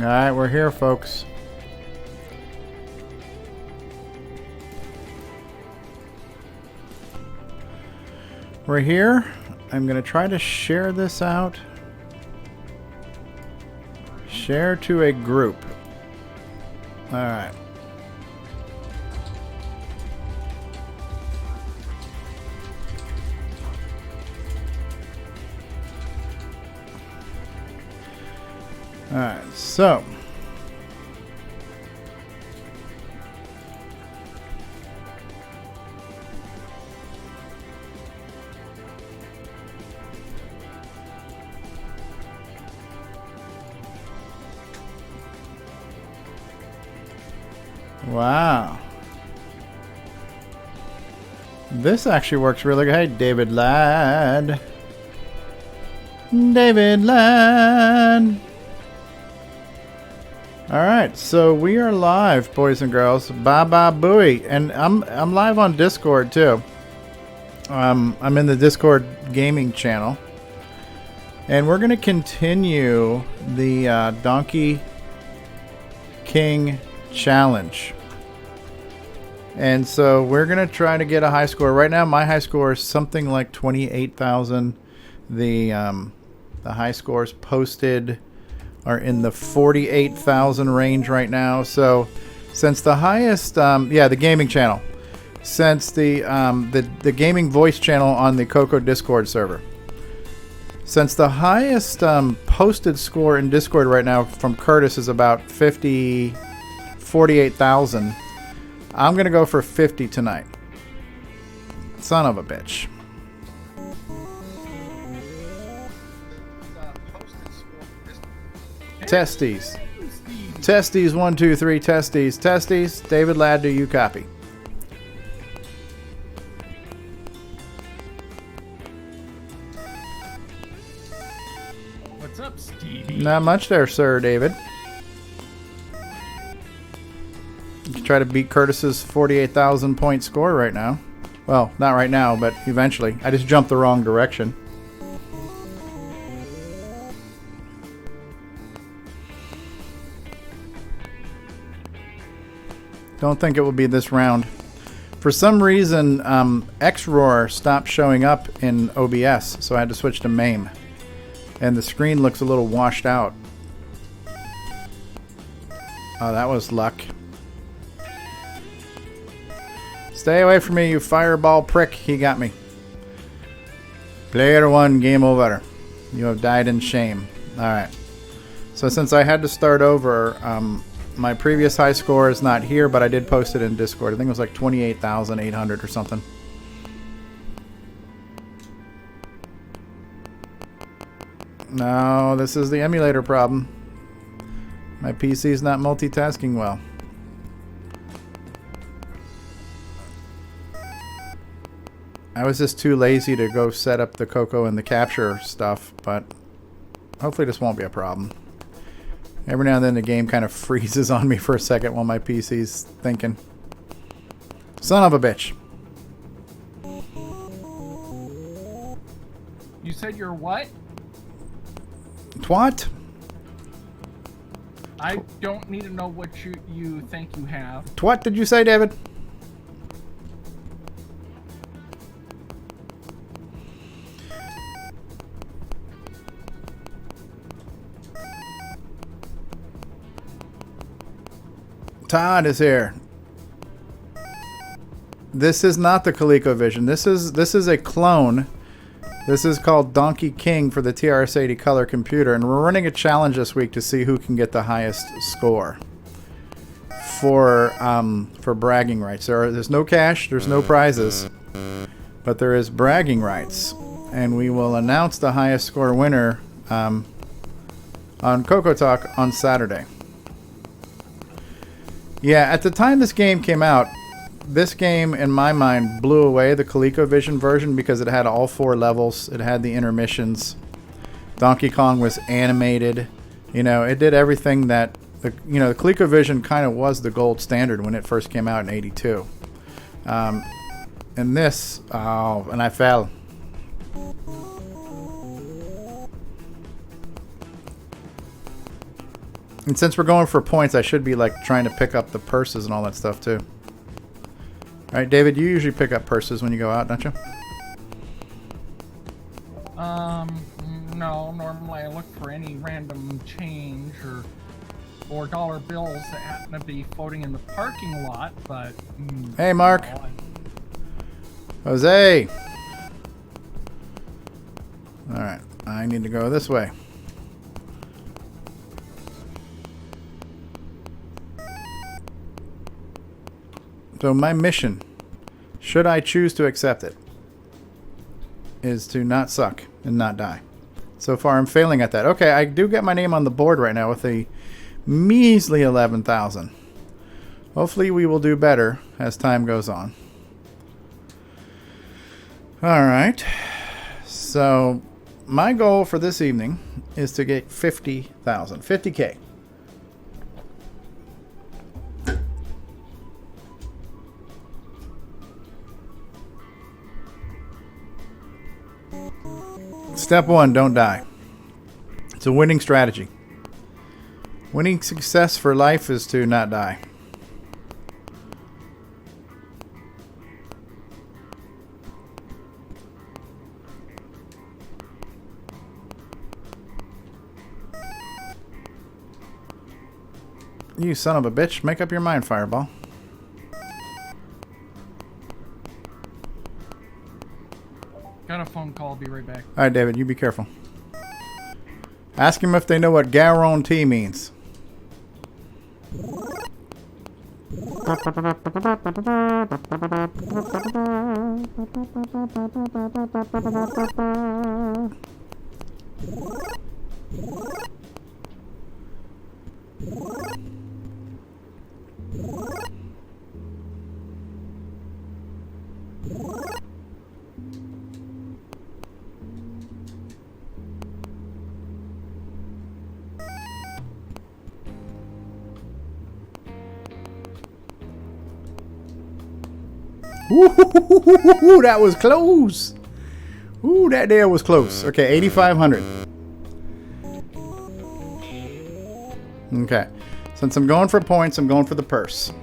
Alright, we're here, folks. We're here. I'm going to try to share this out. Share to a group. Alright. Alright, so wow. This actually works really good. Hey, David Ladd. David Ladd. Alright, so we are live, boys and girls. Baba Booey. And I'm live on Discord too. I'm in the Discord gaming channel. And we're gonna continue the Donkey King challenge. And so we're gonna try to get a high score. Right now my high score is something like 28,000. The high scores posted are in the 48,000 range right now. So since the highest yeah, the gaming channel, since the gaming voice channel on the CoCo Discord server, since the highest posted score in Discord right now from Curtis is about 48,000, I'm gonna go for 50 tonight. Son of a bitch. Testes. Testes, 1, 2, 3, testes. Testes. David Ladd, do you copy? What's up, Stevie? Not much there, sir, David. You can try to beat Curtis's 48,000 point score right now. Well, not right now, but eventually. I just jumped the wrong direction. Don't think it will be this round. For some reason, X-Roar stopped showing up in OBS, so I had to switch to MAME. And the screen looks a little washed out. Oh, that was luck. Stay away from me, you fireball prick. He got me. Player 1, game over. You have died in shame. Alright. So since I had to start over, my previous high score is not here, but I did post it in Discord. I think it was like 28,800 or something. No, this is the emulator problem. My PC's not multitasking well. I was just too lazy to go set up the CoCo and the capture stuff, but hopefully this won't be a problem. Every now and then the game kind of freezes on me for a second while my PC's thinking. Son of a bitch. You said you're what? Twat? I don't need to know what you think you have. Twat did you say, David? Todd is here. This is not the ColecoVision. This is a clone. This is called Donkey King for the TRS-80 color computer, and we're running a challenge this week to see who can get the highest score for bragging rights. There's no cash, there's no prizes, but there is bragging rights, and we will announce the highest score winner on CoCoTALK on Saturday. Yeah, at the time this game came out, this game, in my mind, blew away the ColecoVision version because it had all 4 levels. It had the intermissions. Donkey Kong was animated. You know, it did everything that... the ColecoVision kind of was the gold standard when it first came out in '82. And this... oh, and I fell. And since we're going for points, I should be like trying to pick up the purses and all that stuff too. All right, David, you usually pick up purses when you go out, don't you? No. Normally I look for any random change or dollar bills that happen to be floating in the parking lot. But hey, Mark. Jose. All right, I need to go this way. So my mission, should I choose to accept it, is to not suck and not die. So far, I'm failing at that. Okay, I do get my name on the board right now with a measly 11,000. Hopefully, we will do better as time goes on. All right. So my goal for this evening is to get 50,000, 50K. Step 1, don't die. It's a winning strategy. Winning success for life is to not die. You son of a bitch, make up your mind, Fireball. Got a phone call. Be right back. All right, David, you be careful. Ask him if they know what guarantee means. Ooh, that was close. Ooh, that there was close. Okay, 8,500. Okay. Since I'm going for points, I'm going for the purse.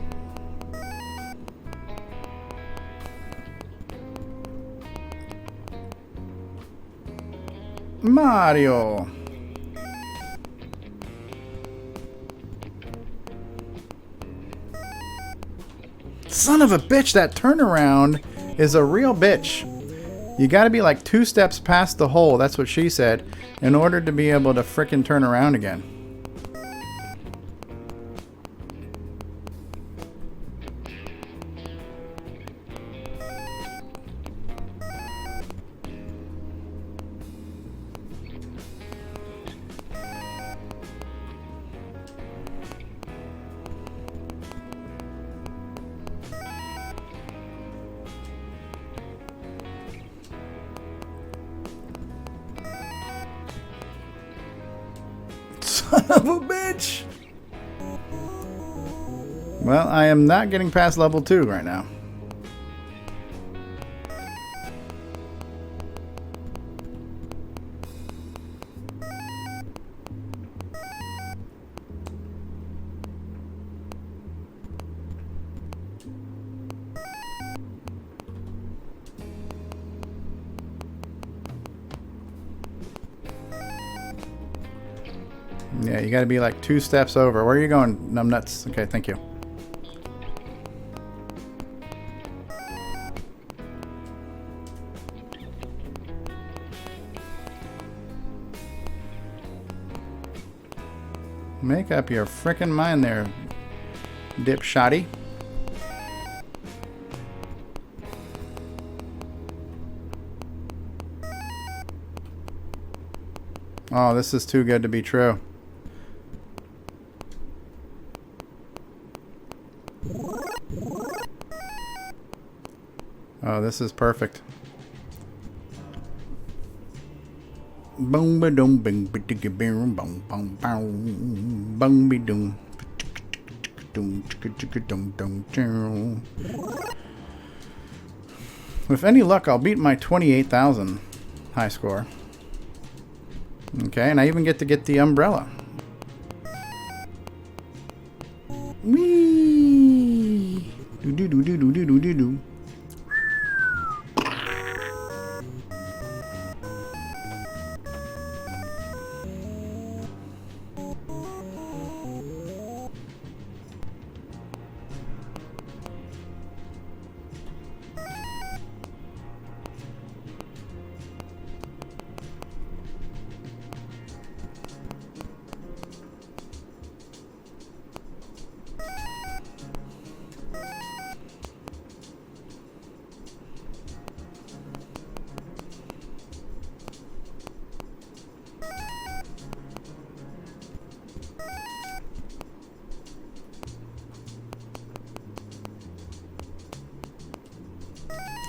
Mario. Son of a bitch, that turnaround is a real bitch. You gotta be like 2 steps past the hole, that's what she said, in order to be able to frickin' turn around again. Son of a bitch! Well, I am not getting past level 2 right now. Yeah, you gotta be like 2 steps over. Where are you going, numbnuts? Okay, thank you. Make up your frickin' mind there, dipshotty. Oh, this is too good to be true. Oh, this is perfect. Boom ba doom bing ba digga boom boom boom boom boom be doom doom dum dum dum. With any luck, I'll beat my 28,000 high score. Okay, and I even get to get the umbrella. Wee. Do do do do do do do do do.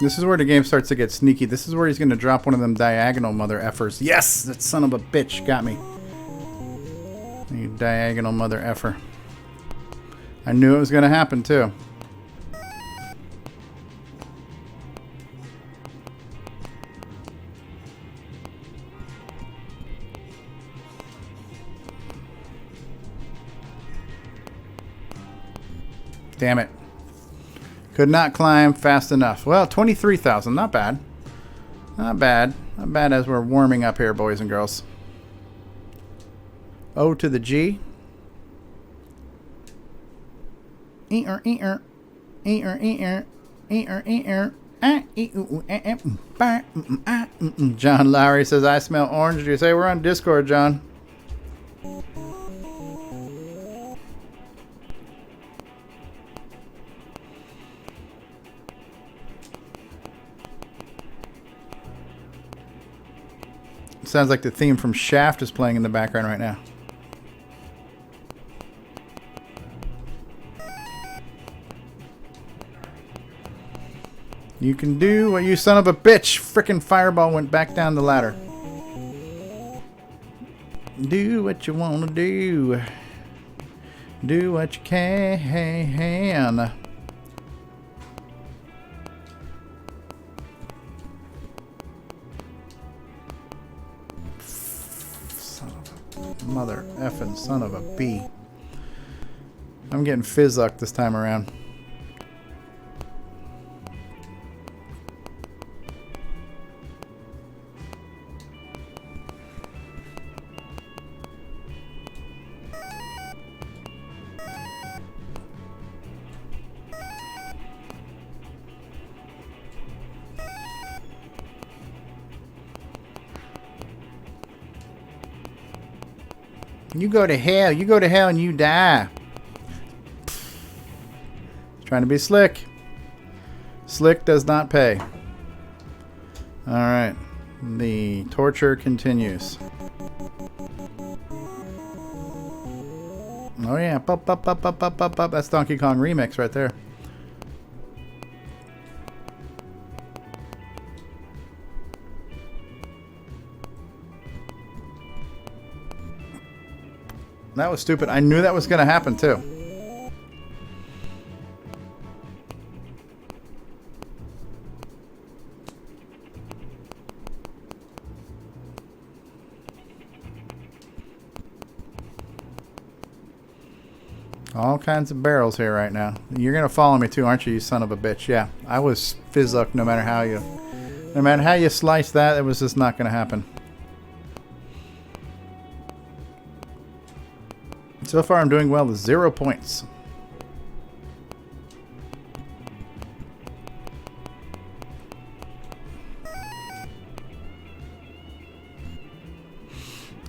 This is where the game starts to get sneaky. This is where he's going to drop one of them diagonal mother effers. Yes! That son of a bitch got me. You diagonal mother effer. I knew it was going to happen, too. Damn it. Could not climb fast enough. Well, 23,000. Not bad. Not bad. Not bad as we're warming up here, boys and girls. O to the G. Eater, eater. Eater, eater. Eater, eater. John Lowry says, I smell orange. Did you say we're on Discord, John? Sounds like the theme from Shaft is playing in the background right now. You can do what you son of a bitch. Frickin' fireball went back down the ladder. Do what you want to do. Do what you can. Mother effing son of a bee. I'm getting fizzucked this time around. You go to hell. You go to hell and you die. Trying to be slick. Slick does not pay. Alright. The torture continues. Oh yeah. Pop, pop, pop, pop, pop, pop, pop. That's Donkey Kong Remix right there. That was stupid. I knew that was going to happen too. All kinds of barrels here right now. You're going to follow me too, aren't you, you son of a bitch? Yeah, I was fizzucked no matter how you slice that, it was just not going to happen. So far, I'm doing well with 0 points.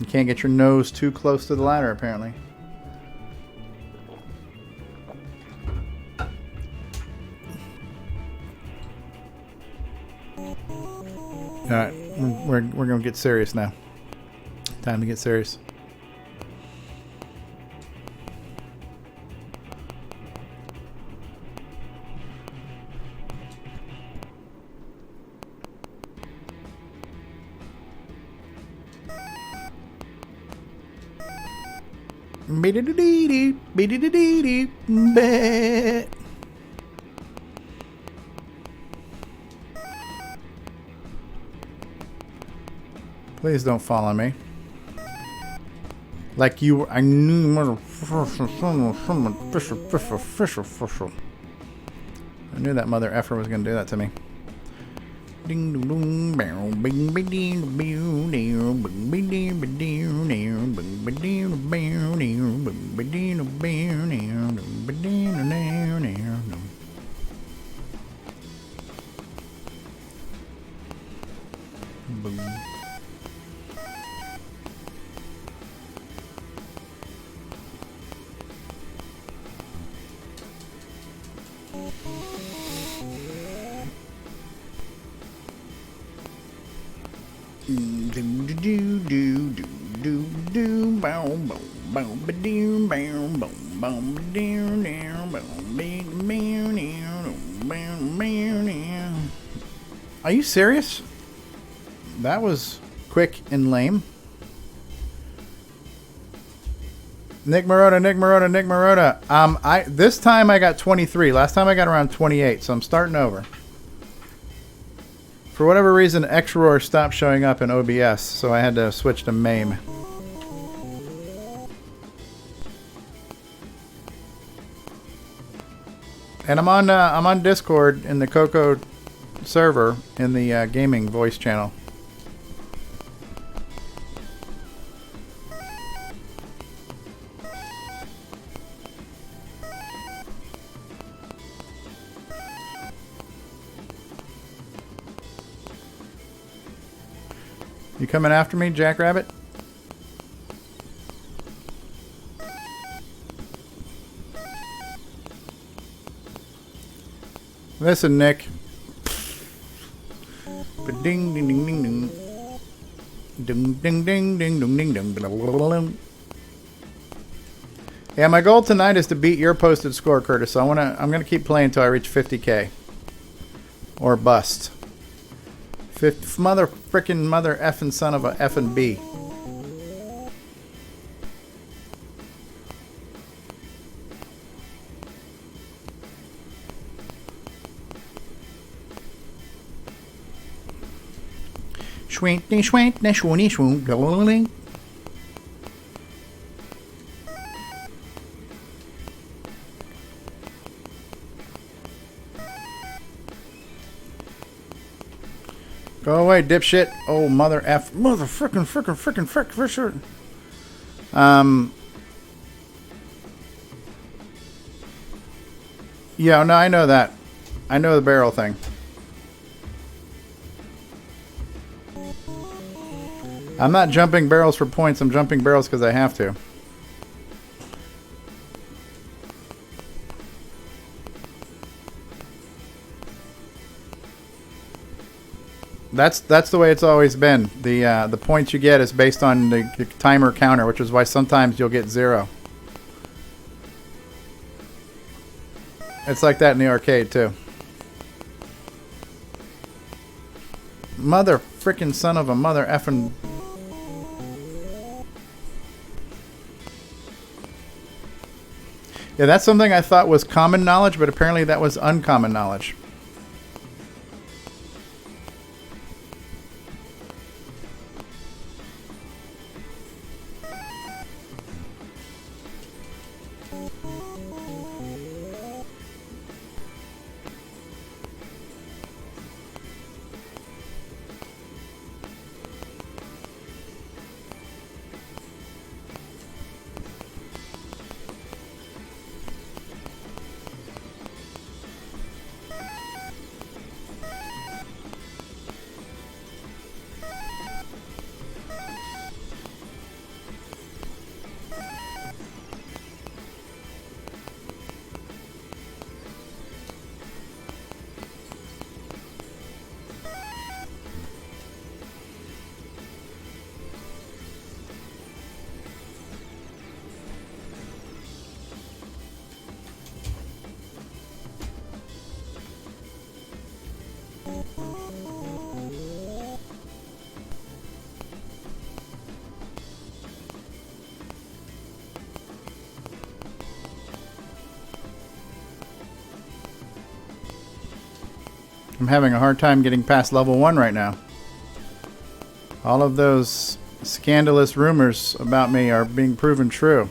You can't get your nose too close to the ladder, apparently. Alright, we're going to get serious now. Time to get serious. Please don't follow me. Like you were, I knew, motherfucker. I knew that mother effer was gonna do that to me. Ding dong dong bow bing bing ding bow down bing bing ding down bing bing ding bow down bing bing ding bow down bing ding down. Boom. Are you serious? That was quick and lame. Nick Marotta. This time I got 23. Last time I got around 28, so I'm starting over. For whatever reason, X-Roar stopped showing up in OBS, so I had to switch to MAME. And I'm on Discord in the CoCo server in the gaming voice channel. You coming after me, Jackrabbit? Listen, Nick. Ding ding ding ding ding. Ding ding ding ding ding ding ding. Yeah, my goal tonight is to beat your posted score, Curtis. So I'm gonna keep playing until I reach 50K. Or bust. Mother effing son of a effing B. Go away, dipshit. Oh, mother frickin' for sure. Yeah, no, I know that. I know the barrel thing. I'm not jumping barrels for points. I'm jumping barrels because I have to. That's the way it's always been. The points you get is based on the timer counter, which is why sometimes you'll get 0. It's like that in the arcade too. Mother frickin' son of a mother effing. Yeah, that's something I thought was common knowledge, but apparently that was uncommon knowledge. I'm having a hard time getting past level 1 right now. All of those scandalous rumors about me are being proven true.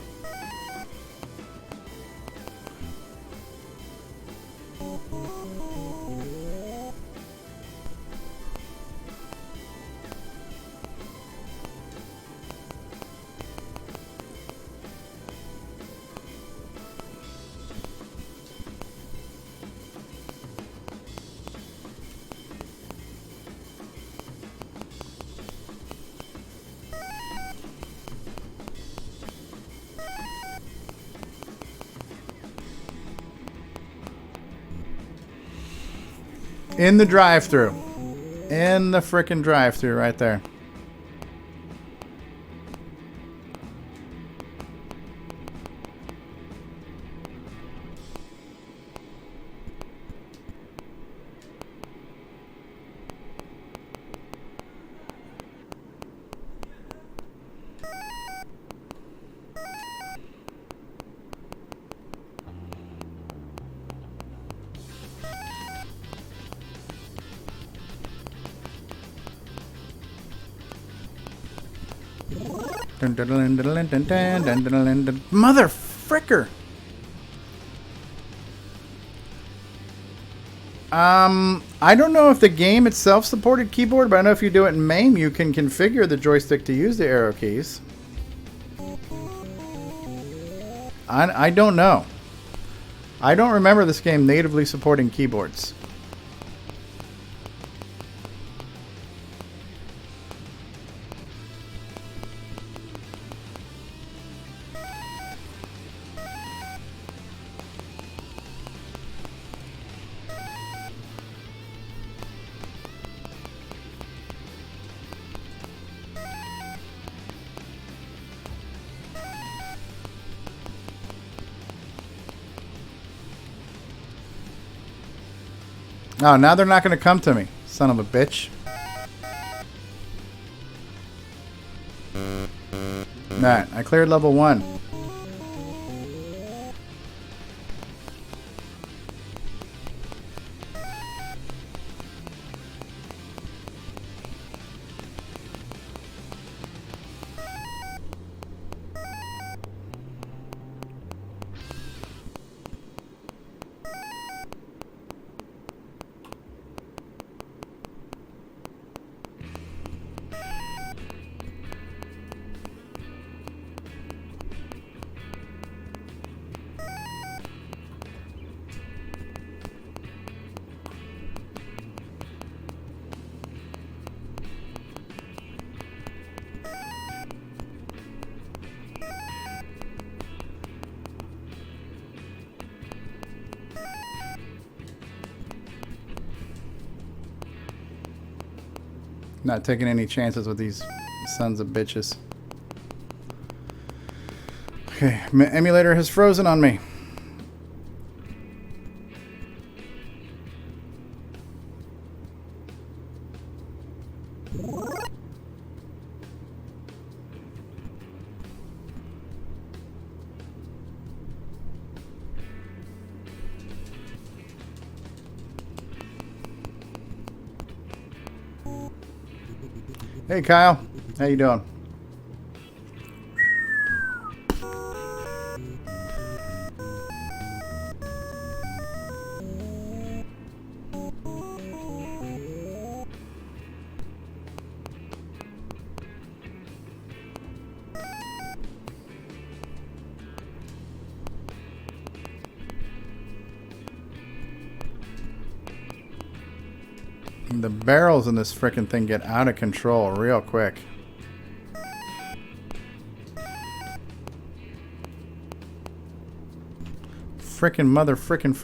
In the drive-thru. In the frickin' drive-thru right there. Mother fricker. I don't know if the game itself supported keyboard, but I know if you do it in MAME, you can configure the joystick to use the arrow keys. I don't know. I don't remember this game natively supporting keyboards. Oh, now they're not going to come to me. Son of a bitch. Alright, I cleared level 1. Not taking any chances with these sons of bitches. Okay, my emulator has frozen on me. Hey Kyle, how you doing? The barrels in this frickin' thing get out of control real quick. Frickin' mother frickin'.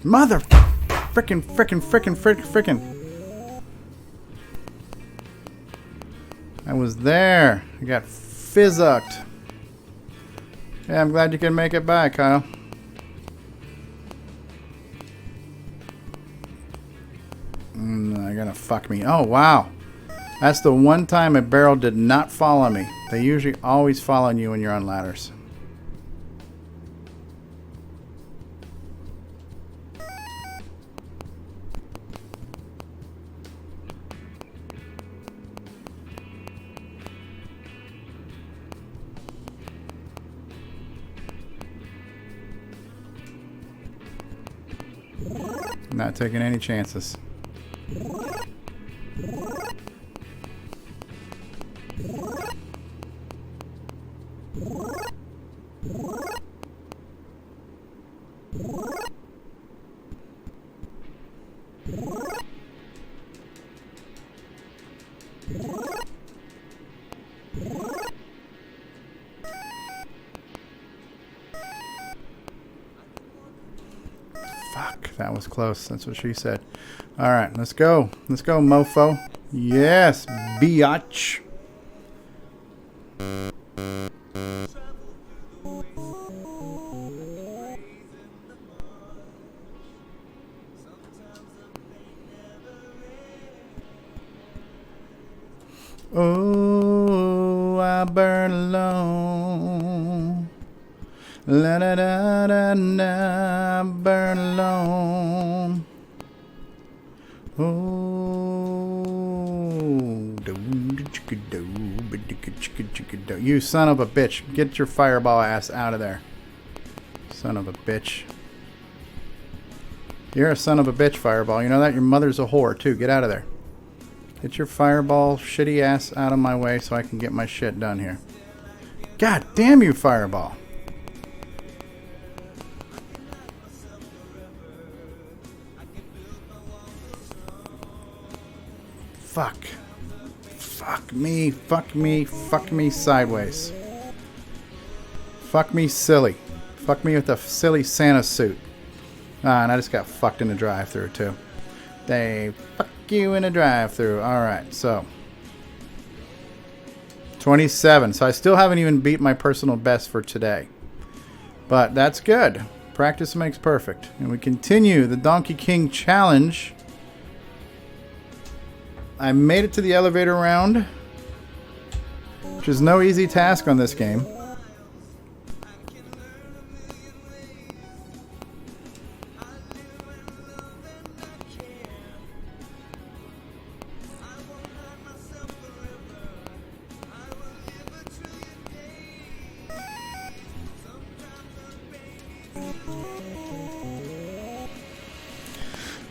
Mother frickin'. I was there. I got fizzucked. Yeah, I'm glad you can make it back, Kyle. They're gonna fuck me. Oh, wow. That's the one time a barrel did not follow me. They usually always follow you when you're on ladders. Not taking any chances. Fuck, that was close. That's what she said. All right, let's go. Let's go, mofo. Yes, biatch. Oh, I burn alone. La da da da da, burn alone. Oh, you son of a bitch! Get your fireball ass out of there, son of a bitch! You're a son of a bitch, fireball. You know that? Your mother's a whore too. Get out of there. Get your fireball shitty ass out of my way so I can get my shit done here. God damn you, fireball! Fuck. Fuck me. Fuck me. Fuck me sideways. Fuck me silly. Fuck me with a silly Santa suit. Ah, and I just got fucked in the drive-thru too. They fuck you in a drive-thru. Alright, so 27. So I still haven't even beat my personal best for today. But that's good. Practice makes perfect. And we continue the Donkey King Challenge. I made it to the elevator round, which is no easy task on this game.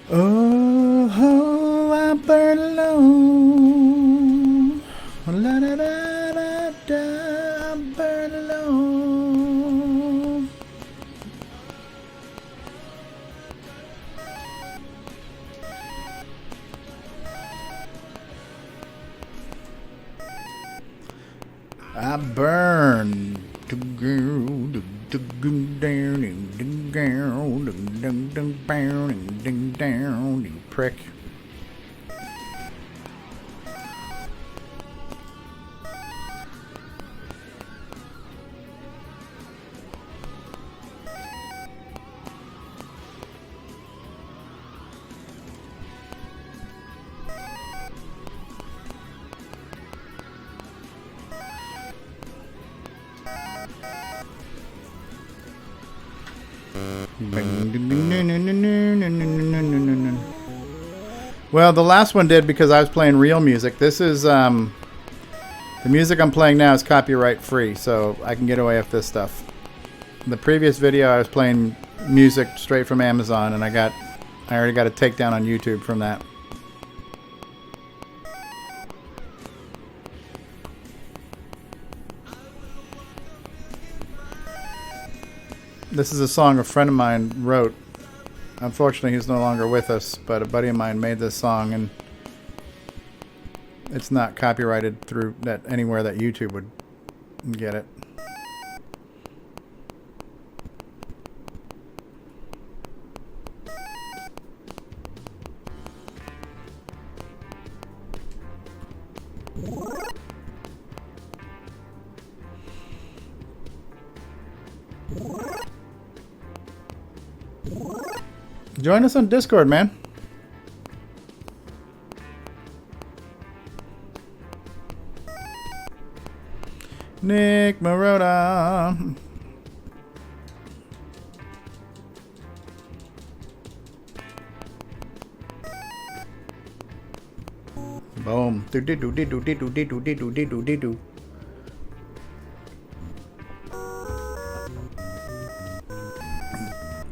Oh, I burn alone. La da da da da, I burn alone. I burn to go to go down and down, you prick. Well, the last one did because I was playing real music. This is the music I'm playing now is copyright free, so I can get away with this stuff. In the previous video I was playing music straight from Amazon, and I already got a takedown on YouTube from that. This is a song a friend of mine wrote. Unfortunately, he's no longer with us, but a buddy of mine made this song, and it's not copyrighted through that anywhere that YouTube would get it. Join us on Discord, man. Nick Marotta. Boom. Do-do-do-do-do-do-do-do-do-do-do-do.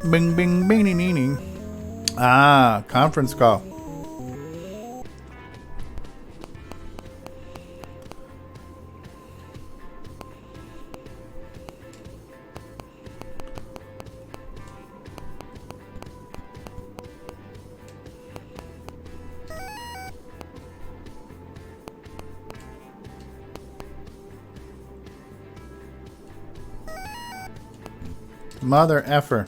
Bing, bing, bing, ding, ding, ding. Ah, conference call. Mother effer.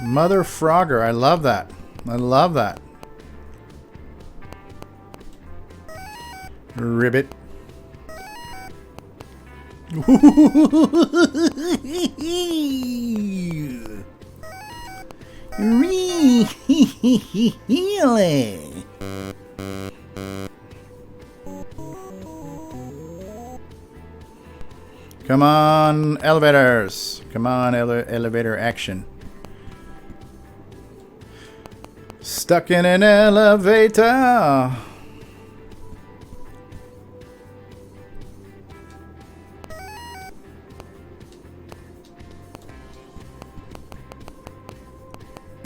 Mother Frogger, I love that. I love that. Ribbit. Really? Come on, elevators. Come on, elevator action. Stuck in an elevator.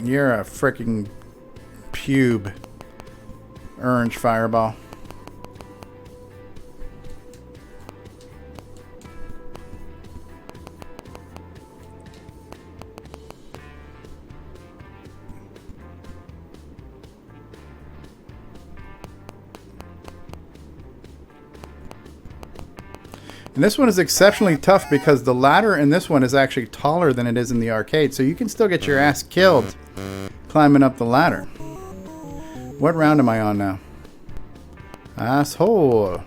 You're a freaking pube. Orange fireball. And this one is exceptionally tough because the ladder in this one is actually taller than it is in the arcade. So you can still get your ass killed climbing up the ladder. What round am I on now? Asshole.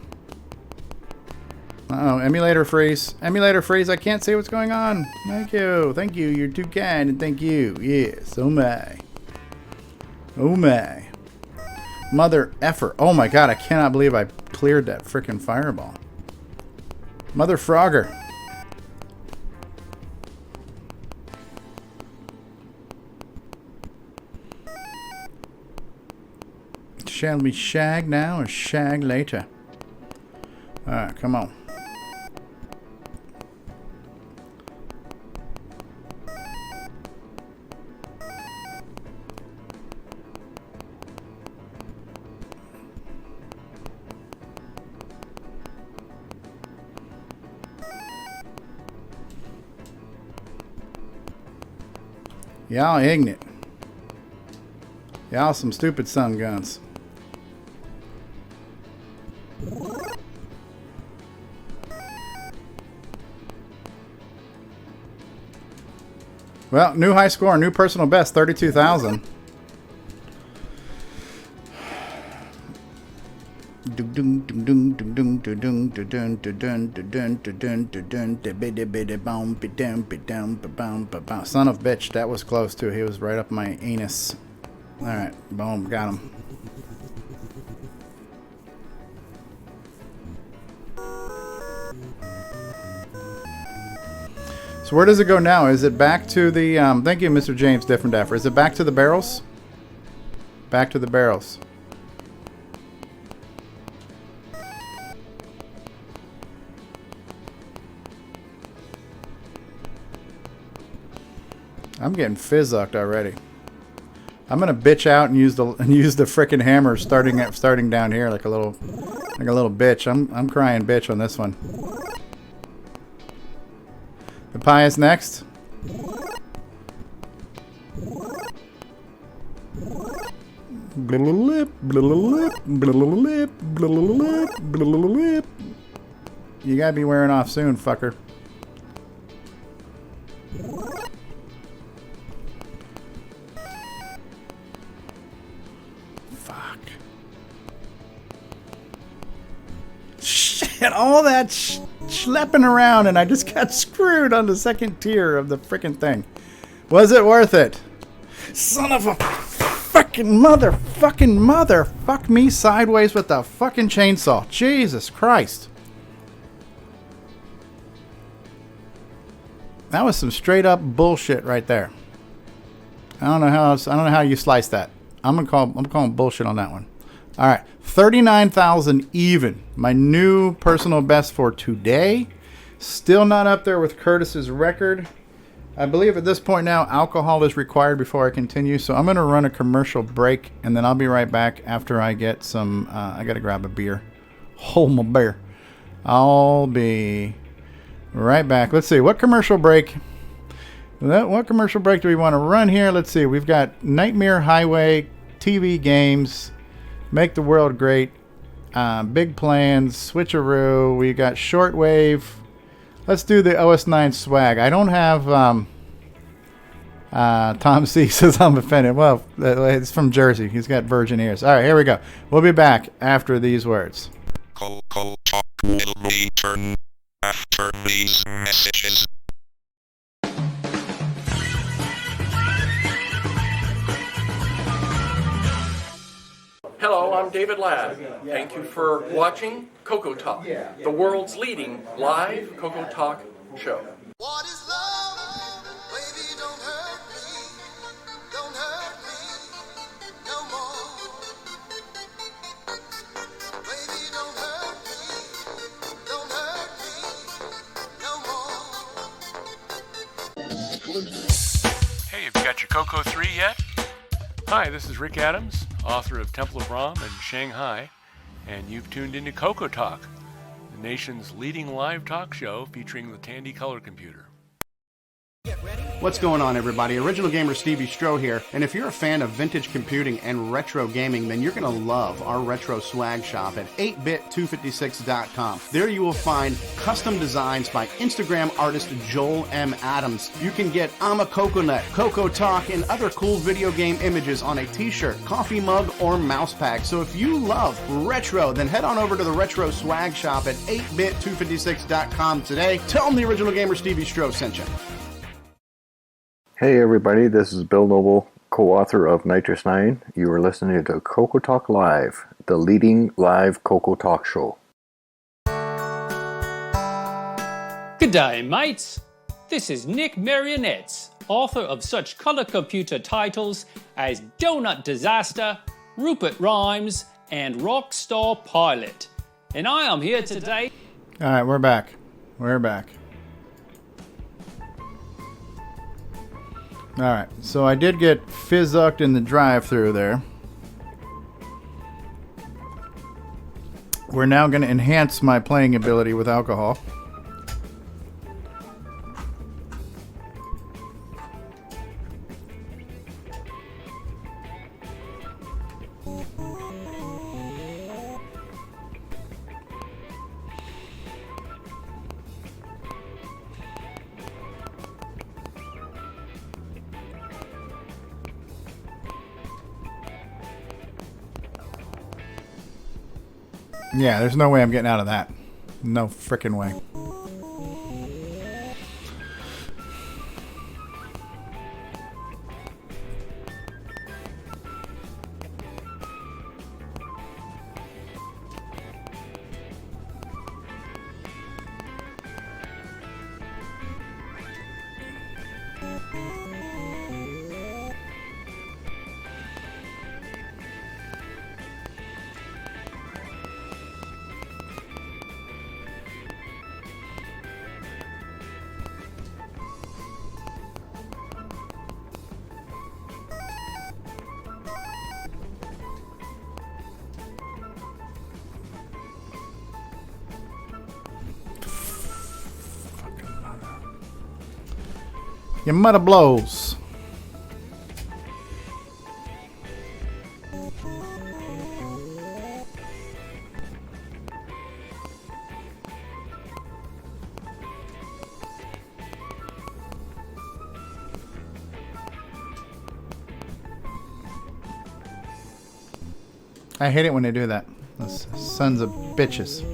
Uh-oh, emulator freeze. Emulator freeze, I can't see what's going on. Thank you. Thank you. You're too kind and thank you. Yes. Oh my. Oh my. Mother effer. Oh my god, I cannot believe I cleared that frickin' fireball. Mother Frogger. Shall we shag now or shag later? Alright, come on. Y'all ignorant. Y'all some stupid sun guns. Well, new high score, new personal best, 32,000. Son of bitch, that was close too. He was right up my anus. Alright, boom, got him. So where does it go now? Is it back to the, thank you, Mr. James Different Daffer. Is it back to the barrels? Back to the barrels. I'm getting fizzucked already. I'm gonna bitch out and use the frickin' hammer starting down here like a little bitch. I'm crying bitch on this one. The pie is next. You gotta be wearing off soon, fucker. Fuck. Shit, all that schlepping around and I just got screwed on the second tier of the frickin' thing. Was it worth it? Son of a fuck. fuck me sideways with the fucking chainsaw. Jesus Christ. That was some straight up bullshit right there. I don't know how you slice that. I'm calling bullshit on that one. All right, 39,000 even. My new personal best for today. Still not up there with Curtis's record. I believe at this point now, alcohol is required before I continue. So I'm going to run a commercial break, and then I'll be right back after I get some. I got to grab a beer. Hold my beer. I'll be right back. Let's see what commercial break. What commercial break do we want to run here? Let's see. We've got Nightmare Highway, TV games, Make the World Great, Big Plans, Switcheroo. We got Shortwave. Let's do the OS9 swag. I don't have. Tom C says I'm offended. Well, it's from Jersey. He's got virgin ears. All right, here we go. We'll be back after these words. CoCoTALK will return after these messages. Hello, I'm David Ladd. Thank you for watching CoCoTALK, the world's leading live CoCoTALK show. What is love? Baby, don't hurt me no more. Baby, don't hurt me no more. Hey, have you got your CoCo 3 yet? Hi, this is Rick Adams, author of Temple of Ram and Shanghai, and you've tuned into CoCoTALK, the nation's leading live talk show featuring the Tandy color computer. What's going on, everybody? Original Gamer Stevie Stroh here, and if you're a fan of vintage computing and retro gaming, then you're going to love our retro swag shop at 8bit256.com. There you will find custom designs by Instagram artist Joel M. Adams. You can get I'm a Coconut, CoCoTALK, and other cool video game images on a t-shirt, coffee mug, or mouse pad. So if you love retro, then head on over to the retro swag shop at 8bit256.com today. Tell them the Original Gamer Stevie Stroh sent you. Hey everybody, this is Bill Noble, co-author of Nitrous 9. You are listening to CoCoTALK Live, the leading live CoCoTALK show. G'day mates, this is Nick Marionettes, author of such color computer titles as Donut Disaster, Rupert Rhymes, and Rockstar Pilot. And I am here today... Alright, we're back. We're back. Alright, so I did get fizzucked in the drive-thru there. We're now going to enhance my playing ability with alcohol. Yeah, there's no way I'm getting out of that. No frickin' way. Your mother blows. I hate it when they do that. Those sons of bitches.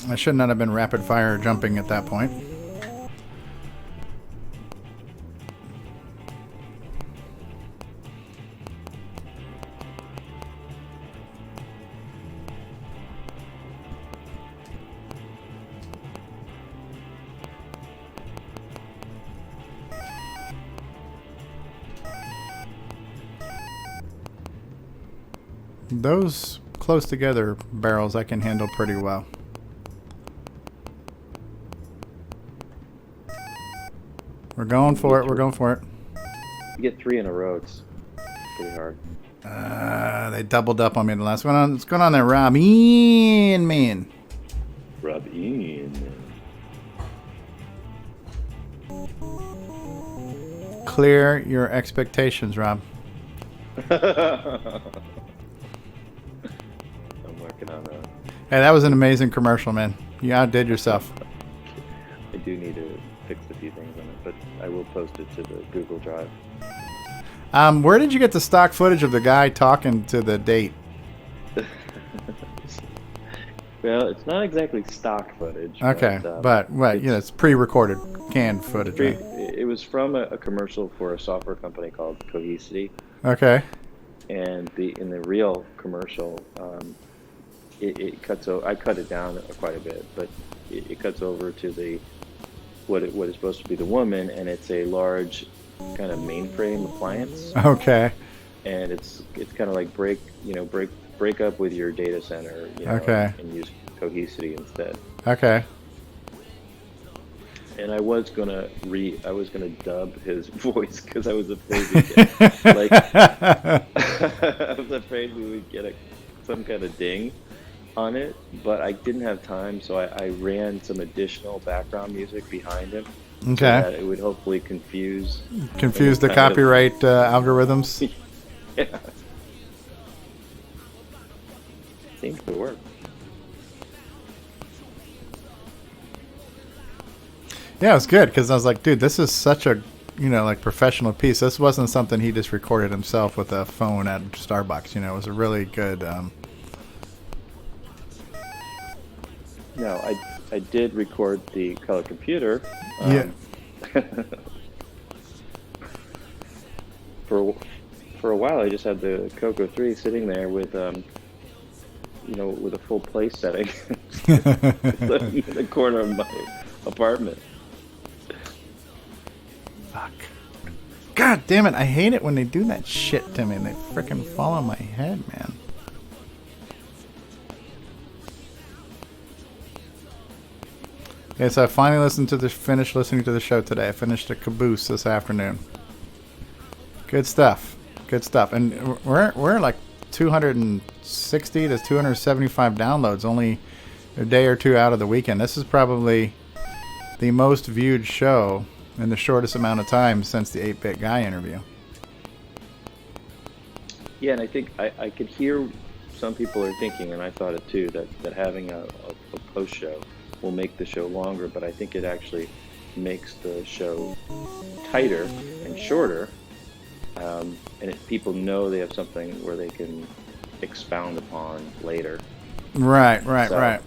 I should not have been rapid fire jumping at that point. Those close together barrels I can handle pretty well. We're going for it. We're going for it. You get 3 in a row. It's pretty hard. They doubled up on me the last one. What's going on there, Rob? Ian, man. Rob Ian. Clear your expectations, Rob. I'm working on that. Hey, that was an amazing commercial, man. You outdid yourself. I do need to fix a few things on it, but I will post it to the Google Drive. Where did you get the stock footage of the guy talking to the date? Well, it's not exactly stock footage. Okay, but it's pre-recorded, canned footage. Right? It was from a commercial for a software company called Cohesity. Okay. And in the real commercial, it cuts over. I cut it down quite a bit, but it cuts over to what is supposed to be the woman, and it's a large kind of mainframe appliance. Okay. And it's kind of like break up with your data center, okay, and use Cohesity instead. Okay. And I was gonna dub his voice because I was afraid I was afraid we would get some kind of ding on it, but I didn't have time, so I ran some additional background music behind him. Okay. So that it would hopefully confuse the copyright algorithms. Yeah. Seems to work. Yeah, it was good because I was like, dude, this is such a professional piece. This wasn't something he just recorded himself with a phone at Starbucks. It was a really good. No, I did record the color computer. Yeah. For a while, I just had the CoCo 3 sitting there with with a full play setting in the corner of my apartment. Fuck. God damn it! I hate it when they do that shit to me and they frickin' fall on my head, man. Okay, so I finally finished listening to the show today. I finished a caboose this afternoon. Good stuff. Good stuff. And we're like 260 to 275 downloads only a day or two out of the weekend. This is probably the most viewed show in the shortest amount of time since the 8-Bit Guy interview. Yeah, and I think I could hear some people are thinking, and I thought it too, that having a post show will make the show longer, but I think it actually makes the show tighter and shorter, and people know they have something where they can expound upon later. Right.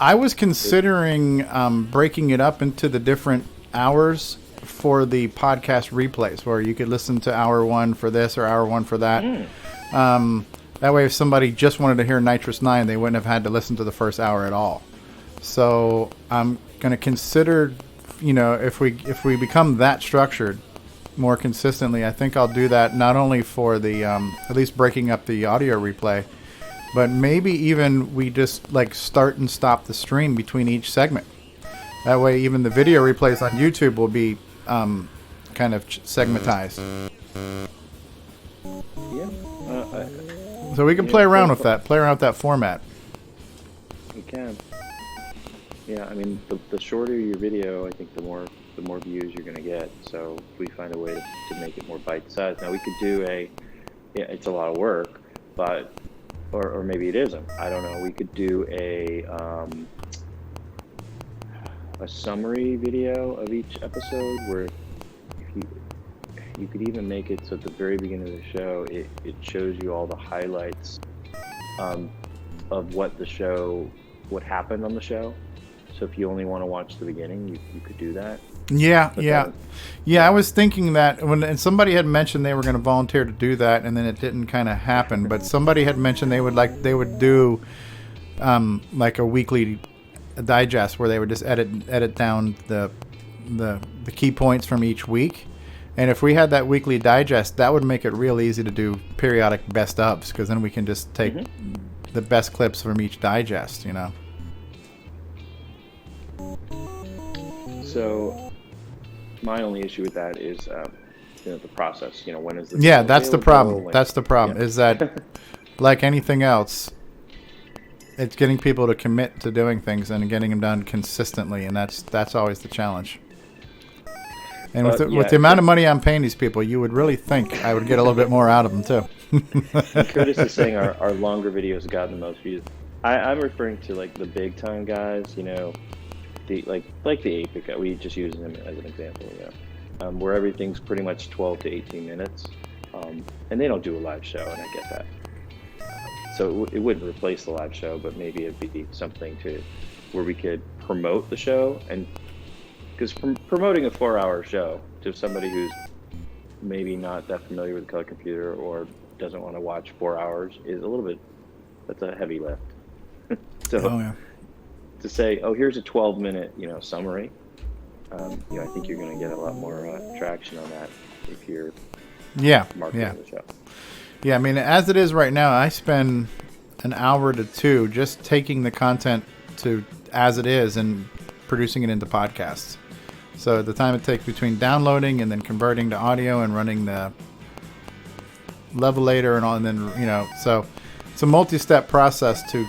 I was considering breaking it up into the different hours for the podcast replays, where you could listen to hour 1 for this or hour 1 for that. That way, if somebody just wanted to hear Nitrous 9, they wouldn't have had to listen to the first hour at all. So I'm going to consider, if we become that structured more consistently, I think I'll do that not only for the at least breaking up the audio replay, but maybe even we just start and stop the stream between each segment. That way, even the video replays on YouTube will be kind of segmentized. Yeah. So we can play around with that. Play around with that format. You can. Yeah, I mean, the shorter your video, I think the more views you're going to get. So if we find a way to make it more bite-sized. Now, we could do it's a lot of work, but, or maybe it isn't. I don't know. We could do a summary video of each episode where you could even make it so at the very beginning of the show, it shows you all the highlights of what happened on the show. So if you only want to watch the beginning, you could do that. Yeah, But yeah, then- yeah. I was thinking that and somebody had mentioned they were going to volunteer to do that, and then it didn't kind of happen. But somebody had mentioned they would do like a weekly digest where they would just edit down the key points from each week. And if we had that weekly digest, that would make it real easy to do periodic best ofs, because then we can just take the best clips from each digest, you know. So my only issue with that is, the process. When is this? Yeah, that's the problem. available? That's the problem. Yeah. Is that like anything else, it's getting people to commit to doing things and getting them done consistently, and that's always the challenge. And with the amount of money I'm paying these people, you would really think I would get a little bit more out of them too. And Curtis is saying our longer videos have gotten the most views. I'm referring to like the big time guys, the like the Apic guy. We just use him as an example, where everything's pretty much 12 to 18 minutes, and they don't do a live show, and I get that. So it wouldn't replace the live show, but maybe it'd be something where we could promote the show, and because promoting a 4-hour show to somebody who's maybe not that familiar with the color computer or doesn't want to watch 4 hours is a little bit, that's a heavy lift. So to say, oh, here's a 12-minute, summary, I think you're going to get a lot more traction on that if you're marketing the show. Yeah, I mean, as it is right now, I spend an hour to 2 just taking the content to as it is and producing it into podcasts. So the time it takes between downloading and then converting to audio and running the levelator and all, and then, so it's a multi-step process to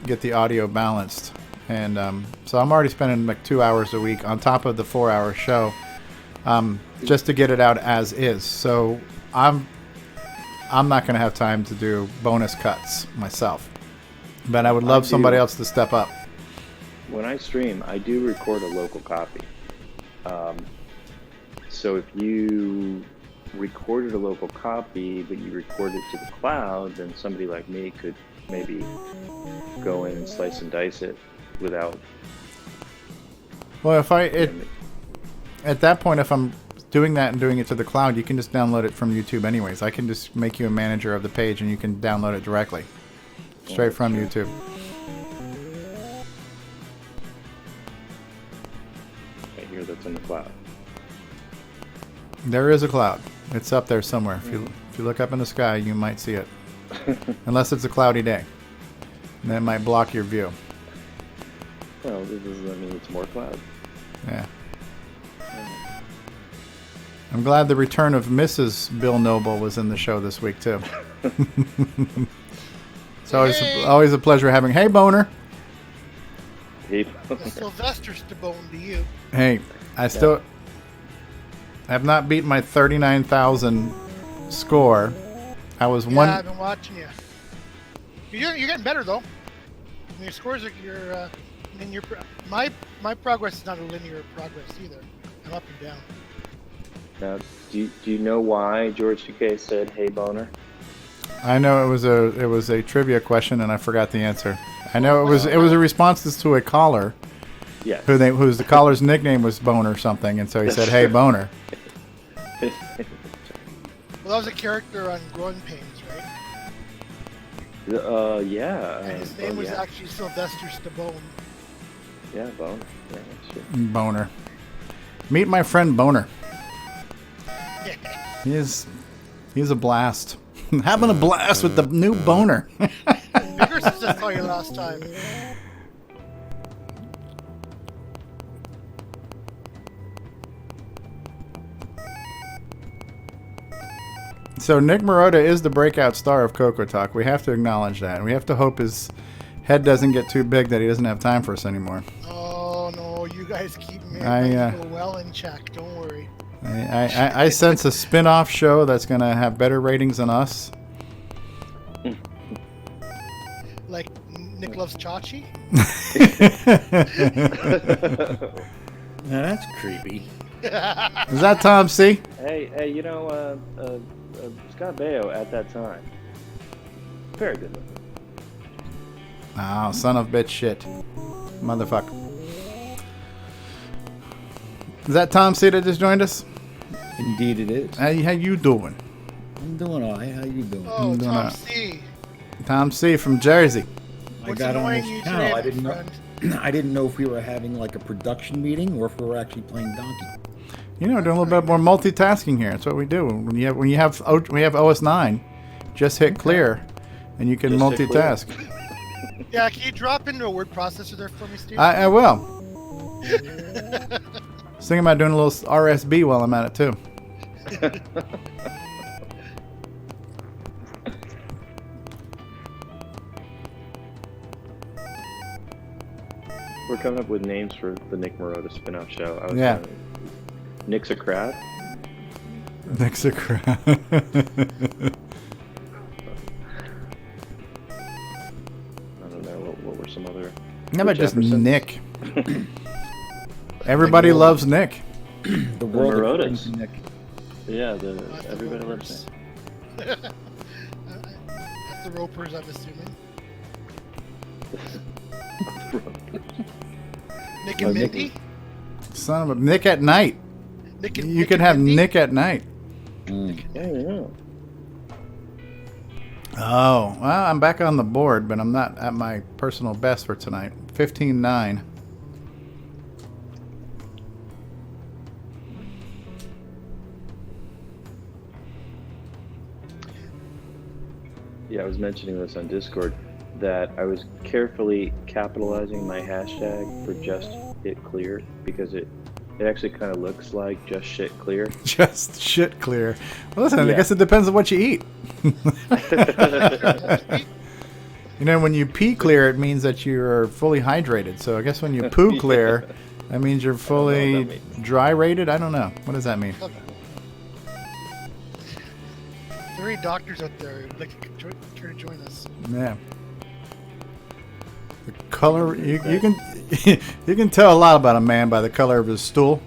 get the audio balanced. And so I'm already spending like 2 hours a week on top of the 4-hour show just to get it out as is. So I'm not going to have time to do bonus cuts myself, but I would love somebody else to step up. When I stream, I do record a local copy. So if you recorded a local copy, but you recorded it to the cloud, then somebody like me could maybe go in and slice and dice it without. Well, at that point, if I'm doing that and doing it to the cloud, you can just download it from YouTube anyways. I can just make you a manager of the page and you can download it directly, straight from YouTube. I hear that's in the cloud. There is a cloud. It's up there somewhere. If you look up in the sky, you might see it. Unless it's a cloudy day. And that might block your view. Well, it's more cloud. Yeah. I'm glad the return of Mrs. Bill Noble was in the show this week, too. It's always a pleasure having... Hey, Boner. Hey. Sylvester's to bone to you. Hey, I still have not beaten my 39,000 score. I was one... I've been watching you. You're getting better, though. Your scores are... My progress is not a linear progress, either. I'm up and down. Now, do you know why George Takei said, "Hey, Boner"? I know it was a trivia question, and I forgot the answer. I know it was a response to a caller. Yes. Whose the caller's nickname was Boner something, and so he said, "Hey, Boner." Well, that was a character on Growing Pains, right? Yeah. And his name was actually Sylvester Stallone. Yeah, Boner. Yeah, that's true. Boner. Meet my friend Boner. He's a blast. Having a blast with the new Boner. Bigger just saw you last time. So Nick Marotta is the breakout star of CoCoTALK. We have to acknowledge that. And we have to hope his head doesn't get too big that he doesn't have time for us anymore. Oh, no. You guys keep me well in check. Don't worry. I sense a spin-off show that's going to have better ratings than us. Like Nick Loves Chachi? Now that's creepy. Is that Tom C? Hey, Scott Baio at that time. Very good looking. Oh, son of bitch shit. Motherfucker. Is that Tom C that just joined us? Indeed it is. How you doing? I'm doing all right. How you doing? Oh, I'm doing Tom all right. C. Tom C from Jersey. I What's got on annoying this you channel. today, I my didn't know. friend? I didn't know if we were having like a production meeting or if we were actually playing Donkey. You know, doing a little bit more multitasking here. That's what we do. When we have OS 9, just hit clear, and you can Just hit multitask. Yeah, can you drop into a word processor there for me, Steve? I will. Was thinking about doing a little RSB while I'm at it too. We're coming up with names for the Nick Marotta spin-off show. Yeah. Nick's a crowd. Nick's a crowd. I don't know. What were some other? How about just Jeffersons? Nick? Everybody loves Nick. The world Marottas. of Nick. Yeah, everybody loves Nick. That's the Ropers, I'm assuming. Nick and Nick Mindy? Son of a Nick at night. You could have Nick at night. Yeah. Oh, well, I'm back on the board, but I'm not at my personal best for tonight. 15-9. Yeah, I was mentioning this on Discord that I was carefully capitalizing my hashtag for just hit clear because it actually kind of looks like just shit clear. Just shit clear. Well, listen, Yeah. I guess it depends on what you eat. You know, when you pee clear, it means that you're fully hydrated. So I guess when you poo clear, that means you're fully dry rated. I don't know. What does that mean? There are doctors out there who'd like to try to join us. Yeah. The color you can you can tell a lot about a man by the color of his stool.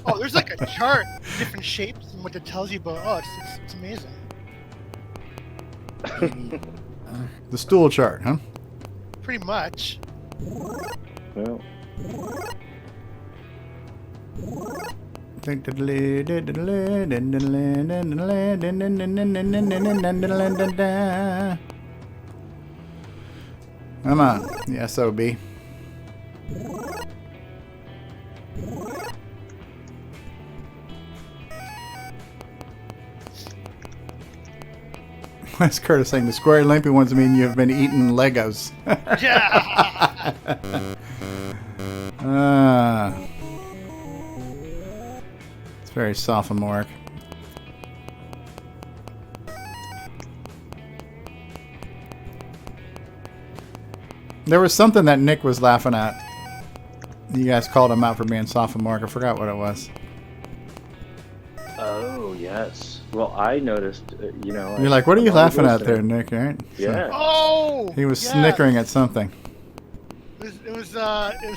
Oh, there's like a chart, different shapes, and what it tells you about. Oh, it's amazing. The stool chart, huh? Pretty much. Well, Come on, the SOB. That's Curtis saying the Square Olympic ones mean you have been eating Legos. Yeah. It's very sophomoric. There was something that Nick was laughing at. You guys called him out for being sophomoric. I forgot what it was. oh yes. Well, I noticed. You're like, what are you laughing at there, Nick? Right? Yeah. Oh. He was yeah. snickering at something. It was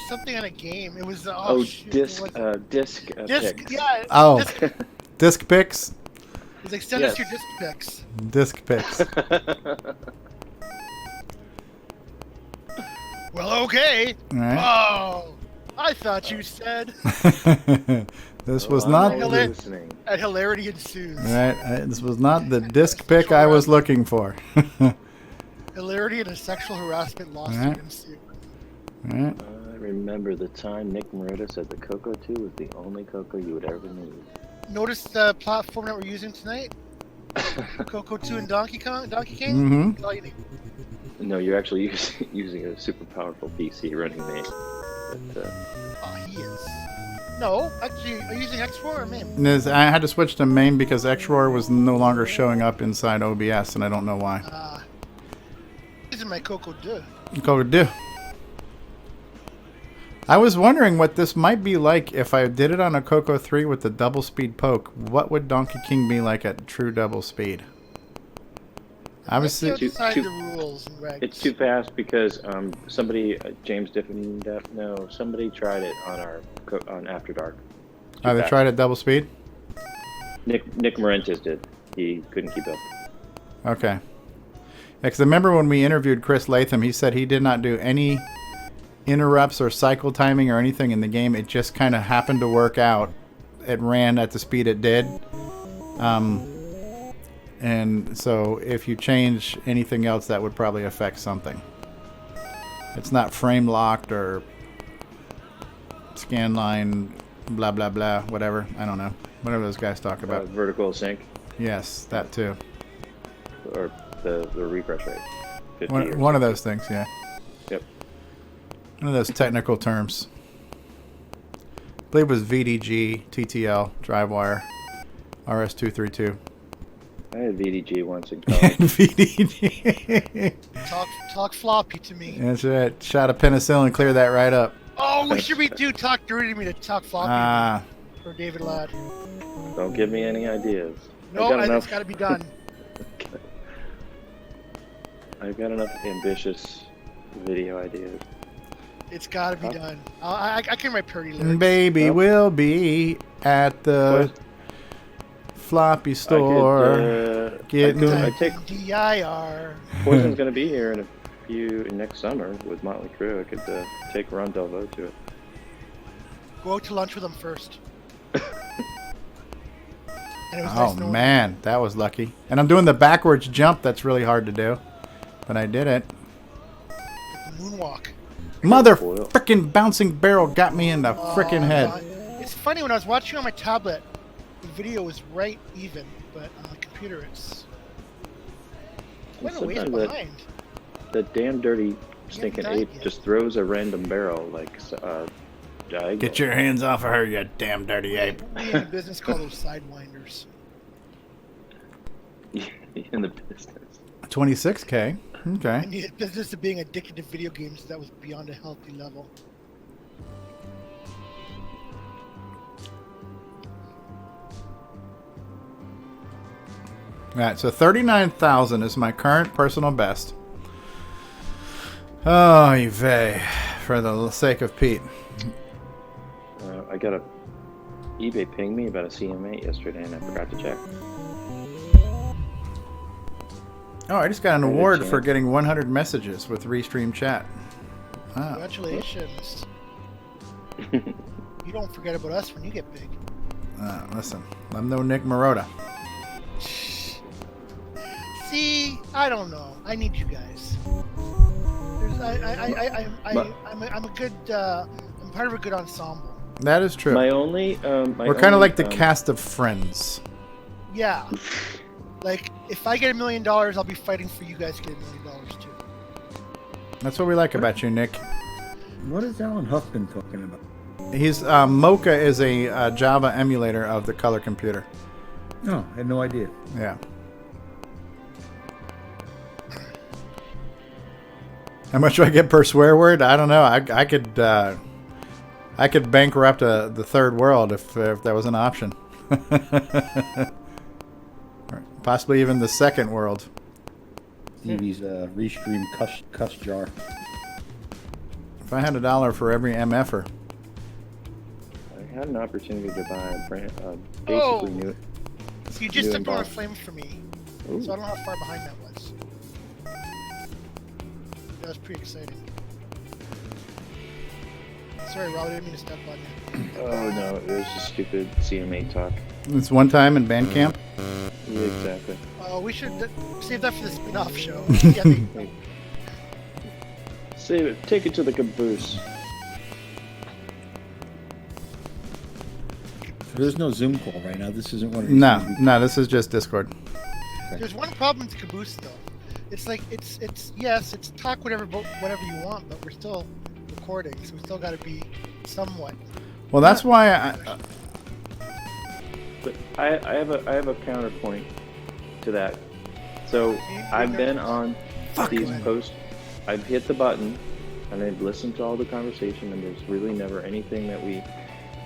something on a game. It was shoot, disc. what was it? Disc. Disc. Picks. Yeah. Oh, Disc. It disc picks. was like send us your disc pics. Disc picks. Well, okay. All right. Oh, I thought you said. This was not. listening. And hilarity ensues. Right. This was not the disc pick I was looking for. Hilarity and a sexual harassment lawsuit Alright. ensued. Right. I remember the time Nick Marotta said the CoCo 2 was the only CoCo you would ever need. Notice the platform that we're using tonight? CoCo 2 and Donkey King? Mm-hmm. All you need. No, you're actually using a super powerful PC running me. But, Oh, he is. No, actually, are you using X4 or MAME? I had to switch to main because XROAR was no longer showing up inside OBS, and I don't know why. Using my CoCo 2. CoCo do. I was wondering what this might be like if I did it on a CoCo 3 with the double speed poke. What would Donkey King be like at true double speed? Obviously, Outside the rules and regs. it's too fast because somebody, James Diffin, somebody tried it on After Dark. They tried at double speed? Nick Marentes did. He couldn't keep up. Okay. Because I remember when we interviewed Chris Latham, he said he did not do any interrupts or cycle timing or anything in the game. It just kind of happened to work out. It ran at the speed it did. And so if you change anything else, that would probably affect something. It's not frame locked or scan line, blah, blah, blah, whatever. I don't know. Whatever those guys talk about. Vertical sync. Yes, that too. Or the refresh rate. 50 One of those things, yeah. Yep. One of those technical terms. I believe it was VDG, TTL, DriveWire, RS232. I had VDG once in college. VDG. Talk floppy to me. That's right. Shot of penicillin, clear that right up. Oh, we should redo talk dirty to me to talk floppy for David Ladd. Don't give me any ideas. No, it's got to be done. I've got enough ambitious video ideas. It's got to be done. I can write pretty lyrics. Baby will be at the floppy store. I take DIR. Poison's going to be here in next summer with Motley Crue. I could take Ron Delvaux to it. Go out to lunch with them first. Oh man, that was lucky. And I'm doing the backwards jump. That's really hard to do, but I did it. The moonwalk. Mother frickin' bouncing barrel got me in the frickin' head. It's funny, when I was watching on my tablet, the video was right even, but on the computer it's quite a ways behind. The damn dirty stinking ape just throws a random barrel like diagonal. Get your hands off of her, you damn dirty ape. We in the business call those sidewinders. In the business. 26K. Okay. In the business of being addicted to video games, that was beyond a healthy level. Alright, so 39,000 is my current personal best. Oh, Yves, for the sake of Pete. I got a eBay pinged me about a CM8 yesterday, and I forgot to check. Oh, I just got an award for getting 100 messages with Restream Chat. Wow. Congratulations. You don't forget about us when you get big. Listen, I'm no Nick Marotta. See, I don't know. I need you guys. I'm a good. I'm part of a good ensemble. That is true. My only. We're kind of like the cast of Friends. Yeah. Like, if I get $1 million, I'll be fighting for you guys to get $1 million too. That's what we like about you, Nick. What is Alan Huffman talking about? He's Mocha is a Java emulator of the color computer. No, I had no idea. Yeah. How much do I get per swear word? I don't know. I could bankrupt the third world if that was an option. Possibly even the second world. Stevie's Restream cuss jar. If I had $1 for every MFer. I had an opportunity to buy a brand, basically new. So you just took on a flame for me. Ooh. So I don't know how far behind that was. That was pretty exciting. Sorry, Rob, I didn't mean to step on you. Oh no, it was just stupid CM8 talk. It's one time in band camp? Yeah, exactly. Oh, we should save that for the spin-off show. Save it. Take it to the caboose. There's no Zoom call right now. This isn't one of these. No, this is just Discord. Okay. There's one problem with Caboose though. It's like it's talk whatever you want, but we're still recording, so we still got to be somewhat. Well, that's why But I have a counterpoint to that. So I've been on these posts. I've hit the button and I've listened to all the conversation, and there's really never anything that we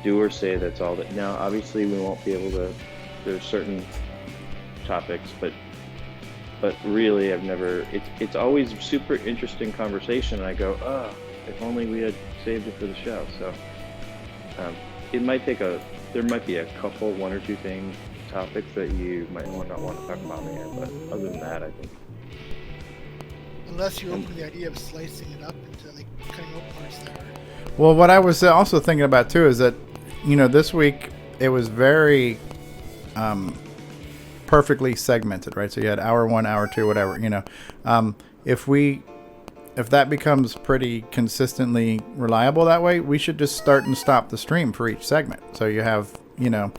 do or say that's all that. Now, obviously, we won't be able to. There's certain topics, but really, I've never. It's always super interesting conversation, and I go, oh, if only we had saved it for the show. So it might take there might be a couple, one or two topics that you might not want to talk about in the air, but other than that, I think. Unless you're open to the idea of slicing it up into like cutting out parts there. Well, what I was also thinking about too is that, this week it was very perfectly segmented, right? So you had hour 1, hour 2, whatever. If that becomes pretty consistently reliable that way, we should just start and stop the stream for each segment. So you have, now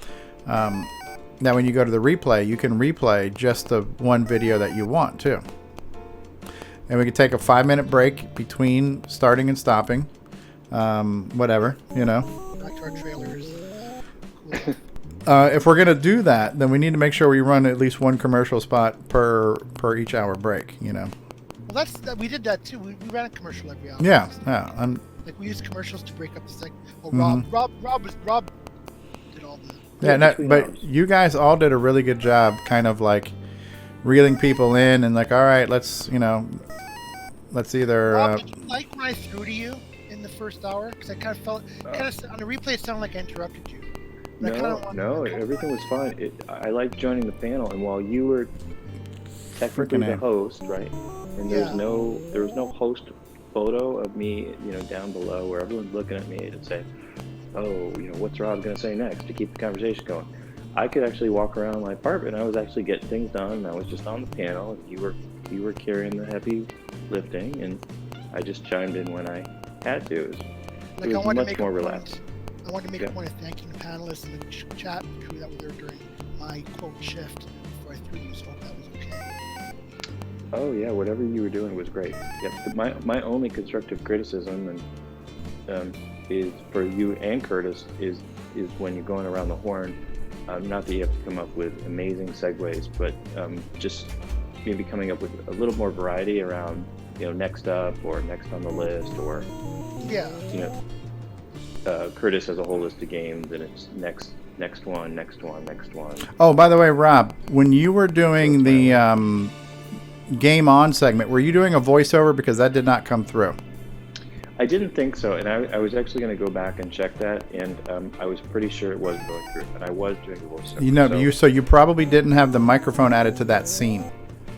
when you go to the replay, you can replay just the one video that you want too. And we could take a 5-minute break between starting and stopping. Whatever, Back to our trailers. Cool. If we're gonna do that, then we need to make sure we run at least one commercial spot per each hour break. Well, we did that too. We ran a commercial every hour. Yeah. Like we used commercials to break up the segment. Oh, Mm-hmm. Rob did all the. Yeah, but you guys all did a really good job, kind of like reeling people in and like, all right, let's either. Rob, did you like when I threw to you in the first hour? Because I kind of felt, on the replay, it sounded like I interrupted you. No, everything was fine. I liked joining the panel, and while you were technically the host, right? And there was no host photo of me, down below where everyone's looking at me to say, oh, what's Rob gonna say next to keep the conversation going. I could actually walk around my apartment. I was actually getting things done, and I was just on the panel, and you were carrying the heavy lifting, and I just chimed in when I had to. It was much more relaxed. I wanted to make a point of thanking the panelists and the chat crew that were there during my quote shift before I threw you, so I hope that was okay. Oh yeah, whatever you were doing was great. Yep. My only constructive criticism is for you and Curtis is when you're going around the horn. Not that you have to come up with amazing segues, but just maybe coming up with a little more variety around, next up or next on the list, or Curtis has a whole list of games and it's next one. Oh, by the way, Rob, when you were doing the GameON segment, were you doing a voiceover? Because that did not come through. I didn't think so, and I was actually going to go back and check that, and I was pretty sure it was going through, and I was doing the voiceover. So you probably didn't have the microphone added to that scene.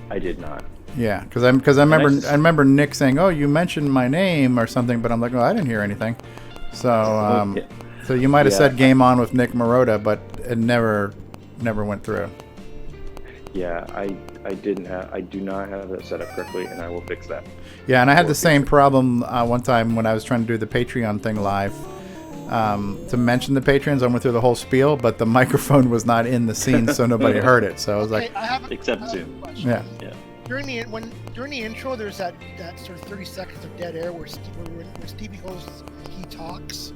I did not. Yeah, because I remember Nick saying, "Oh, you mentioned my name or something," but I'm like, "Oh, I didn't hear anything." So so you might have said Game On with Nick Marotta, but it never went through. Yeah, I do not have that set up correctly, and I will fix that. Yeah, and I had the same problem one time when I was trying to do the Patreon thing live. To mention the Patreons, I went through the whole spiel, but the microphone was not in the scene, so nobody heard it. So I was like, except Zoom. Yeah. During the intro, there's that sort of 30 seconds of dead air where Stevie hosts, he talks.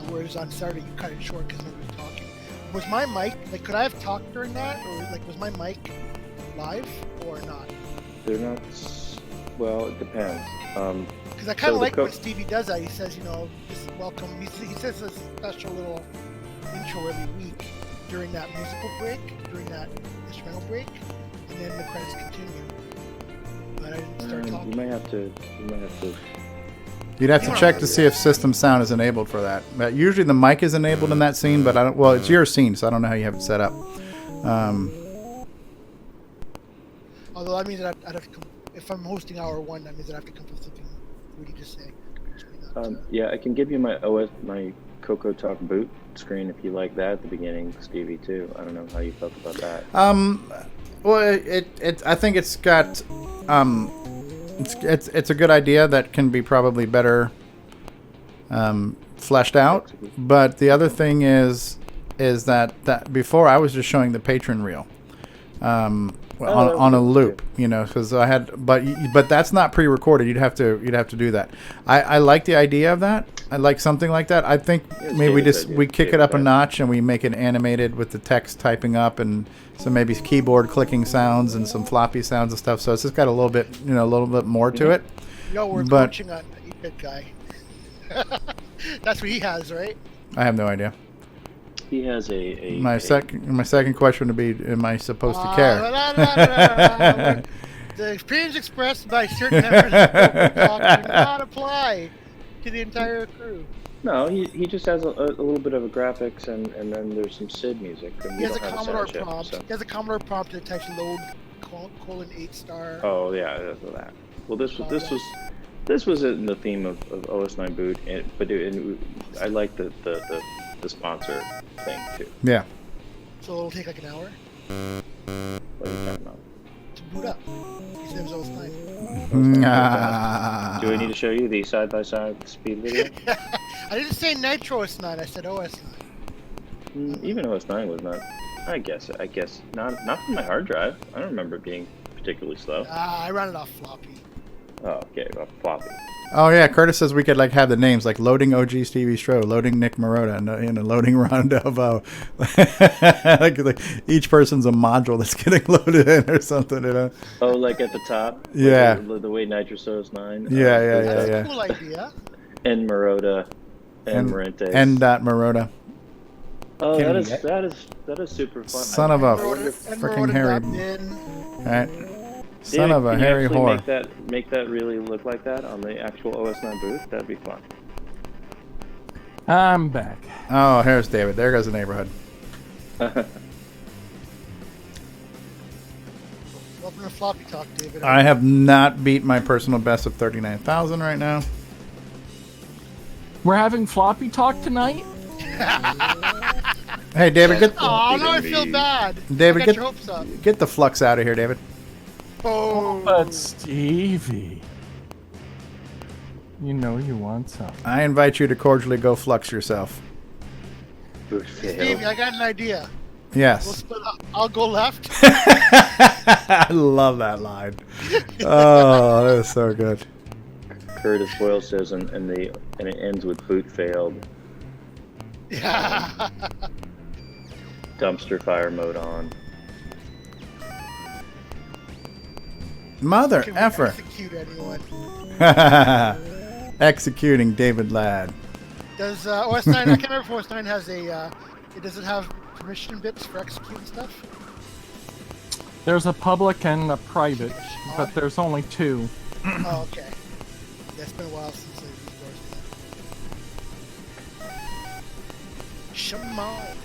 Whereas on Saturday, you cut it short because nobody was talking. Was my mic, could I have talked during that? Or, was my mic live or not? They're not, well, it depends. Because I kind of like when Stevie does that. He says, just welcome. He says a special little intro every week during that musical break, during that instrumental break, and then the credits continue. But I didn't start talking. You might have to. You'd have to check to see if system sound is enabled for that. But usually the mic is enabled in that scene, but I don't. Well, it's your scene, so I don't know how you have it set up. Although that means that I'd have to come, if I'm hosting hour one, that means that I have to come up with something. What do you just say? Yeah, I can give you my CoCoTALK boot screen if you like that at the beginning, Stevie, too. I don't know how you felt about that. Well, I think it's got it's a good idea that can be probably better fleshed out. But the other thing is that before I was just showing the patron reel on a loop, because I had, but that's not pre-recorded. You'd have to do that. I like the idea of that. I like something like that. I think maybe we kick it up a notch and we make it animated with the text typing up and some maybe keyboard clicking sounds and some floppy sounds and stuff. So it's just got a little bit more to it. We're coaching on 8-Bit Guy. That's what he has, right? I have no idea. He has my second question would be: am I supposed to care? The opinions expressed by certain members of CoCoTALK do not apply to the entire crew. No, he just has a little bit of a graphics and then there's some SID music. He has a Commodore prompt. He has a Commodore prompt that types load colon 8-star. Oh yeah, that's that. Well, this was in the theme of OS9 boot, I like the sponsor thing too. Yeah. So it'll take like an hour What are you talking about? to boot up. His name's OS9. Do we need to show you the side-by-side speed video? I didn't say Nitro OS9. I said OS9. Even OS9 was not. I guess not from my hard drive. I don't remember it being particularly slow. I ran it off floppy. Oh, okay, floppy. Oh yeah, Curtis says we could like have the names like loading OG Stevie Stroh, loading Nick Marotta, and loading Ron Delvo. like each person's a module that's getting loaded in or something, you know? Oh, like at the top. Yeah. Like the way Nitrous OS9. Yeah. That's a cool idea. And Marotta and Marentes. And Marotta. Oh, that is super fun. Son of a freaking hairy. Right. Son of a hairy whore. Make that really look like that on the actual OS9 booth. That'd be fun. I'm back. Oh, here's David. There goes the neighborhood. Welcome to Floppy Talk, David. I have not beat my personal best of 39,000 right now. We're having floppy talk tonight? Hey, David, get. Oh, now I feel bad. David, your hopes up. get the flux out of here, David. Oh, but Stevie, you know you want some. I invite you to cordially go flux yourself. Stevie, I got an idea. Yes. We'll split up. I'll go left. I love that line. Oh, that is so good. Curtis Boyle says, and it ends with boot failed. Yeah. Dumpster fire mode on. Mother Can effer. Execute anyone. Executing David Ladd. Does OS9? I can't remember if OS9 has a. Does it have permission bits for executing stuff? There's a public and a private, but there's only two. Oh, okay. Yeah, it's been a while since they've endorsed that. Shimon.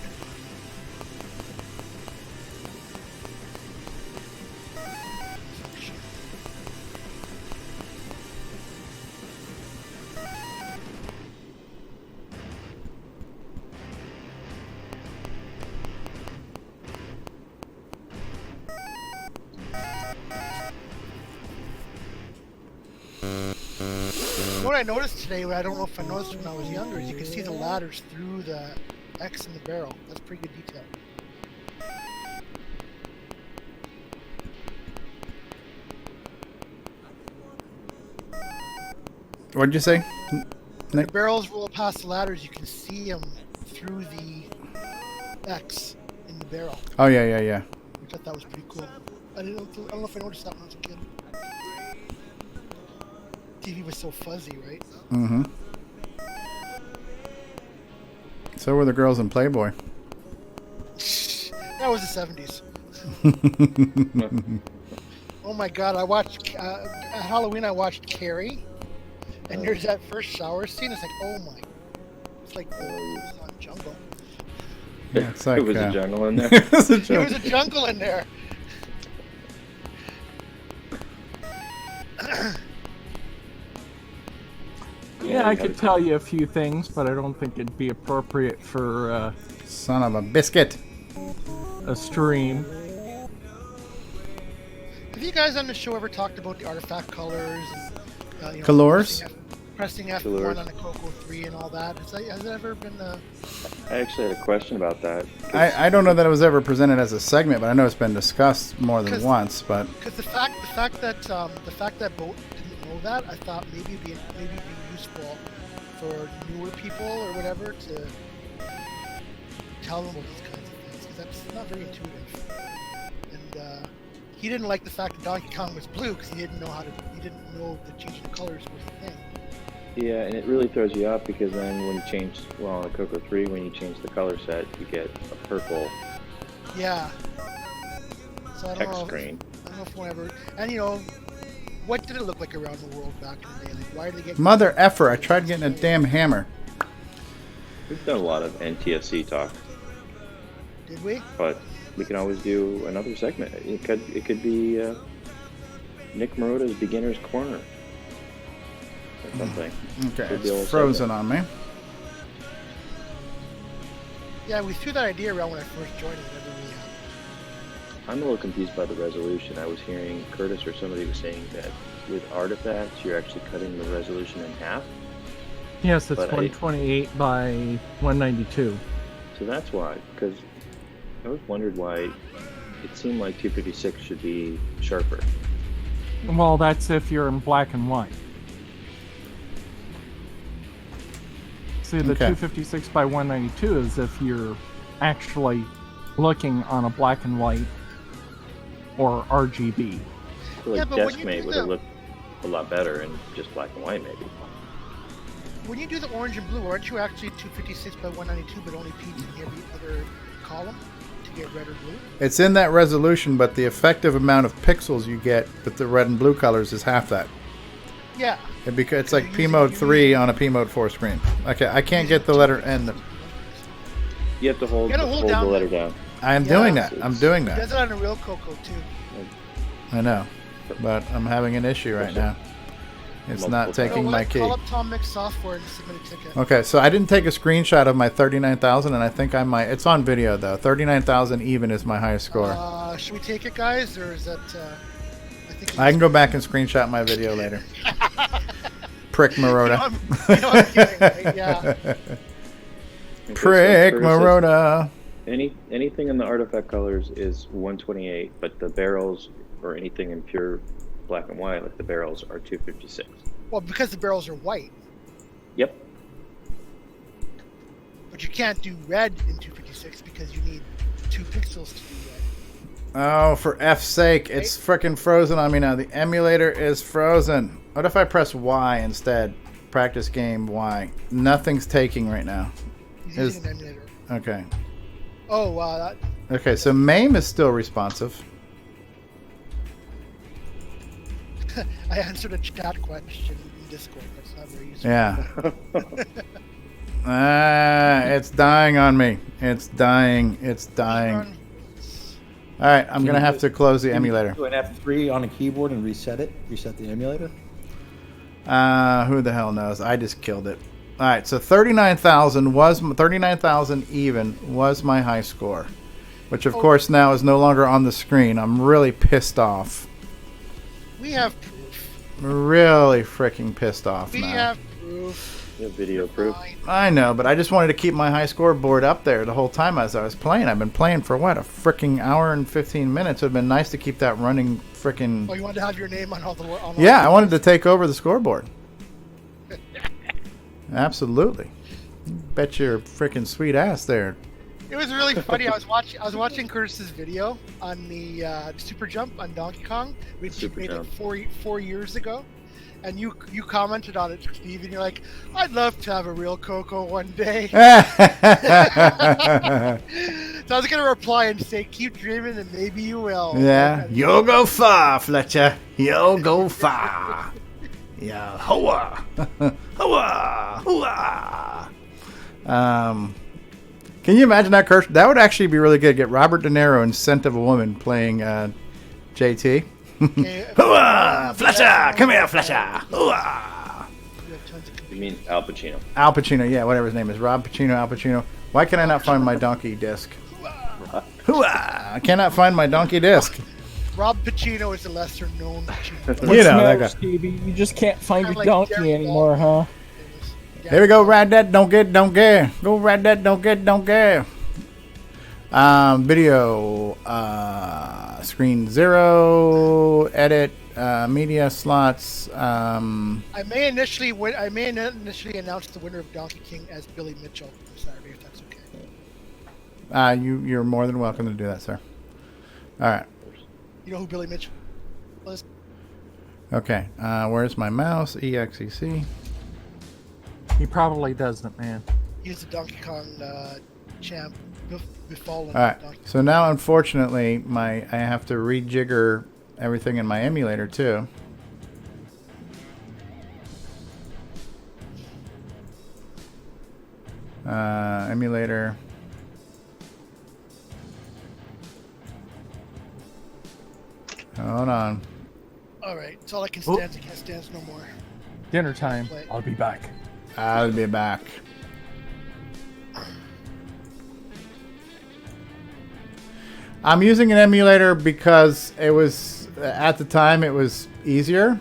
What I noticed today, I don't know if I noticed when I was younger, is you can see the ladders through the X in the barrel. That's pretty good detail. What'd you say? The barrels roll past the ladders, you can see them through the X in the barrel. Oh, yeah. Which I thought was pretty cool. I don't know if I noticed that when I was a kid. TV was so fuzzy, right? Mm-hmm. So were the girls in Playboy. That was the 70s. Oh my god, I watched, at Halloween I watched Carrie, and there's that first shower scene, it's like, oh my, it's like the jungle. Yeah, it's like, it was a jungle in there. It was a There was a jungle in there. Yeah, I could tell you a few things, but I don't think it'd be appropriate for son of a biscuit. A stream. Have you guys on the show ever talked about the artifact colors and Colors? pressing F1 on the CoCo 3 and all that? Has it ever been? I actually had a question about that. I don't know that it was ever presented as a segment, but I know it's been discussed more than once. But Because the fact that Boat didn't know that, I thought maybe it'd be useful for newer people or whatever to tell them about these kinds of things, because that's not very intuitive. And he didn't like the fact that Donkey Kong was blue because he didn't know that changing the colors was a thing. Yeah, and it really throws you off because then when you change, well, on the CoCo 3, when you change the color set, you get a purple Yeah. So I don't text know. screen. I don't know if one ever. And what did it look like around the world back in the day? Like, why did they get? mother effer! I tried getting a damn hammer. We've done a lot of NTSC talk. Did we? But we can always do another segment. It could be Nick Marota's Beginner's Corner or something. Okay, Could be a it's little frozen segment. on me. Yeah, we threw that idea around when I first joined. It never really happened. I'm a little confused by the resolution. I was hearing Curtis or somebody was saying that with artifacts, you're actually cutting the resolution in half. Yes, it's But 128 by 192. So that's why, because I always wondered why it seemed like 256 should be sharper. Well, that's if you're in black and white. See, the Okay. 256 by 192 is if you're actually looking on a black and white or RGB. I feel Yeah, like but when you Deskmate do would have the- looked a lot better in just black and white, maybe. When you do the orange and blue, aren't you actually 256 by 192, but only peaks in every other column to get red or blue? It's in that resolution, but the effective amount of pixels you get with the red and blue colors is half that. Yeah. It's like P mode 3 on a P mode 4 screen. Okay, I can't get the letter N. You have to hold, You gotta hold the down letter down. I am Yeah. doing that. I'm doing He that. does it on a real CoCo too. I know, but I'm having an issue right now. It's not taking my key. Call up Tom Mix Software and submit a ticket. Okay, so I didn't take a screenshot of my 39,000, and I think I might. It's on video though. 39,000 even is my highest score. Should we take it, guys, or is that? I think I can go back and screenshot my video later. Prick Marota. I'm kidding, right? Yeah. Prick Curtis says Marota. Anything in the artifact colors is 128, but the barrels or anything in pure black and white, like the barrels, are 256. Well, because the barrels are white, Yep. but you can't do red in 256 because you need 2 pixels to do red. Oh, for F's sake, it's freaking frozen on me now. The emulator is frozen. What if I press Y instead? Practice game Y. Nothing's taking right now. He's using an emulator. Okay. Oh, wow. Okay, so MAME is still responsive. I answered a chat question in Discord. That's not very useful. Yeah. It's dying on me. It's dying. It's dying. All right, I'm going to have to close the emulator. Do an F3 on a keyboard and reset it? Reset the emulator? Who the hell knows? I just killed it. All right, so 39,000 even was my high score, which of course now is no longer on the screen. I'm really pissed off. We have proof. Really freaking pissed off We now. have proof. You have video proof. I know, but I just wanted to keep my high score board up there the whole time as I was playing. I've been playing for what, a freaking hour and 15 minutes. It would have been nice to keep that running freaking... Oh, you wanted to have your name on all the... Yeah, I wanted to take over the scoreboard. Absolutely. Bet your freaking sweet ass there. It was really funny. I was watching Curtis's video on the Super Jump on Donkey Kong, which he made like 4 years ago, and you commented on it, Steve, and you're like, "I'd love to have a real CoCo one day." So I was gonna reply and say, "Keep dreaming, and maybe you will." Yeah, you'll go far, Fletcher. You'll go far. Yeah, hoa, hoa, hoa. Can you imagine that, Kurt? That would actually be really good. Get Robert De Niro in Scent of a Woman playing JT. Hooah! Fletcher! Come here, Fletcher! Hooah! You mean Al Pacino? Al Pacino, yeah, whatever his name is. Rob Pacino, Al Pacino. Why can I not find my donkey disc? Hooah! I cannot find my donkey disc. Rob Pacino is a lesser known Pacino. You know that guy. Stevie, you just can't find Kinda your like donkey Derek anymore, huh? Here we go, ride that, don't get, don't care. Go ride that, don't get, don't care. Video, screen 0, edit, media slots. I may initially announce the winner of Donkey King as Billy Mitchell on Saturday, if that's okay. You're more than welcome to do that, sir. All right. You know who Billy Mitchell is? Okay. Where's my mouse? EXEC. He probably doesn't, man. He's the Donkey Kong champ, befallen. All right. Donkey So now, unfortunately, I have to rejigger everything in my emulator too. Emulator. Hold on. All right, it's all I can stand. I can't stand no more. Dinner time. I'll be back. I'll be back. I'm using an emulator because it was, at the time, it was easier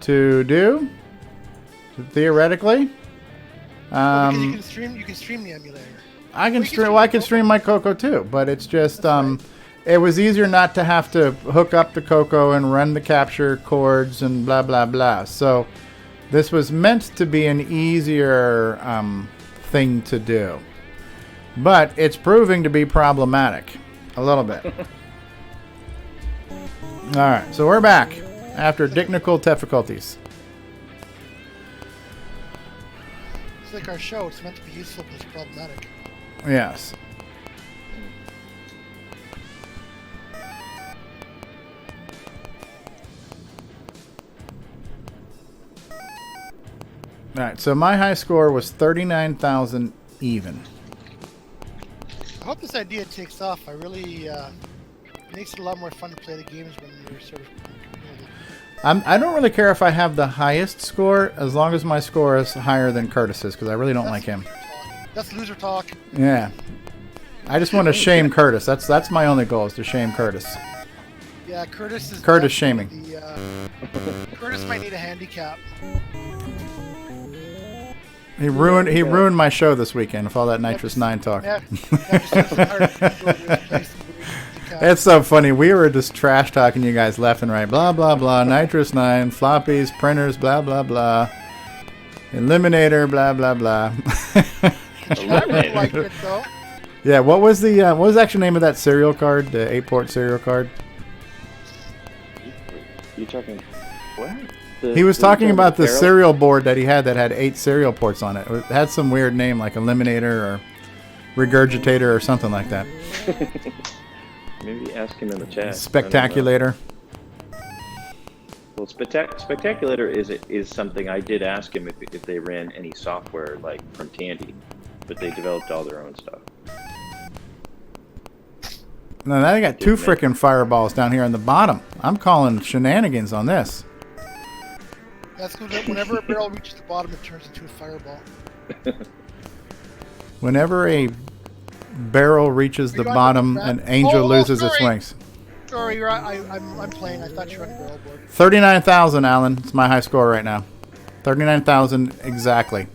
to do, theoretically. Because you can stream the emulator. I can stream. Well, I can stream my CoCo too, but it's just it was easier not to have to hook up the CoCo and run the capture cords and blah blah blah. So this was meant to be an easier thing to do, but it's proving to be problematic a little bit. All right, so we're back after technical difficulties. It's like our show. It's meant to be useful, but it's problematic. Yes. All right, so my high score was 39,000 even. I hope this idea takes off. I really it makes it a lot more fun to play the games when you're sort of. I don't really care if I have the highest score as long as my score is higher than Curtis's, because I really don't like him. That's loser talk. Yeah. I just want to shame Curtis. That's my only goal, is to shame Curtis. Yeah, Curtis is. Curtis shaming. Curtis might need a handicap. He ruined my show this weekend with all that Nitrous 9 talk. It's so funny. We were just trash talking you guys left and right. Blah, blah, blah. Nitrous 9, floppies, printers, blah, blah, blah. Eliminator, blah, blah, blah. I liked it, though. Yeah, what was the actual name of that serial card? The 8-port serial card? You talking what? He was talking about the serial board that he had that had 8 serial ports on it. It had some weird name like Eliminator or Regurgitator or something like that. Maybe ask him in the chat. Spectaculator. Well, Spectaculator is something I did ask him if they ran any software like from Tandy, but they developed all their own stuff. No, now they got 2 frickin' fireballs down here on the bottom. I'm calling shenanigans on this. That's good. Whenever a barrel reaches the bottom, it turns into a fireball. Whenever a barrel reaches the bottom, an angel loses its wings. Sorry, I'm playing. I thought you were on the barrel board. 39,000, Alan. It's my high score right now. 39,000 exactly.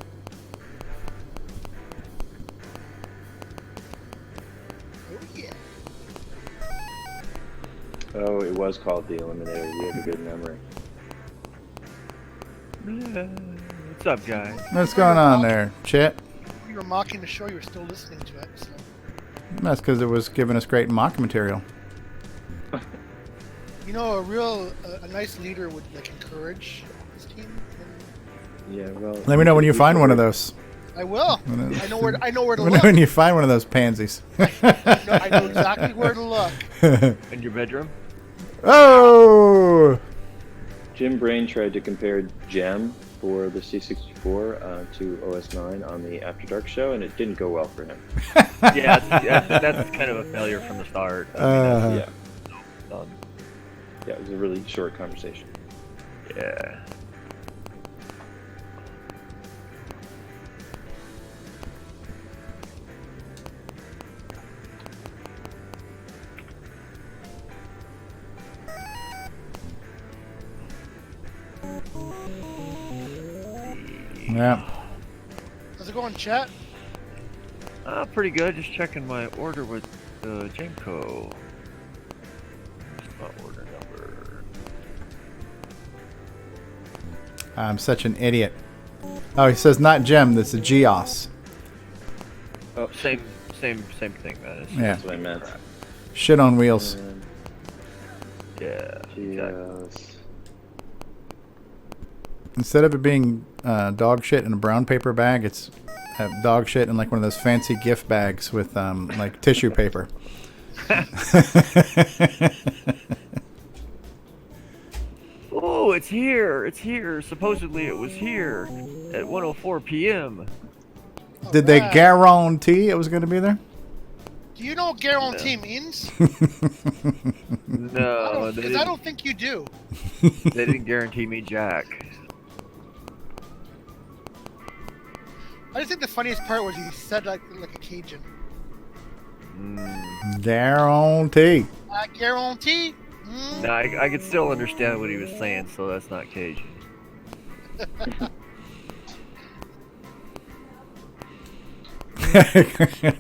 Oh, it was called the Eliminator. You have a good memory. What's up, guys? What's going on there, Chet? You were mocking the show. You were still listening to it. So. That's because it was giving us great mock material. You know, a nice leader would like encourage his team. Yeah, well. Let me know when you find one of those. I will. I know where to look. When you find one of those pansies. I know exactly where to look. In your bedroom? Oh! Jim Brain tried to compare Gem for the C64 to OS9 on the After Dark show, and it didn't go well for him. Yeah, that's kind of a failure from the start. Yeah, it was a really short conversation. Yeah. Yeah. How's it going, chat? Pretty good. Just checking my order with Jamco. What's my order number? I'm such an idiot. Oh, he says not Gem. This is Geos. Oh, same thing, man. Yeah. That's what I meant. Shit on wheels. Yeah. Geos. Instead of it being dog shit in a brown paper bag, it's dog shit in like one of those fancy gift bags with like tissue paper. Oh, it's here! It's here! Supposedly it was here at 1:04 p.m. Did they guarantee it was going to be there? Do you know what guarantee means? No, Because I don't think you do. They didn't guarantee me jack. I just think the funniest part was he said like a Cajun. Guarantee. I guarantee. No, I could still understand what he was saying, so that's not Cajun.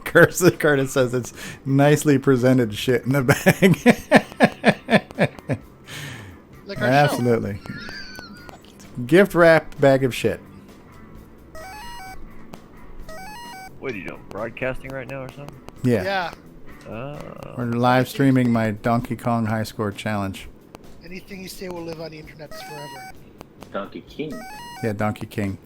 Curtis says it's nicely presented shit in the bag. Like our Absolutely. Gift wrapped bag of shit. What are you doing? Broadcasting right now or something? Yeah. Yeah. We're live streaming my Donkey Kong high score challenge. Anything you say will live on the internet forever. Donkey King. Yeah, Donkey King.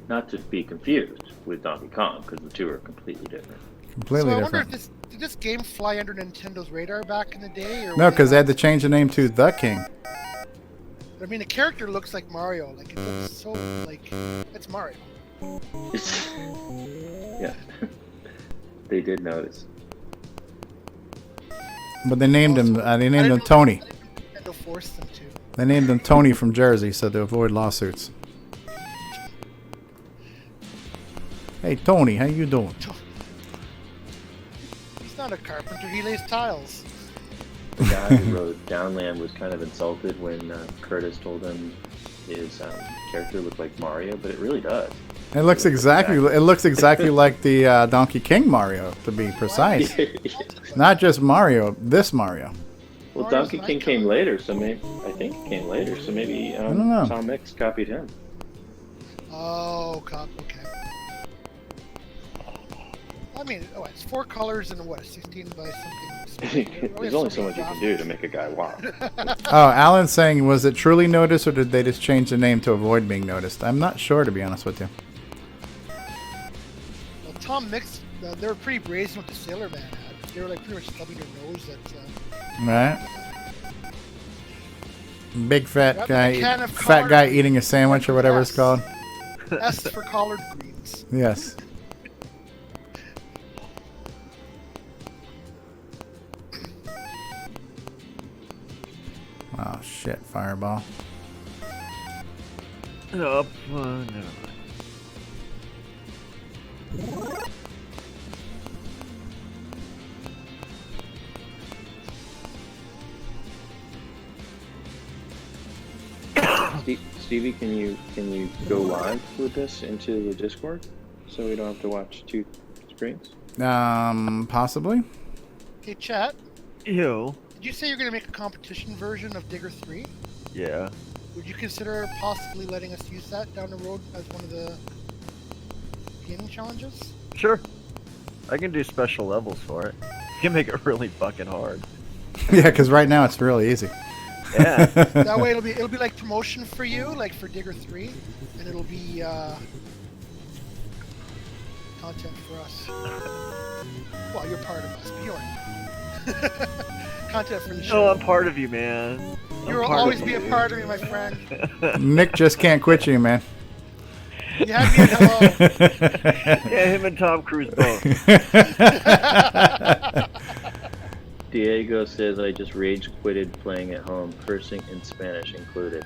Not to be confused with Donkey Kong, because the two are completely different. Completely So I different. wonder if did this game fly under Nintendo's radar back in the day? Or No, because they had to change the name to The King. I mean, the character looks like Mario. Like, it looks so, like, it's Mario. Yeah. They did notice. But they named him. They named him Tony. Nintendo forced them to. They named him Tony from Jersey, so to avoid lawsuits. Hey Tony, how you doing? He's not a carpenter. He lays tiles. The guy who wrote Downland was kind of insulted when Curtis told him his character looked like Mario, but it really does. It looks exactly. It looks exactly like the Donkey King Mario, to be precise. Not just Mario. This Mario. Well, Donkey King came later, so maybe I think it came later, so maybe I don't know. Tom Mix copied him. Oh, okay. I mean, it's 4 colors and what, 16 by something. There's only so much you can do to make a guy wow. Oh, Alan's saying, was it truly noticed, or did they just change the name to avoid being noticed? I'm not sure, to be honest with you. Well, Tom Mix, they were pretty brazen with the Sailor Man ad. They were like pretty much stubbing their nose at. Right. Big fat Grab a can guy, of fat collard guy greens. eating a sandwich or whatever it's called. S for collard greens. Yes. Oh shit! Fireball. Up, never mind. Stevie, can you go live with this into the Discord so we don't have to watch 2 screens? Possibly. Hey, chat. Yo. Did you say you're going to make a competition version of Digger 3? Yeah. Would you consider possibly letting us use that down the road as one of the gaming challenges? Sure. I can do special levels for it. You can make it really fucking hard. Yeah, because right now it's really easy. Yeah. That way it'll be like promotion for you, like for Digger 3, and it'll be content for us. Well, you're part of us, but you aren't. Content for the show. No, I'm part of you, man. You'll always be a part of me, my friend. Nick just can't quit you, man. You had me at hello. Yeah, him and Tom Cruise both. Diego says I just rage quitted playing at home, cursing in Spanish included.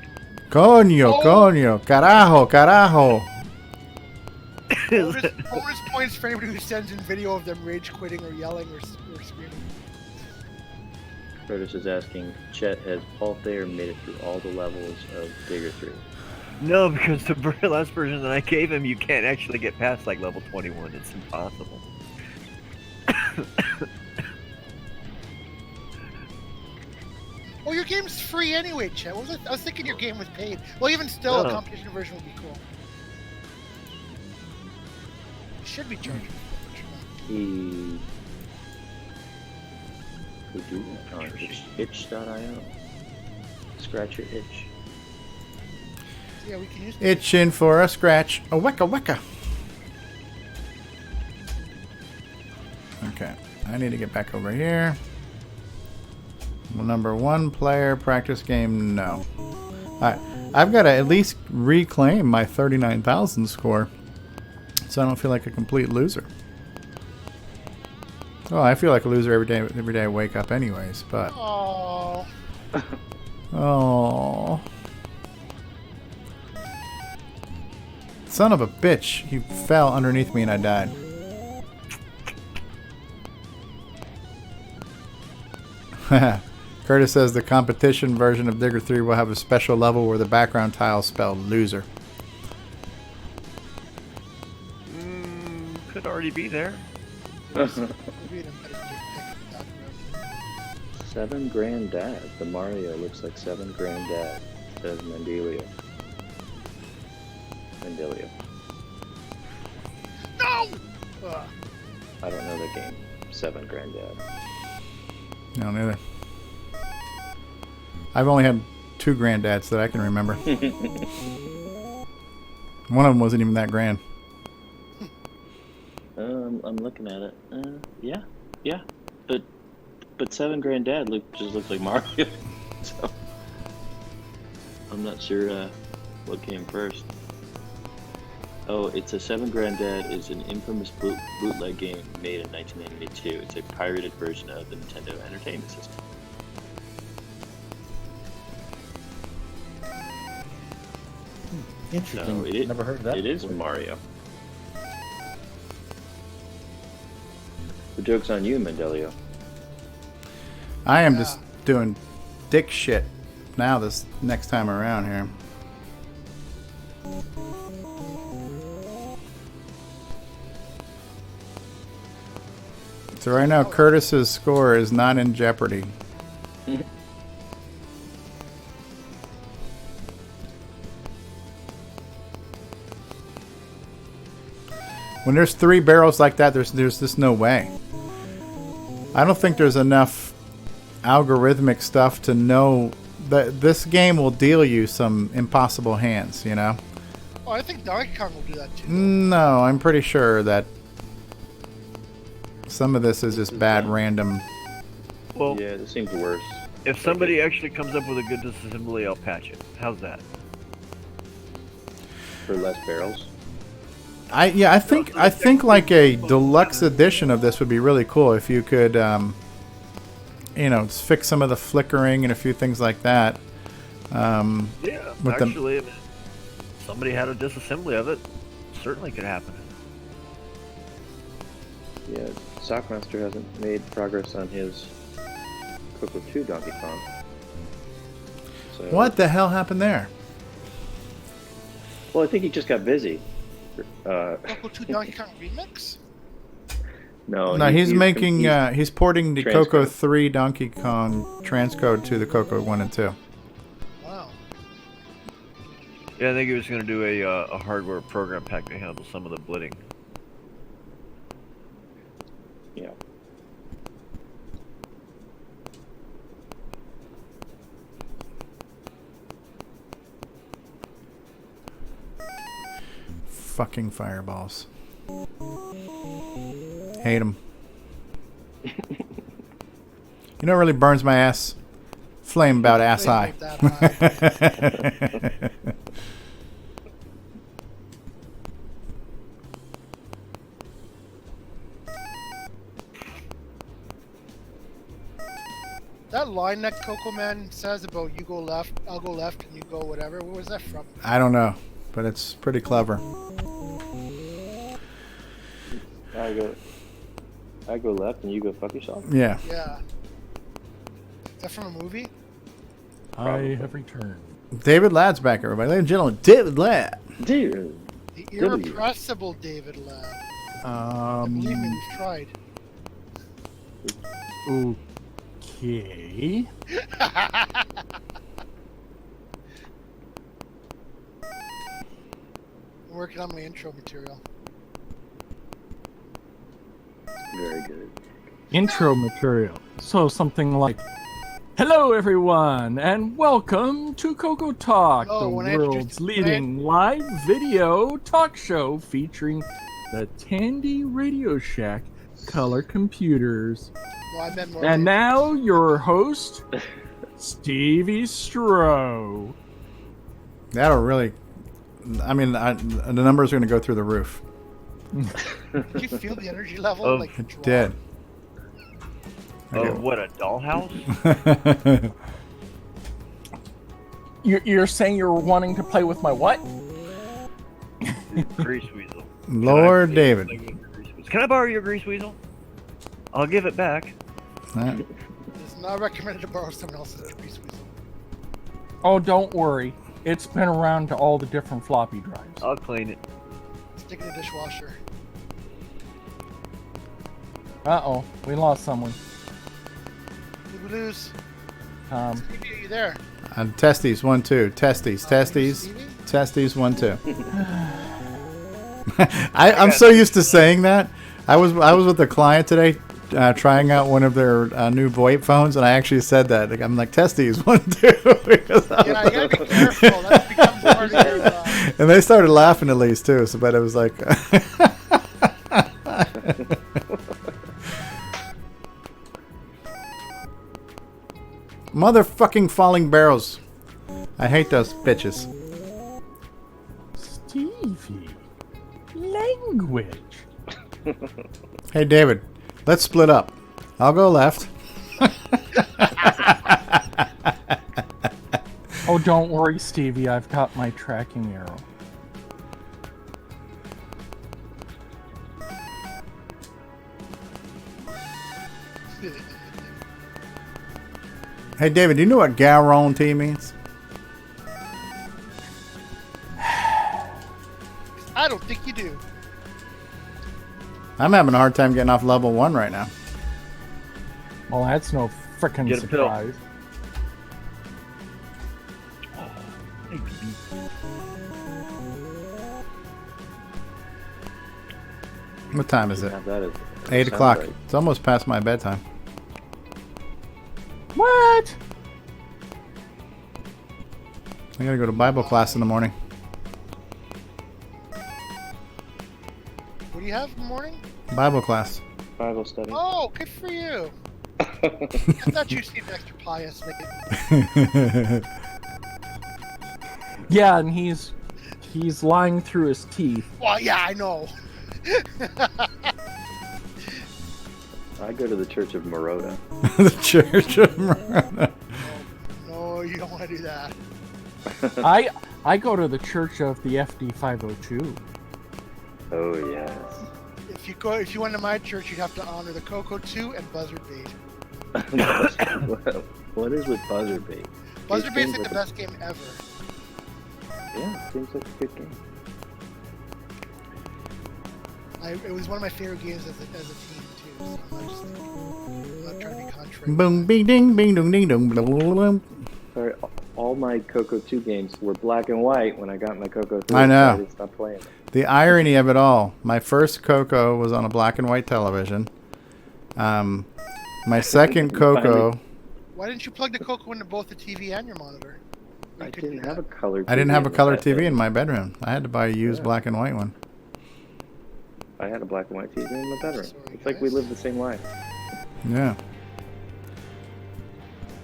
Coño, coño, carajo, carajo. Bonus points for anybody who sends in video of them rage quitting or yelling or screaming. Curtis is asking, Chet, has Paul Thayer made it through all the levels of Digger 3? No, because the last version that I gave him, you can't actually get past like level 21. It's impossible. Oh, your game's free anyway, Chet. What was it? I was thinking your game was paid. Well, even still, a No. competition version would be cool. You should be charging. He could do that on itch.io. Scratch your itch. Yeah, we can use Itching for a scratch. A wecka wecka. Okay, I need to get back over here. Well, number 1 player practice game, no. Alright, I've got to at least reclaim my 39,000 score so I don't feel like a complete loser. Well, I feel like a loser every day I wake up anyways, but... Oh. Oh. Son of a bitch. He fell underneath me and I died. Curtis says the competition version of Digger 3 will have a special level where the background tiles spell loser. Could already be there. 7 Granddad. The Mario looks like 7 Granddad, says Mendelio. No! I don't know the game. 7 Granddad. No, neither. I've only had 2 granddads that I can remember. One of them wasn't even that grand. I'm looking at it. Yeah. But 7 Granddad just looks like Mario. So I'm not sure what came first. Oh, it's a 7 Granddad is an infamous bootleg game made in 1992. It's a pirated version of the Nintendo Entertainment System. Interesting. No, Never heard of that. It is Mario. The joke's on you, Mendelio. I am just doing dick shit now this next time around here. So right now Curtis's score is not in jeopardy. When there's 3 barrels like that, there's just no way. I don't think there's enough algorithmic stuff to know that this game will deal you some impossible hands, you know? Oh, I think Donkey Kong will do that too. No, I'm pretty sure that some of this is just bad random. Well, yeah, this seems worse. If somebody actually comes up with a good disassembly, I'll patch it. How's that? For less barrels? I think like a deluxe edition of this would be really cool if you could, you know, fix some of the flickering and a few things like that. Yeah, actually, if somebody had a disassembly of it, certainly could happen. Yeah, Sockmaster hasn't made progress on his CoCo 2 Donkey Kong. So, What the hell happened there? well, I think he just got busy. CoCo 2 Donkey Kong Remix? No, he's making he's porting the transcode. CoCo 3 Donkey Kong transcode to the CoCo 1 and 2. Wow. Yeah, I think he was going to do a hardware program pack to handle some of the blitting. Yeah. Fucking fireballs. Hate them. You know what really burns my ass? Flame about ass high. That line that Coco Man says about you go left, I'll go left, and you go whatever, where was that from? I don't know, but it's pretty clever. I go left and you go fuck yourself? Yeah. Yeah. Is that from a movie? I have returned. David Ladd's back, everybody. Ladies and gentlemen, David Ladd. Dude. The irrepressible David Ladd. Believe me, we've tried. Okay. I'm working on my intro material. Very good. Intro material. So something like, hello everyone, and welcome to CoCoTALK, Oh, the when I world's introduced- leading live video talk show featuring the Tandy Radio Shack color computers. Well, I meant more. And now your host, Stevie Stroh. That'll really... I mean, the numbers are going to go through the roof. Did you feel the energy level? Oh, like it drop? did. Oh, what, a dollhouse? You're saying you're wanting to play with my what? Grease weasel. Lord David. Can I borrow your grease weasel? I'll give it back. It's not recommended to borrow someone else's grease weasel. Oh, don't worry. It's been around to all the different floppy drives. I'll clean it. Stick it in the dishwasher. Uh-oh, we lost someone. Did we lose? Stevie, are you there? Testes 1 2. Testes. Testes. Testes 1 2. I'm so used to saying that. I was with a client today, trying out one of their new VoIP phones, and I actually said that. Like, I'm like, Testes 1 2. Yeah, you gotta be careful. That becomes part of your. And they started laughing at least too. So, but it was like. Motherfucking falling barrels. I hate those bitches. Stevie. Language. Hey, David. Let's split up. I'll go left. Oh, don't worry, Stevie. I've got my tracking arrow. Hey, David, do you know what guarantee means? I don't think you do. I'm having a hard time getting off level 1 right now. Well, that's no frickin' Get a pill. surprise. What time is it? Have that as 8 sound o'clock. bite. It's almost past my bedtime. What? I gotta go to Bible class in the morning. What do you have in the morning? Bible class. Bible study. Oh, good for you. I thought you seemed extra pious, mate. Yeah, and he's lying through his teeth. Well, yeah, I know. I go to the Church of Maroda. The Church of Marana. No, you don't want to do that. I go to the Church of the FD 502. Oh yes. If you went to my church, you'd have to honor the CoCo 2 and buzzard bait. What is with buzzard bait? Buzzard bait's like the best game ever. Yeah, seems like a good game. It was one of my favorite games as a team too. So I'm not trying to be contrary. Boom, bing, ding, bing, dong, ding, dong, blah, blah, blah. Sorry, all my CoCo 2 games were black and white when I got my CoCo 3. I know. So I stopped playing. The irony of it all. My first CoCo was on a black and white television. My second CoCo. Why didn't you plug the CoCo into both the TV and your monitor? I didn't have a color TV. I didn't have a color TV bedroom. in my bedroom. I had to buy a used black and white one. I had a black and white TV in my bedroom. It's like we lived the same life. Yeah.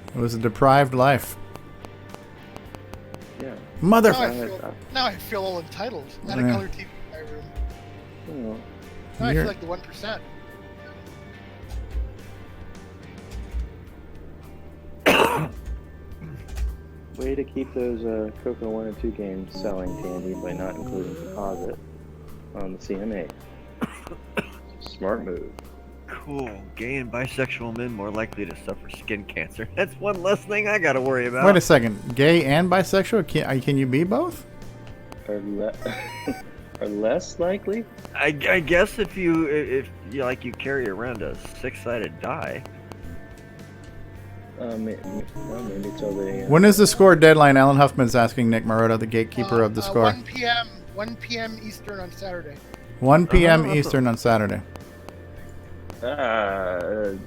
It was a deprived life. Yeah. Mother. Now I feel all entitled. Not a Yeah. color TV in my room. Oh. Now I You're- feel like the 1%. Way to keep those CoCo 1 and 2 games selling, Tandy, by not including deposit on the CMA. Smart move. Cool. Gay and bisexual men more likely to suffer skin cancer. That's one less thing I gotta worry about. Wait a second. Gay and bisexual? Can you be both? Are less likely? I guess if you carry around a 6-sided die. Maybe till they. When is the score deadline? Alan Huffman's asking Nick Marotta, the gatekeeper of the score. 1 p.m. Eastern on Saturday. 1 p.m. Eastern on Saturday. The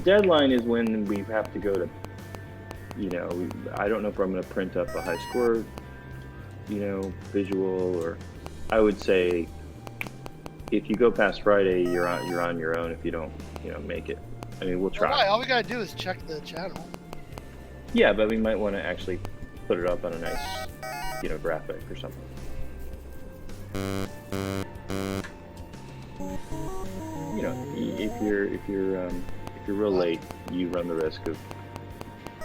deadline is when we have to go to. I don't know if I'm going to print up a high score, visual, or I would say if you go past Friday, you're on your own. If you don't, make it. I mean, we'll try. Well, all we gotta do is check the channel. Yeah, but we might want to actually put it up on a nice, graphic or something. you know, if you're real late, you run the risk of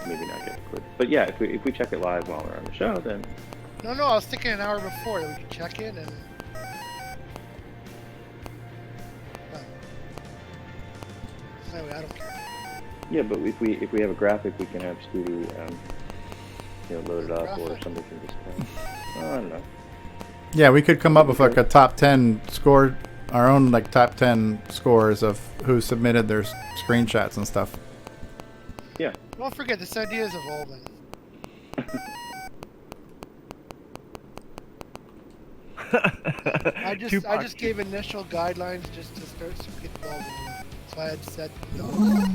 maybe not getting clipped. But yeah, if we check it live while we're on the show, then No, I was thinking an hour before that we could check in and. Anyway, I don't care. yeah. But if we have a graphic, we can have Stevie, load it up, or somebody can just play. I don't know. Yeah, we could come up with like a top 10 score, our own like top 10 scores of who submitted their screenshots and stuff. Yeah. Don't forget, this idea is evolving. I just gave initial guidelines just to start to get evolving. So I had said no.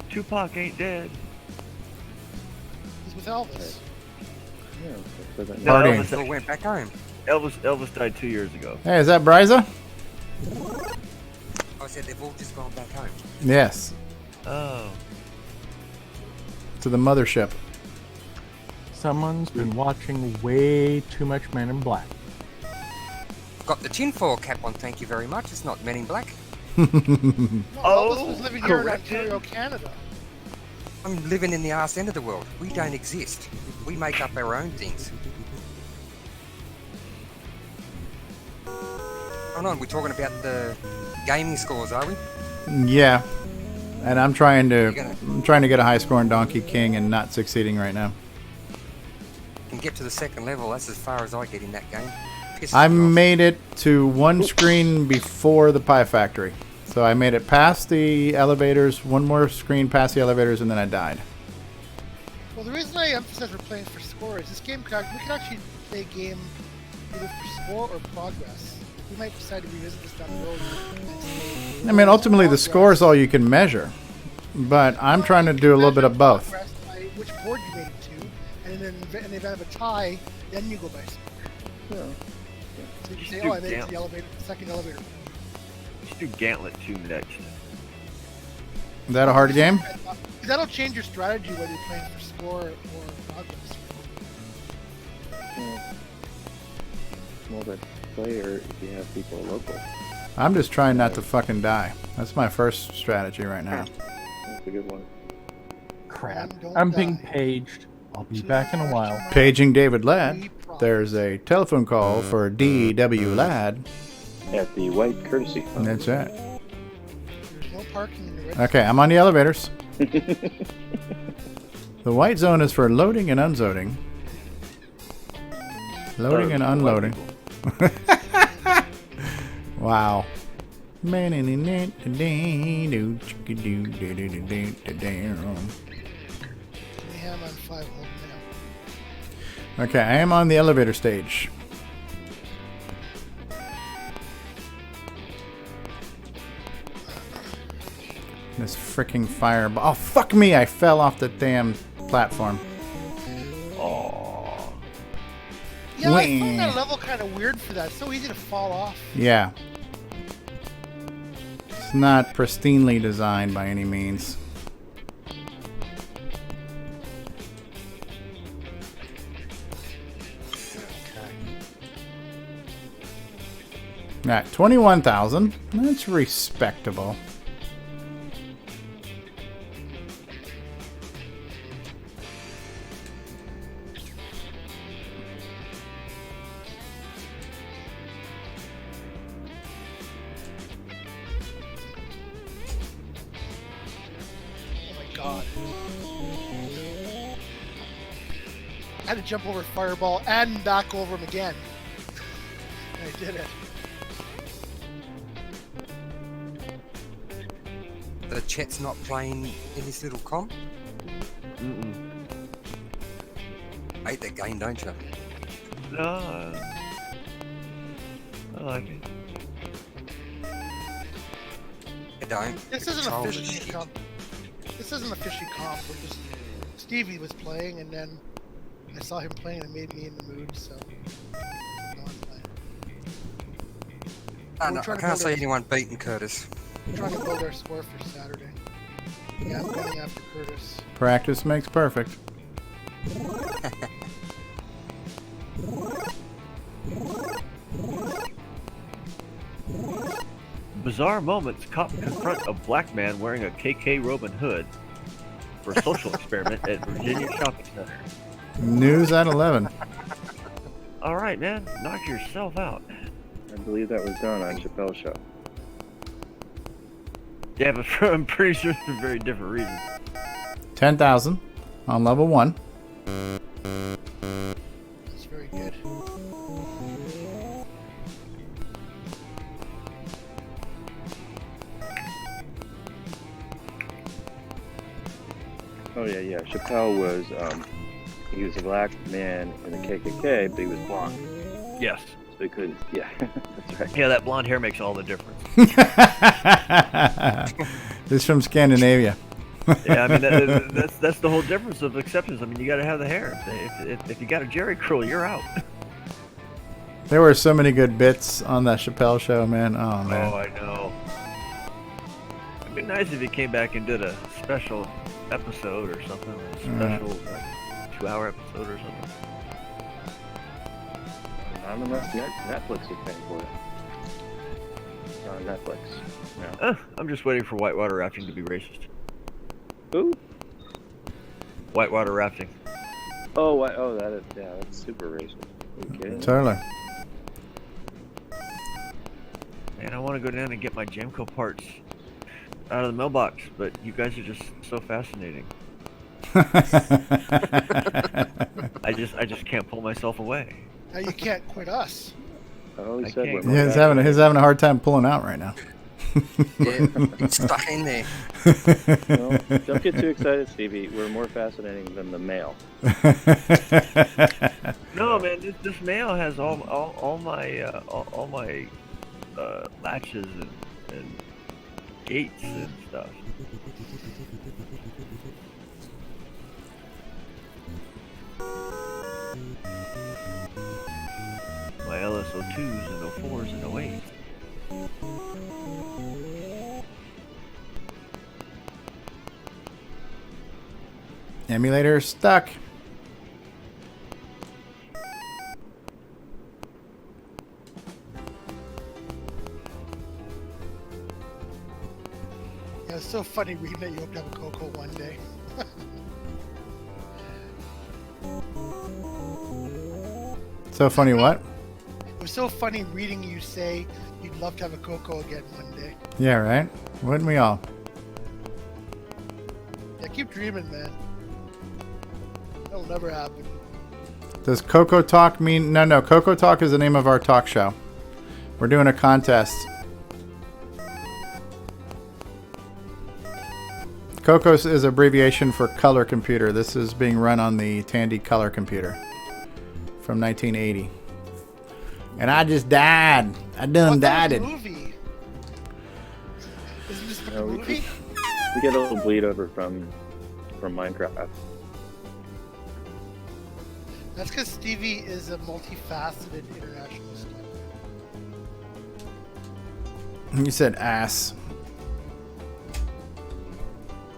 Tupac ain't dead. He's with Elvis. Yeah. No, Partying. Elvis went back home. Elvis died 2 years ago. Hey, is that Bryza? I said they've all just gone back home. Yes. Oh. To the mothership. Someone's been watching way too much Men in Black. Got the tinfoil cap on, thank you very much. It's not Men in Black. Elvis was living here in Ontario, Canada. I'm living in the arse end of the world. We don't exist. We make up our own things. Hold on, we're talking about the gaming scores, are we? Yeah. And I'm trying to get a high score in Donkey King and not succeeding right now. Can get to the second level. That's as far as I get in that game. I made it to one screen before the Pie Factory. So I made it past the elevators, one more screen past the elevators, and then I died. Well, the reason I emphasize we're playing for score is this game, we can actually play a game either for score or progress. We might decide to revisit this down the road. I mean, ultimately, the score is all you can measure. But I'm trying to do a little bit of both. Which board you made it to, and then in the event of a tie, then you go by score. Yeah. So you can say, oh, I made it to the elevator, the second elevator. Let's do Gauntlet 2 next. Is that a hard game? That'll change your strategy whether you're playing for score or progress. Multiplayer if you have people local. I'm just trying not to fucking die. That's my first strategy right now. That's a good one. Crap. I'm being paged. I'll be back in a while. Paging David Ladd. There's a telephone call for D.W. Ladd. At the White Courtesy Fund. That's right. There's no parking in the red. Okay, I'm on the elevators. The white zone is for loading and unzoning. Loading and unloading. Wow. I am on 5 home now. Okay, I am on the elevator stage. This freaking fireball. Oh, fuck me! I fell off the damn platform. Oh. Yeah, I find that level kind of weird for that. It's so easy to fall off. Yeah. It's not pristinely designed by any means. At 21,000, that's respectable. I had to jump over Fireball and back over him again. And I did it. The chat's not playing in this little comp? Hate that game, don't you? No. I like it. I don't. This isn't officially comp. This isn't officially comp. We're just Stevie was playing, and then I saw him playing, and it made me in the mood. So. I can't see anyone beating Curtis. We're trying to build our score for Saturday. Yeah, I'm going after Curtis. Practice makes perfect. Bizarre moments. Cop confront a black man wearing a KK robe and hood for a social experiment at Virginia Shopping Center. News at 11. All right, man. Knock yourself out. I believe that was done on Chappelle's show. Yeah, but I'm pretty sure it's a very different reason. 10,000 on level 1. That's very good. Oh yeah. Chappelle was he was a black man in the KKK, but he was blonde. Yes. So he couldn't. Yeah, that's right. Yeah, that blonde hair makes all the difference. This is from Scandinavia. Yeah, I mean that's the whole difference of acceptance. I mean, you got to have the hair. If you got a Jerry curl, you're out. There were so many good bits on that Chappelle show, man. Oh man. Oh, I know. It'd be nice if he came back and did a special episode or something, a special 2-hour episode or something. Not unless Netflix is paying for it. It's on Netflix. No. I'm just waiting for whitewater rafting to be racist. Who? Whitewater rafting. Oh, that is, yeah, that's super racist. Are you kidding? Totally. Man, I want to go down and get my Jamco parts out of the mailbox, but you guys are just so fascinating. I just can't pull myself away. Now you can't quit us. I said yeah, he's having a hard time pulling out right now. Yeah, stuck in there. Well, don't get too excited, Stevie. We're more fascinating than the mail. No, man, this mail has all my latches and gates and stuff. My LSO2s and 04s and 08s. Emulator stuck. Yeah, it's so funny reading that you hope to have a CoCo one day. So funny what? It was so funny reading you say you'd love to have a CoCo again one day. Yeah, right? Wouldn't we all? Yeah, keep dreaming, man. That'll never happen. Does CoCoTALK mean... No, CoCoTALK is the name of our talk show. We're doing a contest. CoCo is abbreviation for color computer. This is being run on the Tandy color computer from 1980. And I just died. I done died it. Movie. Isn't this the No, movie? We get a little bleed over from Minecraft. That's because Stevie is a multifaceted international star. You said ass.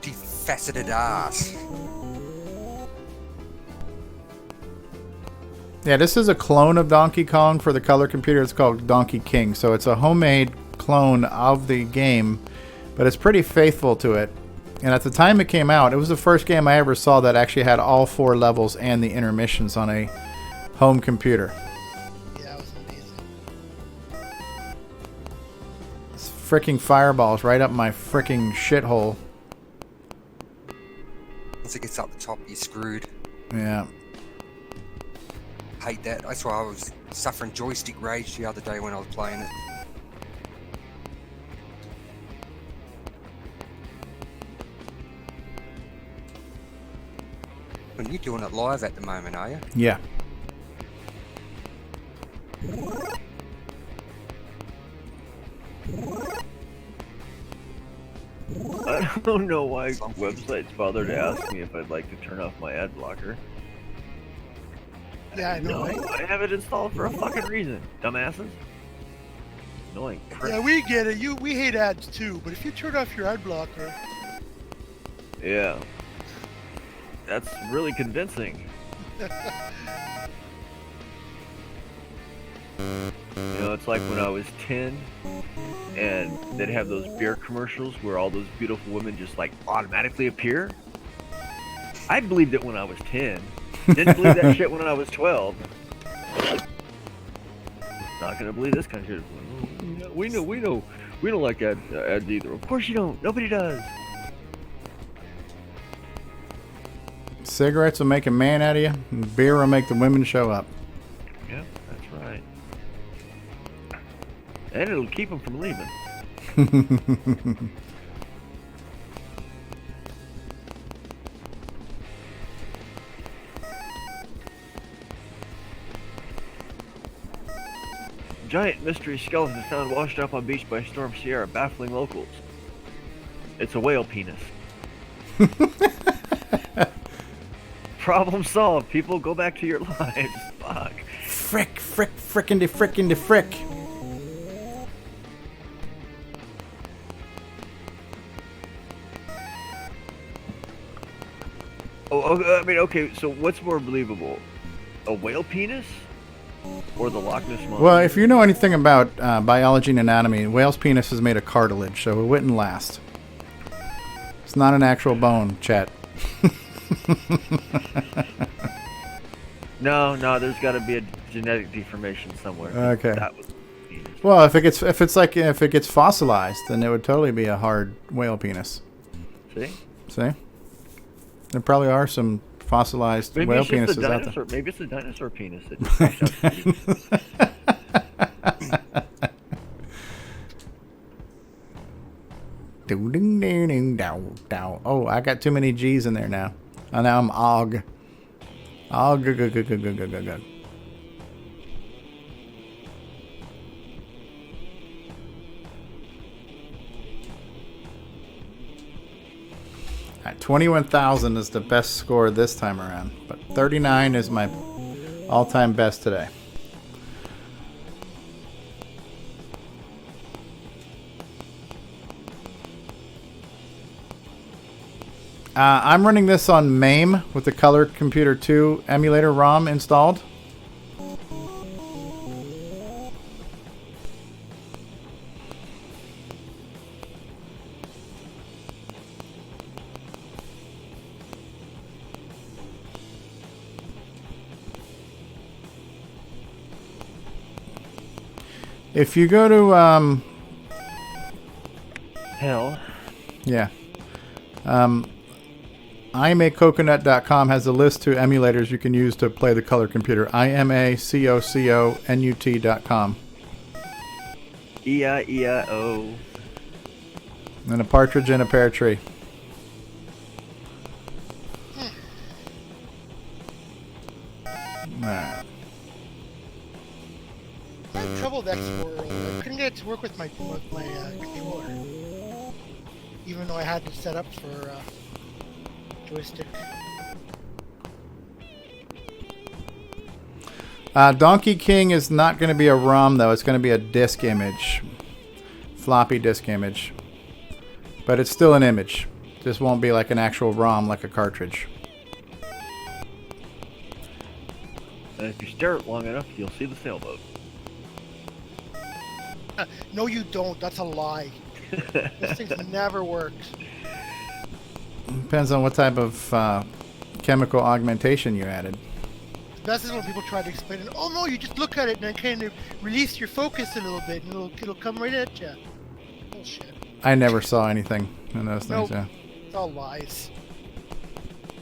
Multifaceted ass. Yeah, this is a clone of Donkey Kong for the color computer. It's called Donkey King. So it's a homemade clone of the game, but it's pretty faithful to it. And at the time it came out, it was the first game I ever saw that actually had all 4 levels and the intermissions on a home computer. Yeah, it was amazing. It's freaking fireballs right up my freaking shithole. Once it gets up the top, you're screwed. Yeah. Hate that. That's why I was suffering joystick rage the other day when I was playing it. And you're doing it live at the moment, are you? Yeah. I don't know why websites bother to ask me if I'd like to turn off my ad blocker. Yeah, I know, No, right? I have it installed for a fucking reason, dumbasses. Annoying prick. Yeah, we get it. We hate ads too, but if you turn off your ad blocker, Yeah. That's really convincing. You know, it's like when I was 10 and they'd have those beer commercials where all those beautiful women just like automatically appear. I believed it when I was 10. Didn't believe that shit when I was 12. Not gonna believe this kind of shit. We know. We don't like ads either. Of course you don't. Nobody does. Cigarettes will make a man out of you, and beer will make the women show up. Yeah, that's right. And it'll keep them from leaving. Giant mystery skeleton found washed up on beach by Storm Sierra, baffling locals. It's a whale penis. Problem solved. People, go back to your lives. Fuck. Frickin' de frick. Oh, I mean, okay, so what's more believable? A whale penis? Or the Loch Ness Monster? Well, if you know anything about biology and anatomy, a whale's penis is made of cartilage, so it wouldn't last. It's not an actual bone, chat. No, there's got to be a genetic deformation somewhere. Okay. That was Well, if it gets fossilized, then it would totally be a hard whale penis. See? There probably are some fossilized maybe whale it's just penises out there. Maybe it's a dinosaur penis. That just Oh, I got too many G's in there now. Oh, now I'm Og. Og. At 21,000 is the best score this time around, but 39 is my all-time best today. I'm running this on MAME with the Color Computer 2 emulator ROM installed. If you go to hell, yeah, IMACoconut.com has a list to emulators you can use to play the Color Computer. IMACoconut.com. E-I-E-I-O. And a partridge in a pear tree. Alright. I had trouble with Explorer. I couldn't get it to work with my controller, even though I had it set up for joystick. Donkey King is not going to be a ROM though. It's going to be a disk image, floppy disk image, but it's still an image. Just won't be like an actual ROM, like a cartridge. And if you stare at it long enough, you'll see the sailboat. No, you don't. That's a lie. This thing's never worked. Depends on what type of chemical augmentation you added. The best is when people try to explain it. Oh no, you just look at it and then kind of release your focus a little bit, and it'll come right at you. Bullshit. I never saw anything in those things. Nope. Yeah. It's all lies.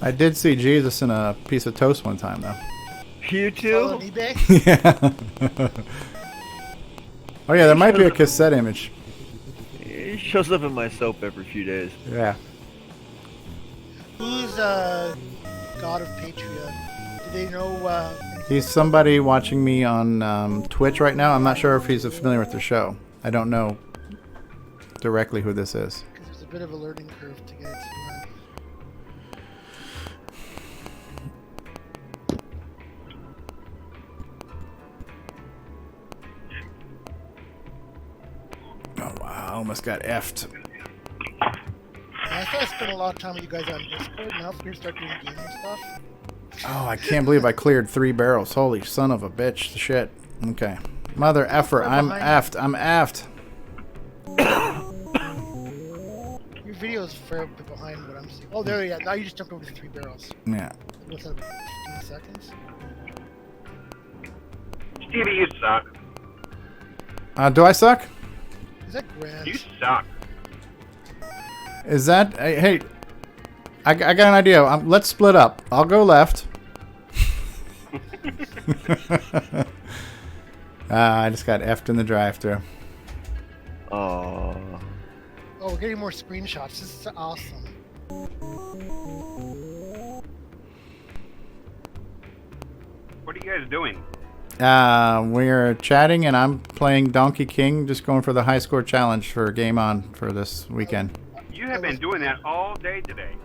I did see Jesus in a piece of toast one time though. You too? On eBay? Yeah. Oh yeah, there might be a cassette image. It shows up in my soap every few days. Yeah. Who's God of Patreon? Do they know? He's somebody watching me on Twitch right now. I'm not sure if he's familiar with the show. I don't know directly who this is. Because there's a bit of a learning curve to get to. Oh wow, I almost got effed. I thought I spent a lot of time with you guys on Discord. Now if we start doing gaming stuff. Oh, I can't believe I cleared 3 barrels. Holy son of a bitch. Shit. Okay. Mother effer, I'm behind effed. I'm effed. Your video is fair bit behind what I'm seeing. Oh, there you are. Now you just jumped over the 3 barrels. Yeah. What's that, 15 seconds? Stevie, you suck. Do I suck? Is that grand? You suck. Is that... Hey, I got an idea. Let's split up. I'll go left. I just got effed in the drive-thru. Oh, we're getting more screenshots. This is awesome. What are you guys doing? We're chatting, and I'm playing Donkey King, just going for the high score challenge for GameON for this weekend. You have been doing that all day today.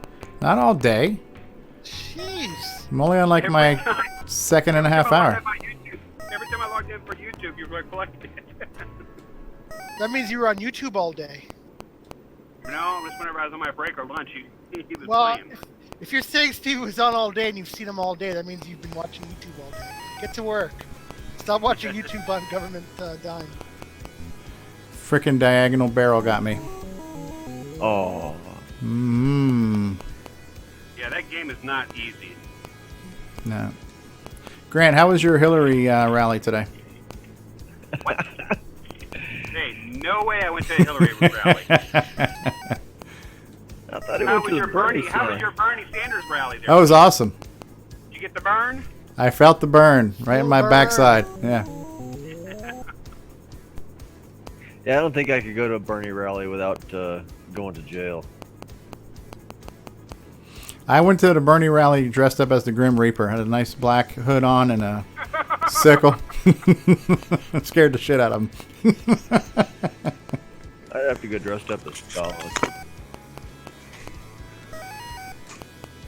Not all day. Jeez. I'm only on like my second and a half hour. Every time I logged in for YouTube, you were collecting it. That means you were on YouTube all day. No, just whenever I was on my break or lunch, he was Well, playing. if you're saying Steve was on all day and you've seen him all day, that means you've been watching YouTube all day. Get to work. Stop watching YouTube on government dime. Frickin' diagonal barrel got me. Oh. Yeah, that game is not easy. No. Grant, how was your Hillary rally today? Hey, no way I went to a Hillary rally. I thought it How went was to your the Bernie? Bernie How was side. your Bernie Sanders rally there? That was awesome. Did you get the burn? I felt the burn right in my backside. Yeah. Yeah, I don't think I could go to a Bernie rally without going to jail. I went to the Bernie rally dressed up as the Grim Reaper. Had a nice black hood on and a sickle. Scared the shit out of him. I'd have to go dressed up as Stalin.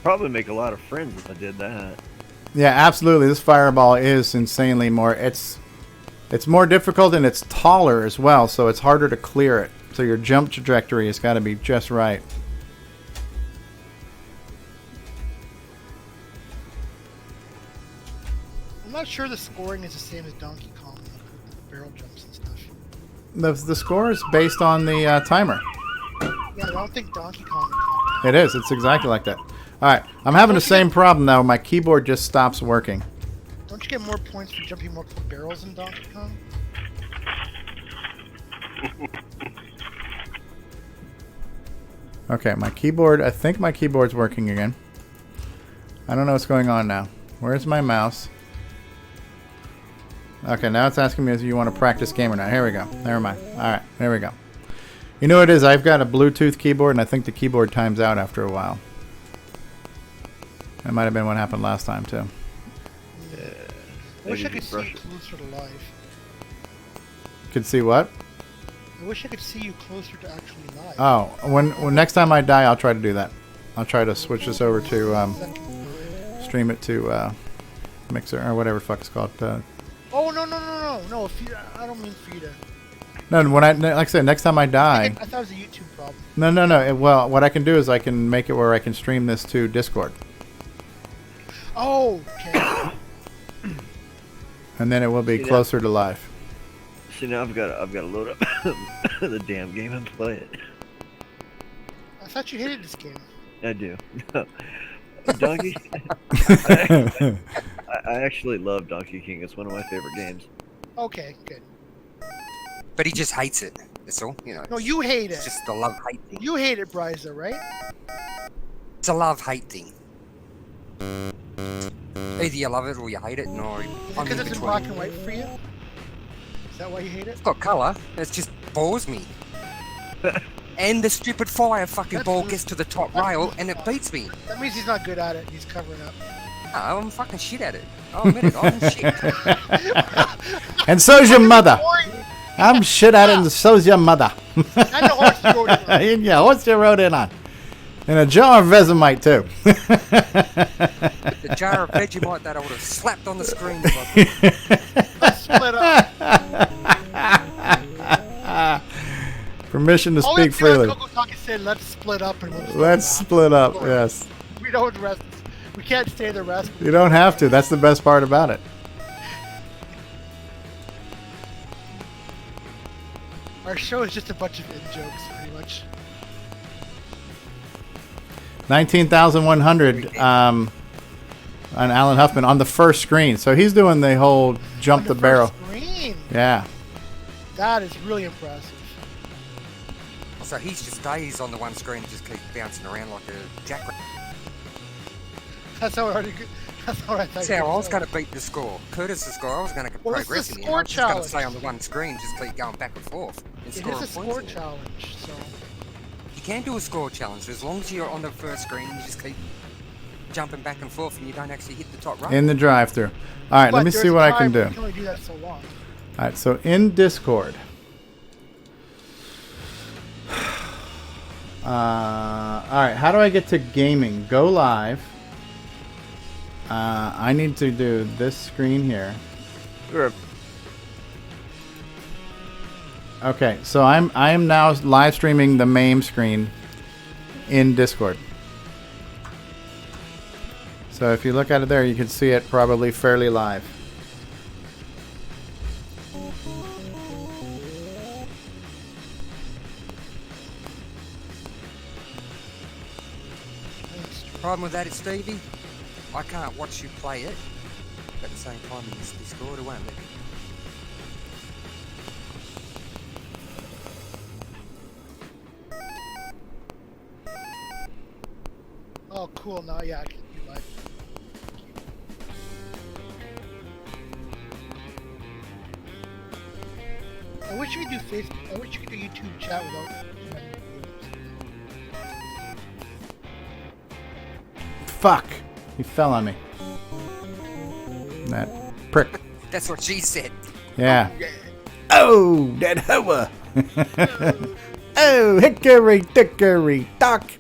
Probably make a lot of friends if I did that. Yeah, absolutely. This fireball is insanely more. It's more difficult and it's taller as well, so it's harder to clear it. So your jump trajectory has got to be just right. I'm not sure the scoring is the same as Donkey Kong, with barrel jumps and stuff. The score is based on the timer. Yeah, I don't think Donkey Kong. It is. It's exactly like that. All right. I'm having the same problem now. My keyboard just stops working. Don't you get more points for jumping more barrels in Donkey Kong? Okay, my keyboard. I think my keyboard's working again. I don't know what's going on now. Where's my mouse? Okay, now it's asking me if you want to practice game or not. Here we go. Never mind. All right, there we go. You know what it is? I've got a Bluetooth keyboard, and I think the keyboard times out after a while. That might have been what happened last time, too. I wish I could see you closer to live. Could see what? I wish I could see you closer to actually live. Oh, when next time I die, I'll try to do that. I'll try to switch this over to stream it to Mixer or whatever the fuck it's called. Oh no! If you, I don't mean for you to. No, when like I said, next time I die. I thought it was a YouTube problem. No. Well, what I can do is I can make it where I can stream this to Discord. Oh, okay. And then it will be closer to live. See, now I've got to load up the damn game and play it. I thought you hated this game. I do. Donkey. I actually love Donkey King. It's one of my favorite games. Okay, good. But he just hates it. That's all, you know. No, you hate it. It's just a love-hate thing. You hate it, Bryza, right? It's a love-hate thing. Either you love it or you hate it, no. Because it's in black and white for you? Is that why you hate it? It's got colour. It just bores me. And the stupid fire fucking ball gets to the top rail and it beats me. That means he's not good at it. He's covering up. No, I'm fucking shit at it. I'll admit it. I'm shit. And so's your mother. I'm shit at it, and so's your mother. And the horse you rode in on. Yeah, horse you rode in on. And a jar of Vegemite, too. The jar of Vegemite that I would have slapped on the screen. Let's split up. Permission to speak freely. CoCoTALK said, let's split up. And Let's split up, yes. We don't rest. We can't stay the rest. You don't have to. That's the best part about it. Our show is just a bunch of in-jokes, pretty much. 19,100 on Alan Huffman on the first screen. So he's doing the whole jump the barrel. Screen. Yeah. That is really impressive. So he just stays on the one screen and just keeps bouncing around like a jackrabbit. That's how I already. That's how I thought. That's how I was going to beat the score. Curtis's score, I was going to progress in the end. I was just going to stay on the one screen, just keep going back and forth. And It is a score challenge, so. You can do a score challenge as long as you're on the first screen. You just keep jumping back and forth, and you don't actually hit the top right. In the drive-through. All right, let me see what I can do. You can only do that so long. All right, so in Discord. All right, how do I get to gaming? Go live. I need to do this screen here. Sure. Okay, so I am now live streaming the MAME screen in Discord. So if you look at it there, you can see it probably fairly live. Problem with that is, Stevie, I can't watch you play it at the same time in this Discord. It won't let me. Oh, cool. Now, yeah, I can do live. I wish you could do Facebook. I wish you could do YouTube chat without. Fuck! He fell on me. That prick. That's what she said. Yeah. Oh, that hoa! Oh, hickory dickory dock!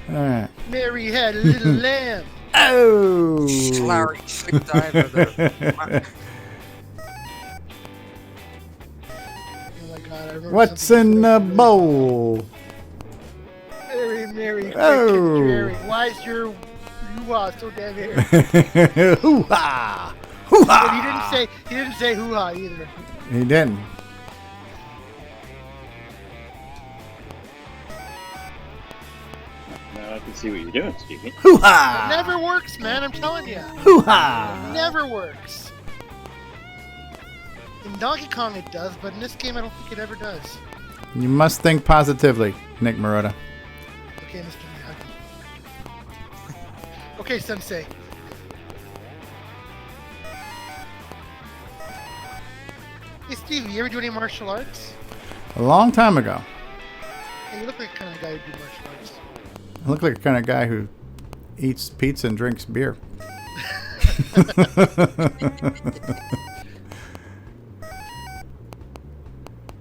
Alright. Mary had a little lamb. Oh! Larry slipped over the. Oh my god, I remember. What's in the bowl? Mary, quick Oh. and Jerry. Why is your hoo-ha so damn hairy? Hoo-ha! But Hoo-ha! he didn't say hoo-ha either. He didn't. Now I can see what you're doing, Stevie. It Hoo-ha! never works, man. I'm telling you. Hoo-ha! It never works. In Donkey Kong it does, but in this game I don't think it ever does. You must think positively, Nick Marotta. Okay, Mr. Miyagi. Okay, Sensei. Hey, Steve, you ever do any martial arts? A long time ago. Hey, you look like the kind of guy who do martial arts. I look like the kind of guy who eats pizza and drinks beer.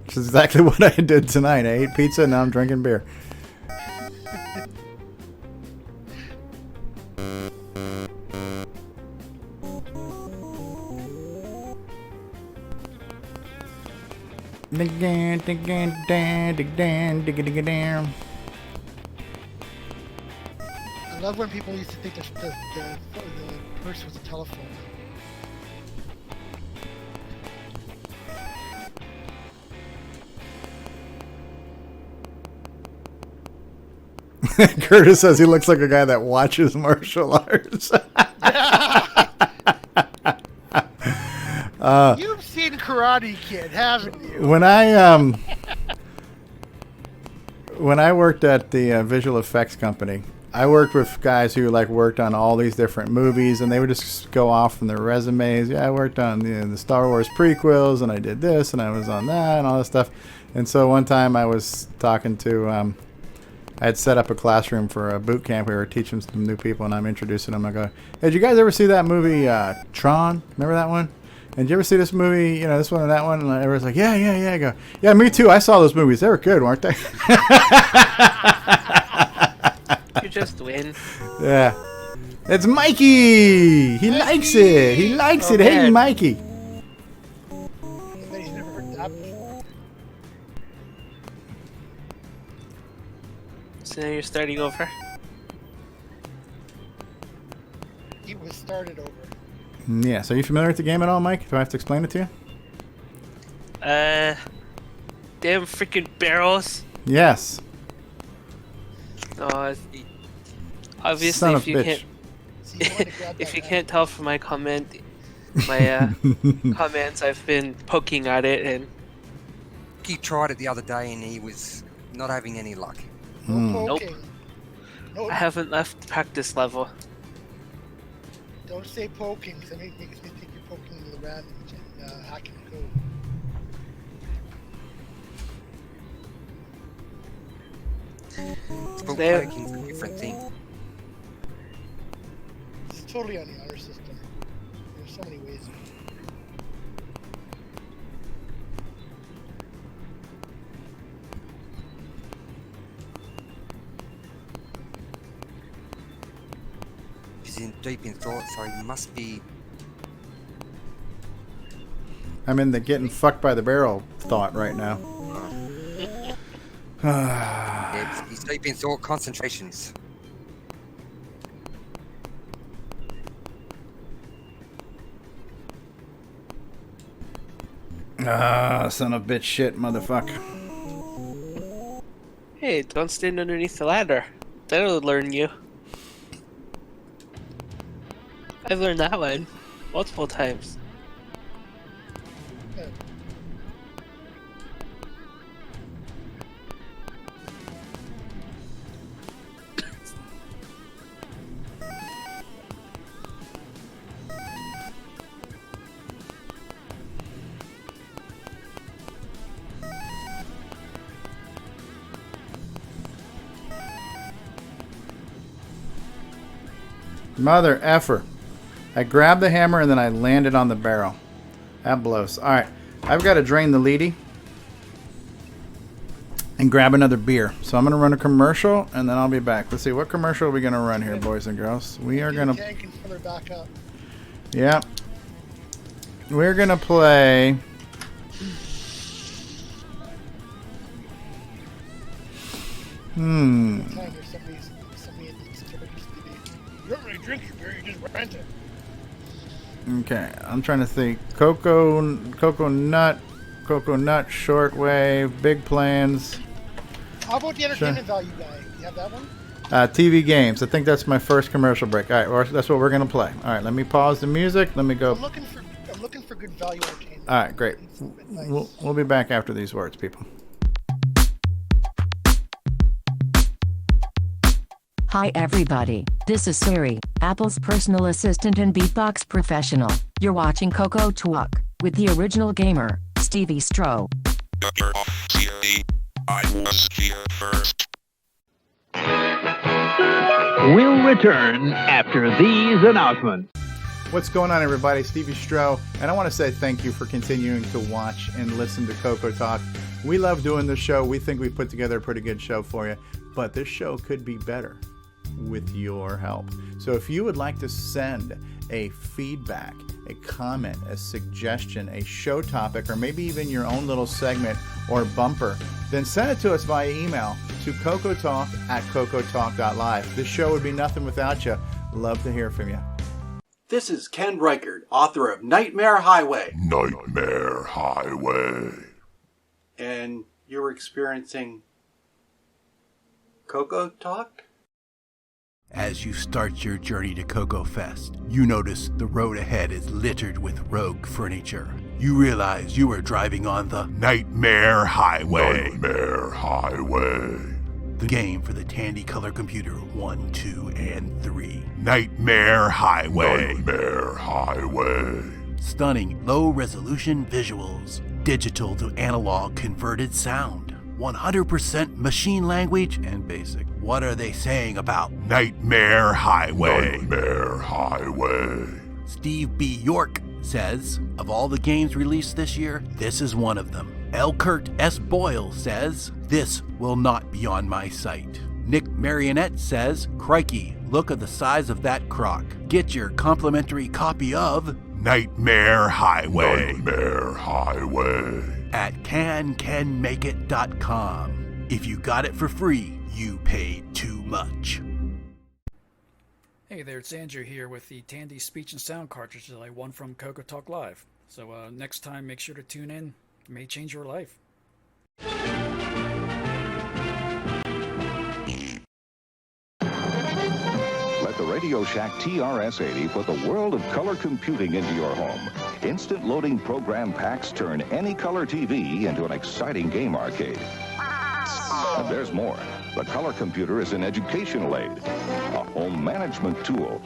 Which is exactly what I did tonight. I ate pizza and now I'm drinking beer. I love when people used to think that the purse was a telephone. Curtis says he looks like a guy that watches martial arts. You've seen Karate Kid, haven't you? When I worked at the visual effects company, I worked with guys who like worked on all these different movies, and they would just go off from their resumes. Yeah, I worked on the Star Wars prequels, and I did this, and I was on that, and all this stuff. And so one time I was talking to, I had set up a classroom for a boot camp. We were teaching some new people, and I'm introducing them. I go, "Hey, did you guys ever see that movie Tron? Remember that one? And did you ever see this movie? You know, this one and that one?" And everyone's like, "Yeah." I go, "Yeah, me too. I saw those movies. They were good, weren't they?" You just win. Yeah. It's Mikey! He likes it! He likes it! Hey, man. Mikey! He's never heard that before. So now you're starting over. He was started over. Yeah, so are you familiar with the game at all, Mike? Do I have to explain it to you? damn freaking barrels. Yes. Obviously, Son if of you bitch. can't, if you can't tell from my my comments, I've been poking at it, and He tried it the other day and he was not having any luck. No nope, poking. No, I haven't left the practice level. don't say poking, because it makes me think you're poking the randoms and hacking the code. Spoke There- poking's a different thing. It's totally on the honor system. There's so many ways. He's in deep in thought, so he must be. I'm in the getting fucked by the barrel thought right now. Yeah, he's deep in thought concentrations. Son of bitch shit, motherfucker. Hey, don't stand underneath the ladder. That'll learn you. I've learned that one multiple times. Mother effer. I grabbed the hammer and then I landed on the barrel. That blows. Alright. I've got to drain the leady and grab another beer. So I'm going to run a commercial and then I'll be back. Let's see. What commercial are we going to run here, boys and girls? We are going to... Tank and fill her back up. Yeah. We're going to play... Time where somebody at the store used to be, you don't really drink your beer, you just rent it. Okay, I'm trying to think. Cocoa Nut, Shortwave, Big Plans. How about the entertainment value guy? You have that one? TV games. I think that's my first commercial break. All right, that's what we're gonna play. All right, let me pause the music. Let me go. I'm looking for good value entertainment. All right, great. We'll be back after these words, people. Hi everybody, this is Siri, Apple's personal assistant and beatbox professional. You're watching CoCoTALK with the original gamer, Stevie Stroh. You're off, Siri. I was here first. We'll return after these announcements. What's going on, everybody? Stevie Stroh, and I want to say thank you for continuing to watch and listen to CoCoTALK. We love doing this show. We think we've put together a pretty good show for you, but this show could be better with your help. So if you would like to send a feedback, a comment, a suggestion, a show topic, or maybe even your own little segment or bumper, then send it to us via email to cocotalk@cocotalk.live. This show would be nothing without you. Love to hear from you. This is Ken Reichert, author of Nightmare Highway. Nightmare Highway. And you're experiencing CoCoTALK? As you start your journey to CoCo Fest, you notice the road ahead is littered with rogue furniture. You realize you are driving on the Nightmare Highway. Nightmare Highway. The game for the Tandy Color Computer 1, 2, and 3. Nightmare Highway. Nightmare Highway. Stunning low-resolution visuals. Digital to analog converted sound. 100% machine language and basic. What are they saying about Nightmare Highway? Nightmare Highway. Steve B. York says, of all the games released this year, this is one of them. L. Kurt S. Boyle says, this will not be on my site. Nick Marionette says, crikey, look at the size of that croc. Get your complimentary copy of Nightmare Highway. Nightmare Highway. At cancanmakeit.com. If you got it for free, you paid too much. Hey there, it's Andrew here with the Tandy speech and sound cartridge that I won from CoCoTALK Live. So next time, make sure to tune in. It may change your life. Let the Radio Shack TRS-80 put the world of color computing into your home. Instant loading program packs turn any color TV into an exciting game arcade. And there's more. The color computer is an educational aid, a home management tool,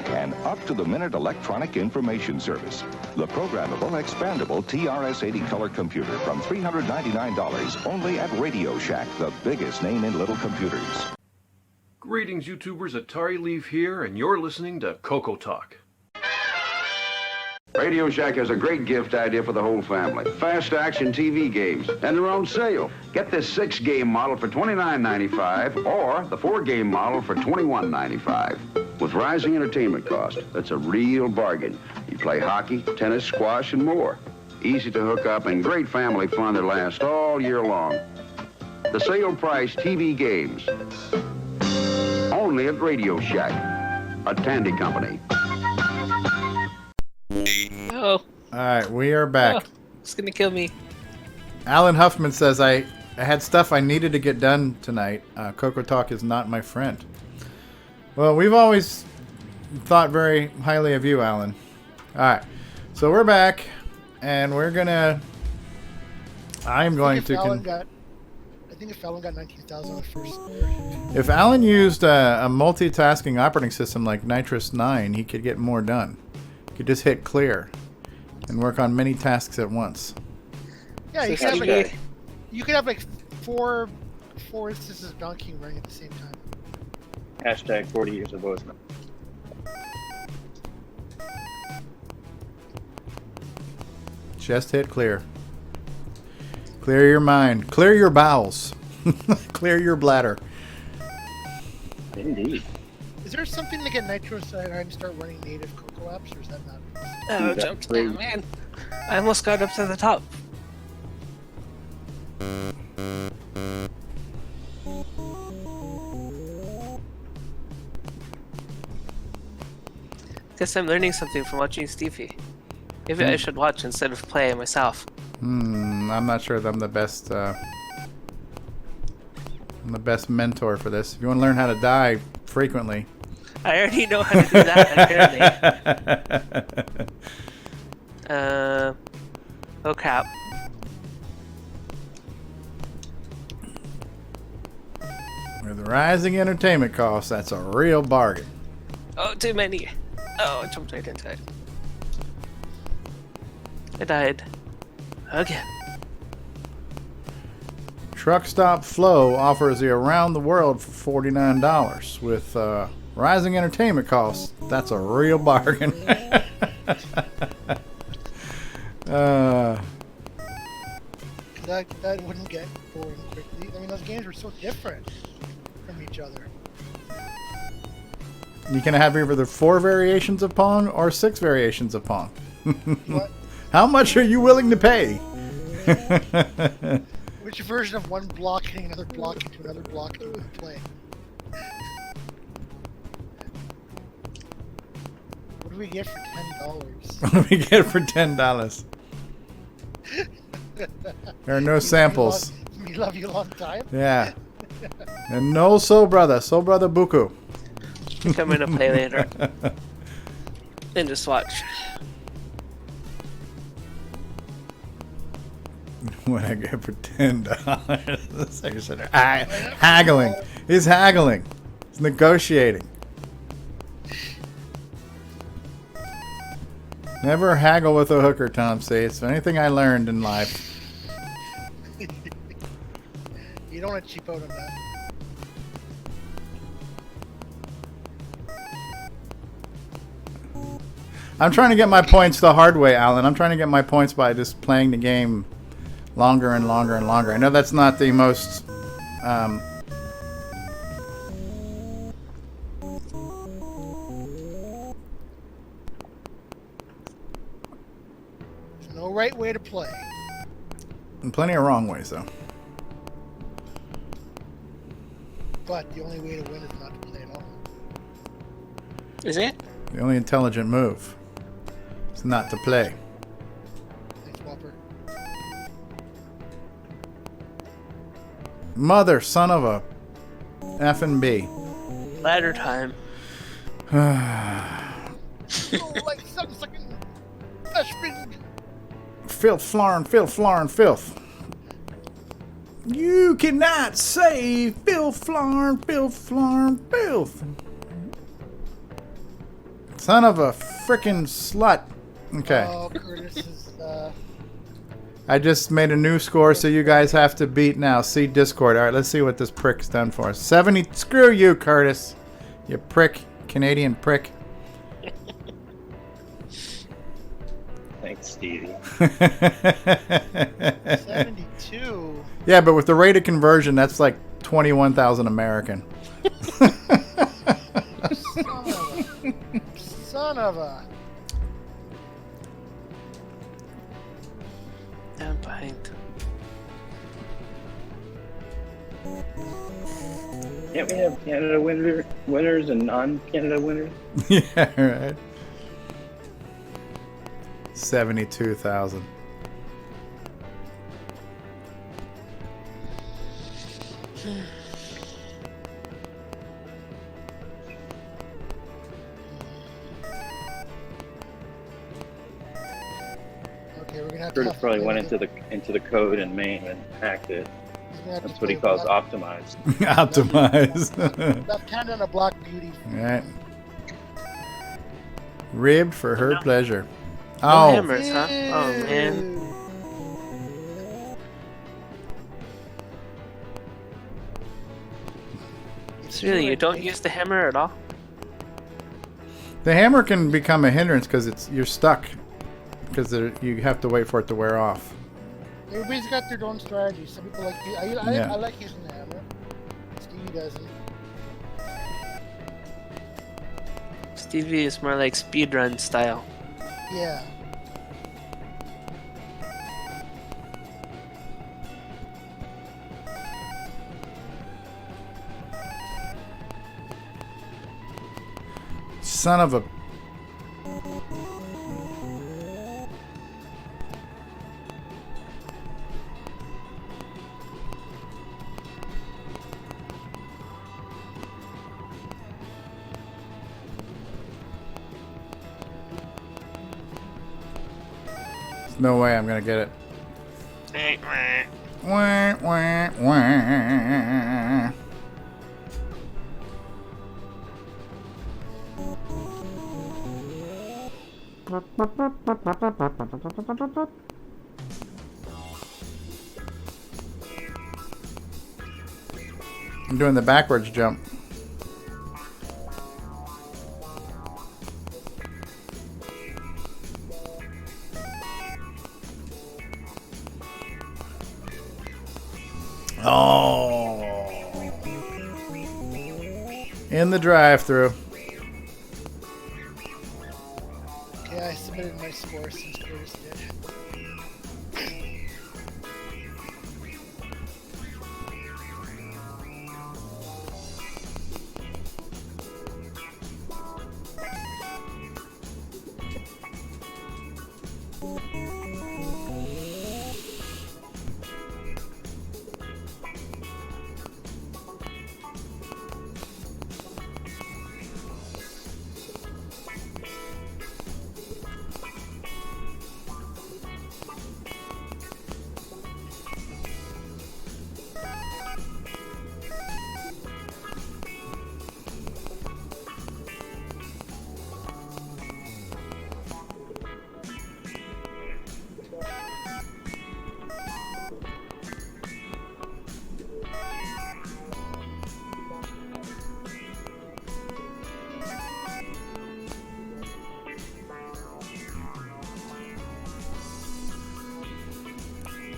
an up-to-the-minute electronic information service. The programmable, expandable TRS-80 color computer from $399 only at Radio Shack, the biggest name in little computers. Greetings, YouTubers. Atari Leaf here, and you're listening to CoCoTALK. Radio Shack has a great gift idea for the whole family. Fast action TV games, and they're on sale. Get this 6-game model for $29.95 or the 4-game model for $21.95. With rising entertainment cost, that's a real bargain. You play hockey, tennis, squash, and more. Easy to hook up and great family fun that lasts all year long. The sale price TV games. Only at Radio Shack, a Tandy company. Oh. Alright, we are back. Oh, it's gonna kill me. Alan Huffman says, I had stuff I needed to get done tonight. CoCoTALK is not my friend. Well, we've always thought very highly of you, Alan. Alright, so we're back, and we're gonna... I think if Alan got 19,000 on the first version. If Alan used a multitasking operating system like Nitrous 9, he could get more done. He could just hit clear and work on many tasks at once. Yeah, you could have like four instances of Donkey running at the same time. Hashtag 40 years of voicemail. Just hit clear. Clear your mind. Clear your bowels. Clear your bladder. Indeed. Is there something to get Nitro and start running native CoCo apps, or is that not possible? Oh, jumped down, man. I almost got up to the top. Guess I'm learning something from watching Stevie. Maybe I should watch instead of play myself. I'm not sure that I'm the best. I'm the best mentor for this. If you want to learn how to die frequently, I already know how to do that. Apparently. Oh crap! With rising entertainment costs, that's a real bargain. Oh, too many. Oh, I jumped right into it. I died. Again. Truck Stop Flow offers you around the world for $49. With rising entertainment costs, that's a real bargain. That wouldn't get boring quickly. I mean, those games were so different from each other. You can have either 4 variations of Pong or 6 variations of Pong. What? How much are you willing to pay? Which version of one block hitting another block into another block do you play? What do we get for $10? What do we get for $10? There are no samples. We love you a long time. Yeah. And no Soul Brother Buku. I think I'm gonna play later. And just watch. What I get for $10? Haggling. He's haggling. He's negotiating. Never haggle with a hooker, Tom says. Anything I learned in life. You don't want to cheap out on that. I'm trying to get my points the hard way, Alan. I'm trying to get my points by just playing the game longer and longer and longer. I know that's not the most... There's no right way to play. And plenty of wrong ways, though. But the only way to win is not to play at all. Is it? The only intelligent move is not to play. Thanks, Whopper. Mother, son of a effing B. Ladder time. Like 7 second flashbang. Filth, flarn, filth. You cannot say filth, flarn, filth. Son of a frickin' slut. Okay. Oh, Curtis is, I just made a new score, so you guys have to beat now. See Discord. All right, let's see what this prick's done for us. 70. Screw you, Curtis. You prick. Canadian prick. Thanks, Stevie. 72. Yeah, but with the rate of conversion, that's like 21,000 American. Son of a. I'm behind. Can't we have Canada winners and non-Canada winners? Yeah, right. 72,000. Okay, we're gonna have Curtis to probably went into the code in Maine and hacked it. That's what he calls optimized. Optimized. Left hand on a Black Beauty. Alright. Ribbed for her pleasure. No Oh. hammers, huh? Oh, man. So really, you don't use the hammer at all? The hammer can become a hindrance because you're stuck. Because you have to wait for it to wear off. Everybody's got their own strategy. Some people like I like using the hammer. Stevie doesn't. Stevie is more like speedrun style. Yeah. Son of a... There's no way I'm gonna get it. Wah, wah, wah. I'm doing the backwards jump. Oh. In the drive-thru. Okay, I submitted my score since Curtis did.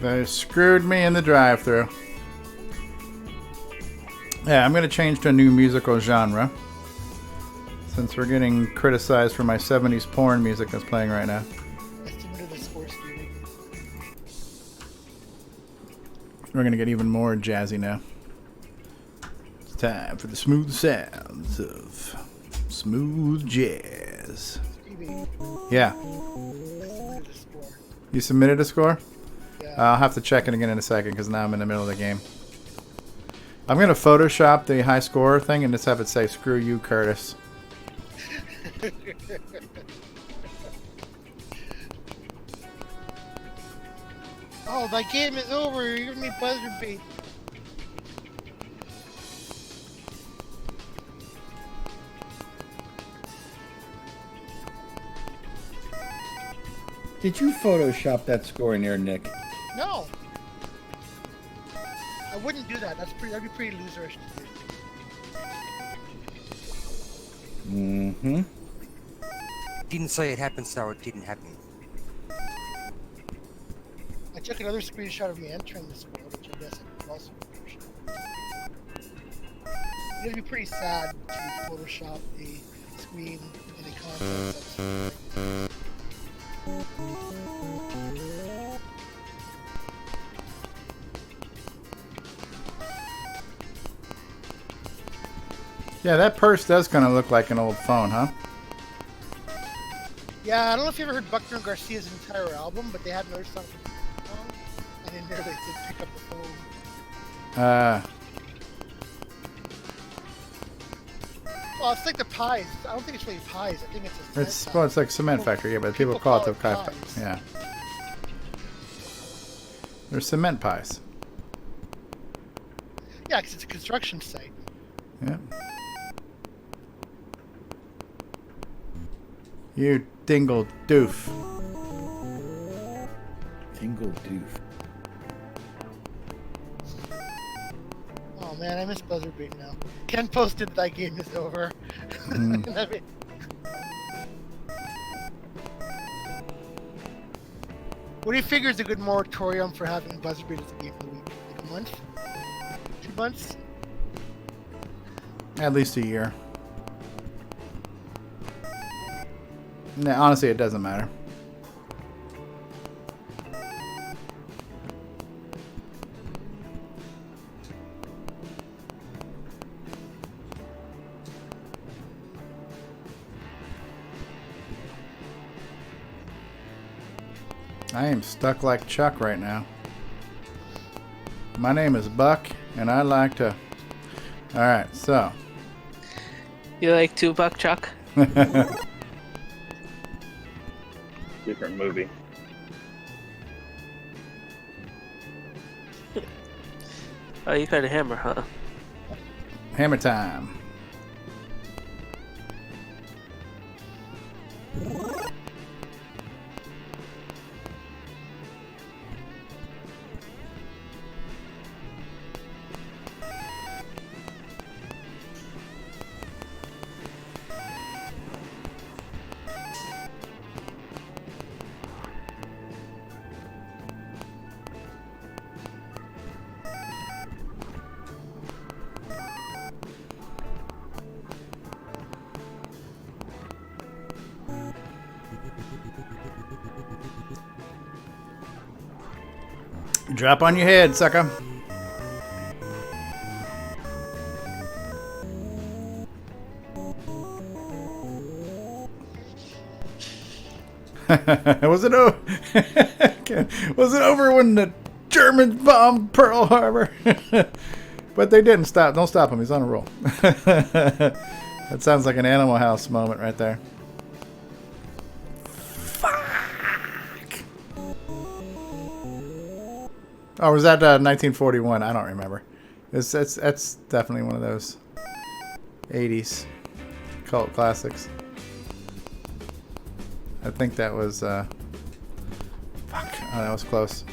They screwed me in the drive-thru. Yeah, I'm going to change to a new musical genre. Since we're getting criticized for my 70s porn music that's playing right now. I submitted the score, Stevie. We're going to get even more jazzy now. It's time for the smooth sounds of smooth jazz. Stevie. Yeah. I submitted a score. You submitted a score? Yeah. I'll have to check it again in a second because now I'm in the middle of the game. I'm going to Photoshop the high score thing and just have it say, screw you, Curtis. Oh, my game is over. You're giving me buzzer beat. Did you Photoshop that score in there, Nick? No. I wouldn't do that. That'd be pretty loserish to do. Mm-hmm. Didn't say it happened, so it didn't happen. I took another screenshot of me entering the score, which I guess I also Photoshopped. It'd be pretty sad to Photoshop a screen in a contest. Yeah, that purse does kind of look like an old phone, huh? Yeah, I don't know if you ever heard Buckner and Garcia's entire album, but they had another song from the song, and in there they said pick up the phone. Well, it's like the pies. I don't think it's really pies. I think it's a cement It's like cement factory, yeah, but people call it the pies. Yeah. They're cement pies. Yeah, because it's a construction site. Yeah. You dingle doof. Dingle doof. Oh man, I miss buzzer beat now. Ken posted that game is over. Mm. What do you figure is a good moratorium for having buzzer beat as a game of the week? Like a month? 2 months? At least a year. No, honestly, it doesn't matter. I am stuck like Chuck right now. My name is Buck, and I like to... Alright, so... You like Tupac, Chuck? Different movie. Oh, you got a hammer, huh? Hammer time. Drop on your head, sucker. Was it over? Was it over when the Germans bombed Pearl Harbor? But they didn't stop. Don't stop him. He's on a roll. That sounds like an Animal House moment right there. Oh, was that 1941? I don't remember. That's definitely one of those 80s cult classics. I think that was fuck. Oh, that was close.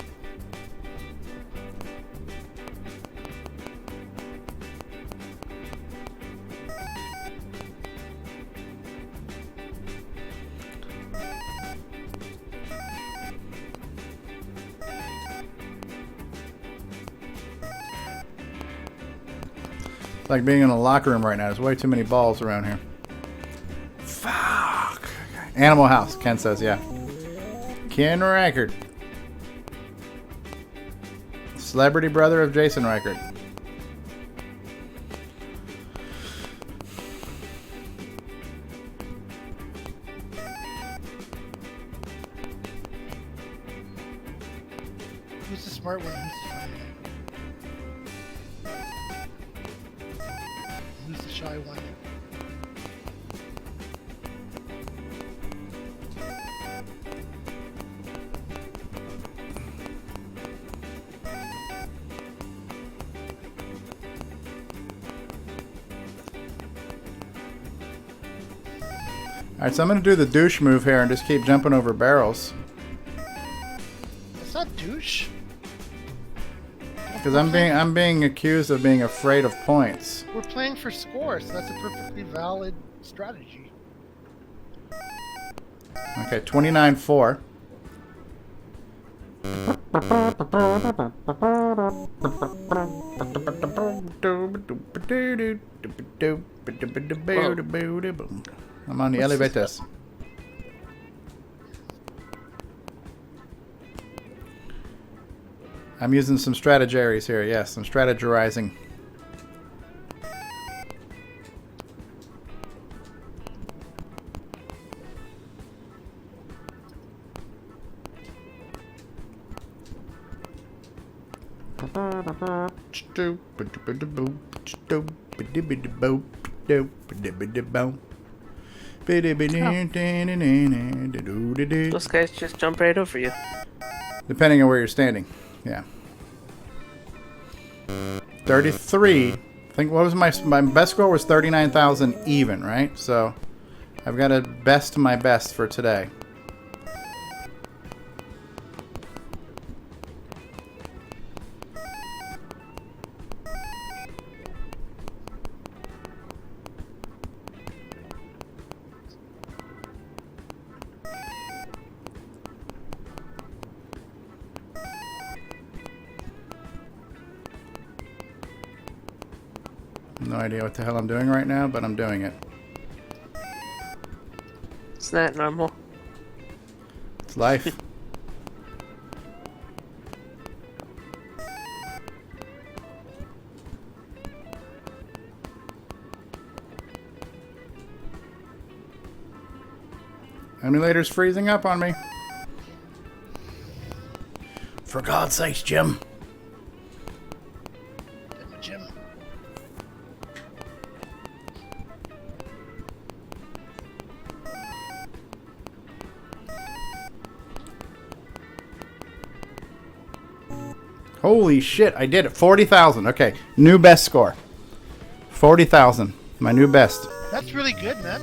It's like being in a locker room right now. There's way too many balls around here. Fuck. Animal House, Ken says, yeah. Ken Reichert. Celebrity brother of Jason Reichert. Who's the smart one? try one. Alright, so I'm going to do the douche move here and just keep jumping over barrels. It's not douche. Because I'm being accused of being afraid of points. We're playing for score, so that's a perfectly valid strategy. Okay, 29-4. I'm on the elevators. I'm using some strategies here. Yes, I'm strategizing. Those guys just jump right over you. Depending on where you're standing. Yeah. 33. I think what was my best score was 39,000 even, right? So I've got to best my best for today. No idea what the hell I'm doing right now, but I'm doing it. It's not normal. It's life. Emulator's freezing up on me. For God's sakes, Jim. Jim. Holy shit, I did it. 40,000. Okay, new best score. 40,000. My new best. That's really good, man.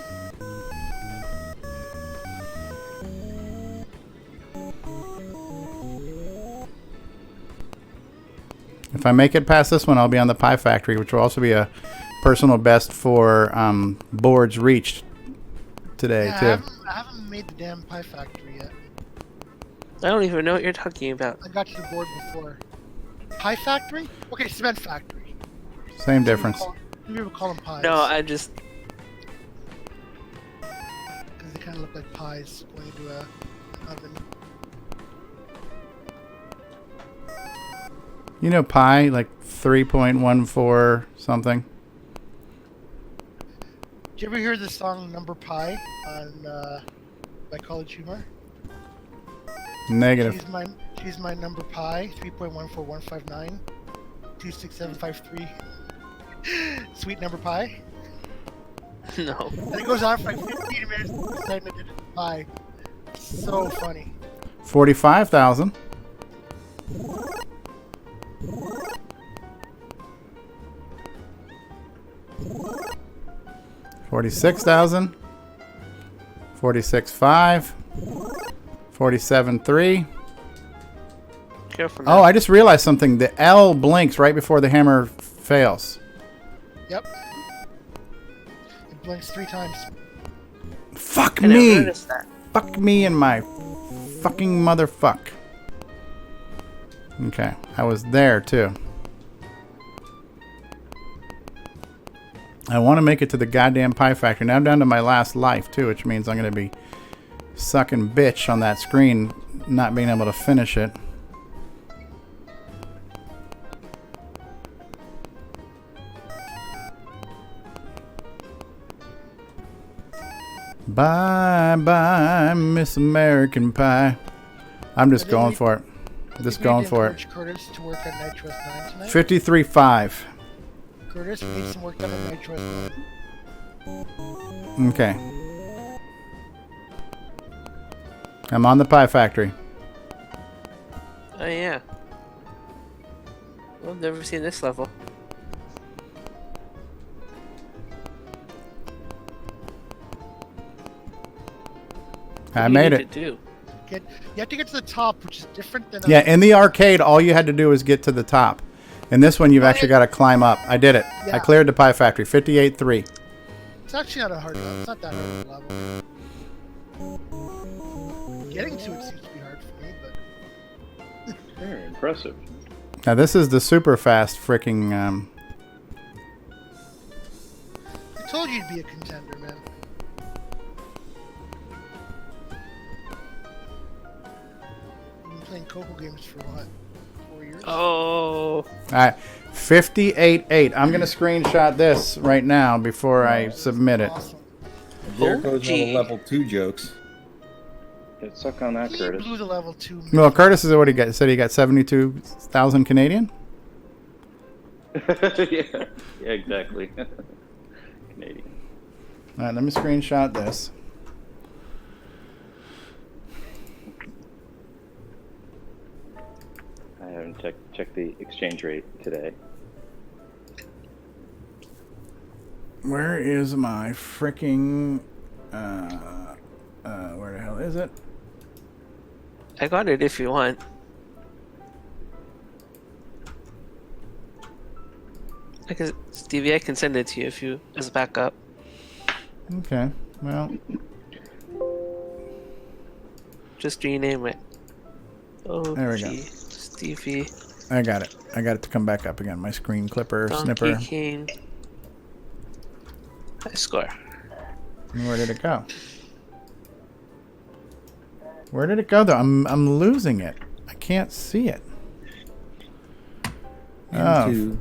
If I make it past this one, I'll be on the Pie Factory, which will also be a personal best for boards reached today, yeah, too. I haven't made the damn Pie Factory yet. I don't even know what you're talking about. I got to the board before. Pie Factory? Okay, Cement Factory. Same difference. Some people call them pies. No, I just... Because they kind of look like pies going into an oven. You know pi, like 3.14 something? Did you ever hear the song Number Pi on by College Humor? Negative. She's my number pi, 3.14159, 26753. Sweet number pi. No. And it goes on for like 15 minutes deciding to do pi. So funny. 45,000. 46,000. 46,500. 47.3. Careful. Oh, I just realized something. The L blinks right before the hammer fails. Yep. It blinks 3 times. Fuck I never me. noticed that. Fuck me and my fucking motherfuck. Okay, I was there too. I want to make it to the goddamn Pie Factory. Now I'm down to my last life too, which means I'm going to be sucking bitch on that screen, not being able to finish it. Bye bye, Miss American Pie. I'm just going for it. Just going for it. Curtis to work on Nitrous 9 tonight. 53.5. Curtis, we need some work done on Nitrous 9. Okay. I'm on the Pie Factory. Oh yeah. I've never seen this level. I made it. You have to get to the top, which is different than. Yeah, in the arcade, all you had to do was get to the top. In this one, you've actually got to climb up. I did it. Yeah. I cleared the Pie Factory. 58-3. It's actually not a hard level. It's not that hard of a level. Getting to it seems to be hard for me, but. Very impressive. Now, this is the super fast freaking. I told you you'd be a contender, man. You've been playing CoCo games for what? 4 years? Oh. All right. 58-8. I'm going to screenshot this right now before I submit it. There goes all the level 2 jokes. Get suck on that, Curtis. Blew the level 2. Well, Curtis is what he got. Said he got 72,000 Canadian. Yeah, exactly. Canadian. All right, let me screenshot this. I haven't checked the exchange rate today. Where is my freaking? Where the hell is it? I got it if you want. Stevie, I can send it to you if you as backup. Okay. Well, just rename it. Oh, there we go. Stevie. I got it. I got it to come back up again. My screen clipper snipper. King. I score. Where did it go? Where did it go though? I'm losing it. I can't see it. Oh,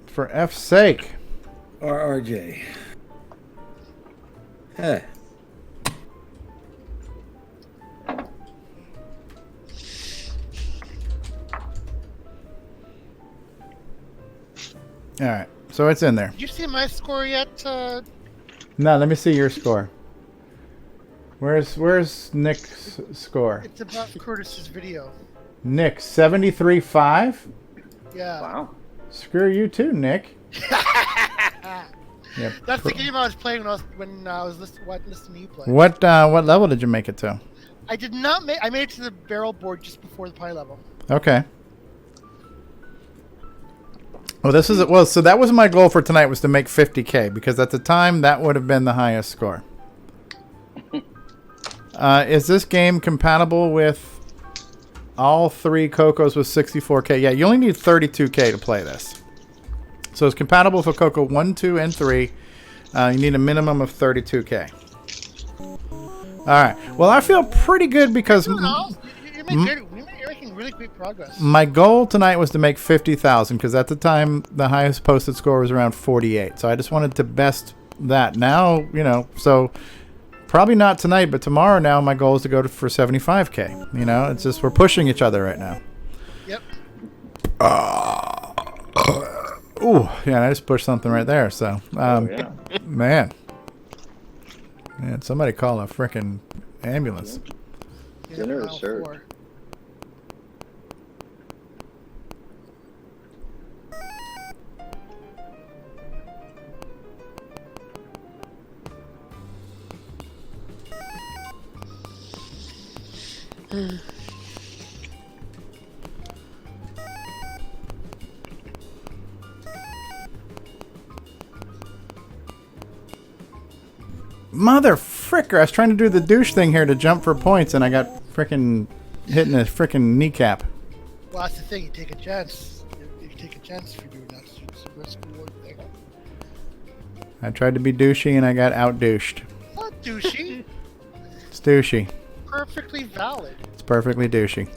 for F's sake. RRJ. Hey. All right, so it's in there. Did you see my score yet? No, let me see your score. Where's Nick's score? It's about Curtis's video. Nick, 73.5? Yeah. Wow. Screw you too, Nick. Yep. That's the game I was playing when I was listening to you play. What level did you make it to? I did not make. I made it to the barrel board just before the pie level. Okay. Well, so that was my goal for tonight, was to make 50K, because at the time that would have been the highest score. Is this game compatible with all 3 CoCos with 64K? Yeah, you only need 32K to play this. So it's compatible for CoCo 1, 2, and 3. You need a minimum of 32K. All right. Well, I feel pretty good because You're making really great progress. my goal tonight was to make 50,000, because at the time the highest posted score was around 48. So I just wanted to best that. Now, so probably not tonight, but tomorrow now my goal is to go for 75K. It's just we're pushing each other right now. Yep. Ooh, yeah, I just pushed something right there. So, yeah. Man, somebody call a frickin' ambulance. Dinner is served. Mother fricker, I was trying to do the douche thing here to jump for points, and I got frickin' hit in the frickin' kneecap. Well, that's the thing. You take a chance. You take a chance for doing that. It's a risk reward thing. I tried to be douchey, and I got out-douched. Not douchey. It's douchey. Perfectly valid. It's perfectly douchey.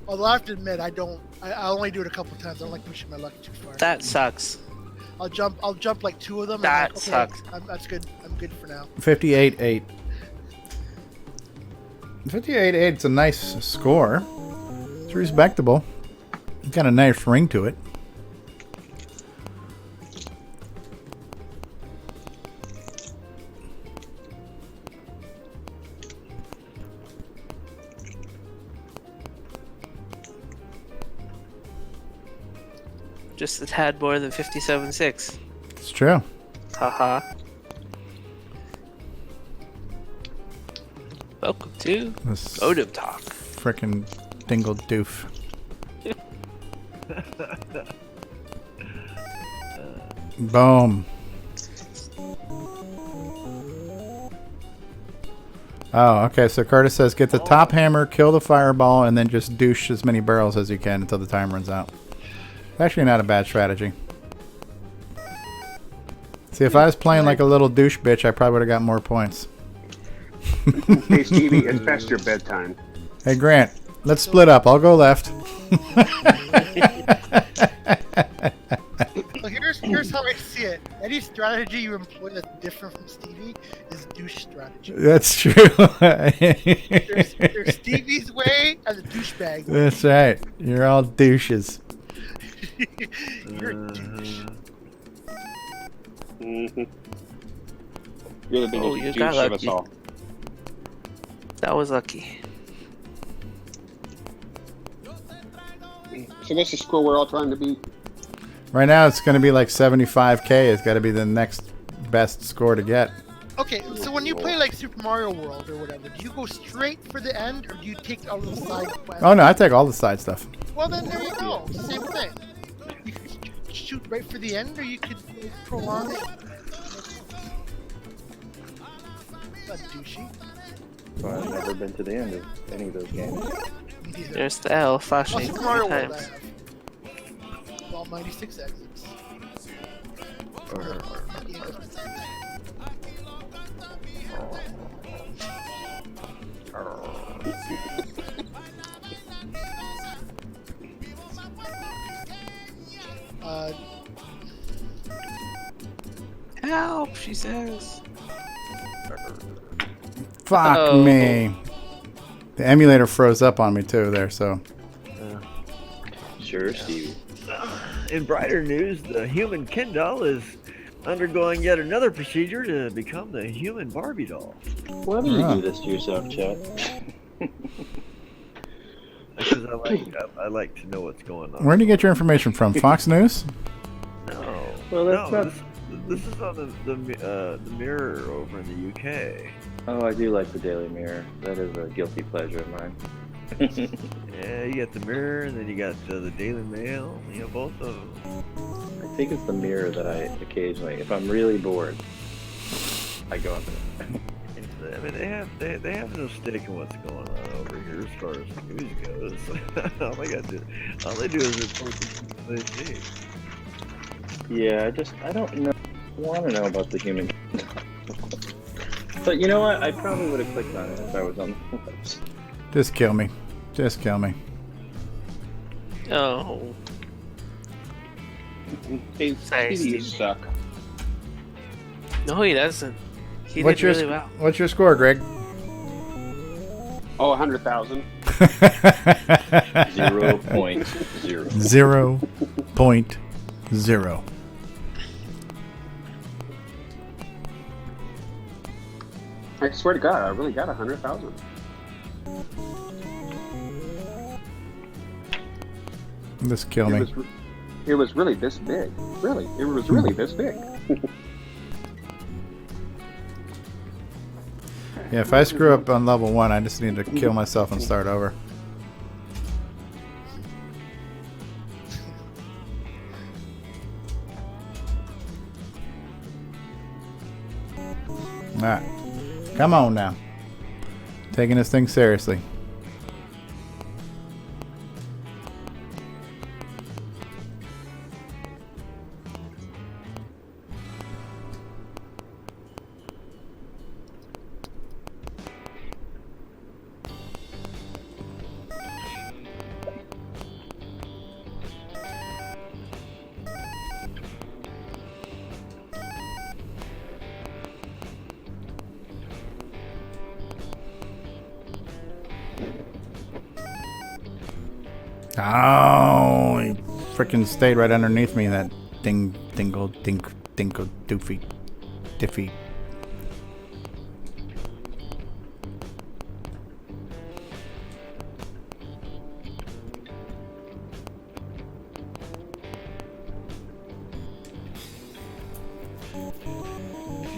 Although I have to admit, I only do it a couple times. I don't like pushing my luck too far. That sucks. I'll jump like 2 of them. That and sucks. That's good. I'm good for now. 58-8. 58-8, it's a nice score. It's respectable. It's got a nice ring to it. just a tad more than 57.6. It's true. Haha. Welcome to This CoCoTALK. Frickin' dingle doof. Boom. Oh, okay. So Curtis says, get the top hammer, kill the fireball, and then just douche as many barrels as you can until the time runs out. Actually, not a bad strategy. See, if I was playing like a little douche bitch, I probably would have got more points. Hey, Stevie, it's past your bedtime. Hey, Grant, let's split up. I'll go left. So here's how I see it. Any strategy you employ that's different from Stevie is douche strategy. That's true. there's Stevie's way and the douchebag way. That's right. You're all douches. You're a douche. Mm-hmm. You're the biggest Oh, you douche got of us lucky. all. That was lucky. So what's the score we're all trying to beat? Right now, it's going to be like 75K. It's got to be the next best score to get. Okay, so when you play like Super Mario World or whatever, do you go straight for the end or do you take all the side quests? Oh, no, I take all the side stuff. Well, then there you go. Same thing. You could shoot right for the end or you could prolong it. That's douchey. So I've never been to the end of any of those games. There's the L flashing Super Mario 3 World I times. have. All 96 exits. Help, she says. Fuck Uh-oh. me. The emulator froze up on me, too, there, so. Sure, Stevie. In brighter news, the human Ken doll is undergoing yet another procedure to become the human Barbie doll. Why do you do this to yourself, Chad? Because I like to know what's going on. Where do you get your information from? Fox News? No. Well, that's no, not. This is on the Mirror over in the UK. Oh, I do like the Daily Mirror. That is a guilty pleasure of mine. Yeah, you got the Mirror, and then you got the Daily Mail. You know, both of them. I think it's the Mirror that I occasionally, if I'm really bored, I go up there. I mean, they have no stake in what's going on over here as far as the news goes. all they do is report the things they see. Yeah, I don't want to know about the human. But you know what? I probably would have clicked on it if I was on the website. Just kill me. Just kill me. Oh. Hey, Sorry, Stevie, you Steve. suck. No, he doesn't. He What's did your really well. What's your score, Greg? Oh, 100,000. 0.0. 0.0. I swear to God, I really got 100,000. Just kill me. It was really this big. Really, it was really this big. Yeah, if I screw up on level 1, I just need to kill myself and start over. Alright. Come on now. Taking this thing seriously. Oh, he freaking stayed right underneath me, that dingle doofy diffy.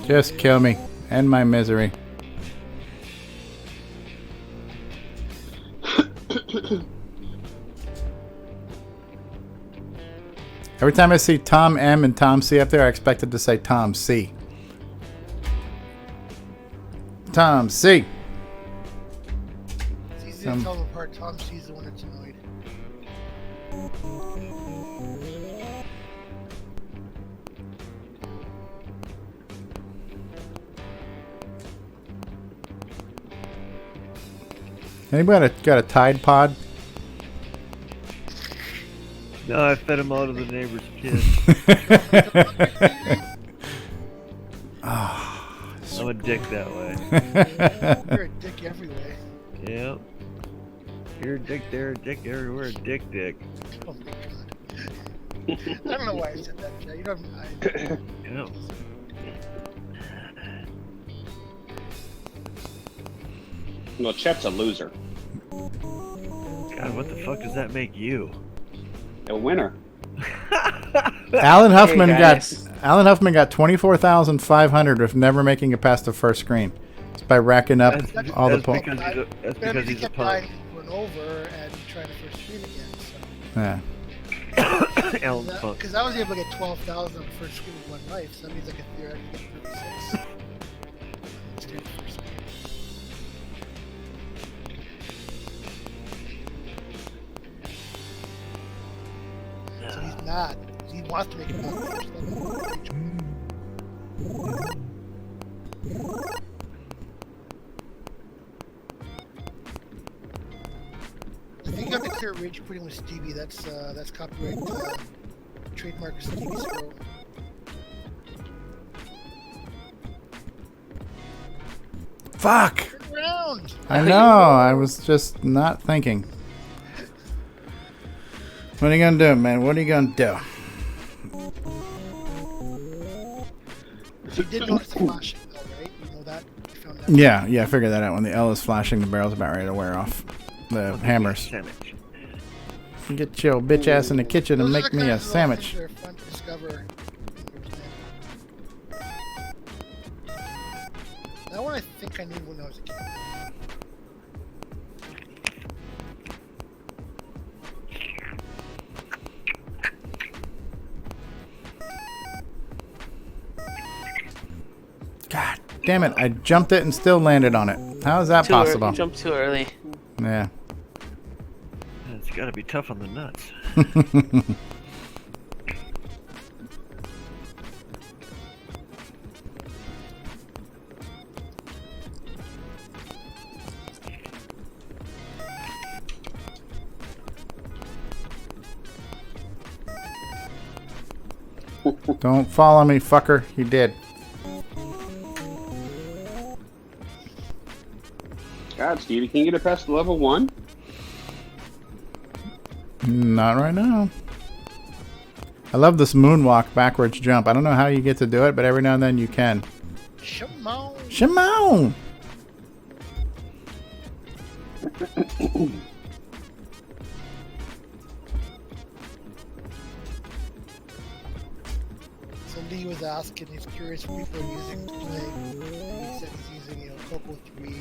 Just kill me. End my misery. Every time I see Tom M and Tom C up there, I expected to say Tom C. Tom C. It's easy to tell them apart. Tom C's the one that's annoyed. Anybody got a Tide Pod? No, I fed him all to the neighbor's kid. I'm a dick that way. You're a dick every way. Yep. You're a dick there, a dick everywhere, a dick. Oh my god. I don't know why I said that, Jay. You don't. Yep. Well, Chet's a loser. God, what the fuck does that make you? A winner. Alan Huffman got 24,500 with never making it past the first screen. It's by racking up all the points. That's because he's a punk. Over and over and trying to first screen again. Yeah. Alan's punk. Because I was able to get 12,000 on the first screen with one life, so that means I could theoretically get 36. Instead of the first screen. So he's mad. He wants to make it past the first level. I think you have to clear rage quitting with Stevie. That's copyright trademark of Stevie Scroll. Fuck! Turn around! I know, I was just not thinking. What are you gonna do, man? What are you gonna do? You did notice the flashing though, right? You know that? You found that? Yeah, I figured that out. When the L is flashing, the barrel's about ready to wear off. The hammers. Get your bitch ass in the kitchen and make me a sandwich. They're fun to discover. That one I think I knew when I was a kid. God damn it, I jumped it and still landed on it. How is that possible? You jumped too early. Yeah. It's gotta be tough on the nuts. Don't follow me, fucker. You did. God, Stevie, can you get it past level 1? Not right now. I love this moonwalk backwards jump. I don't know how you get to do it, but every now and then you can. Shimon! Shimon! Somebody was asking, he's curious what people are using to play. He said he's using, CoCo 3,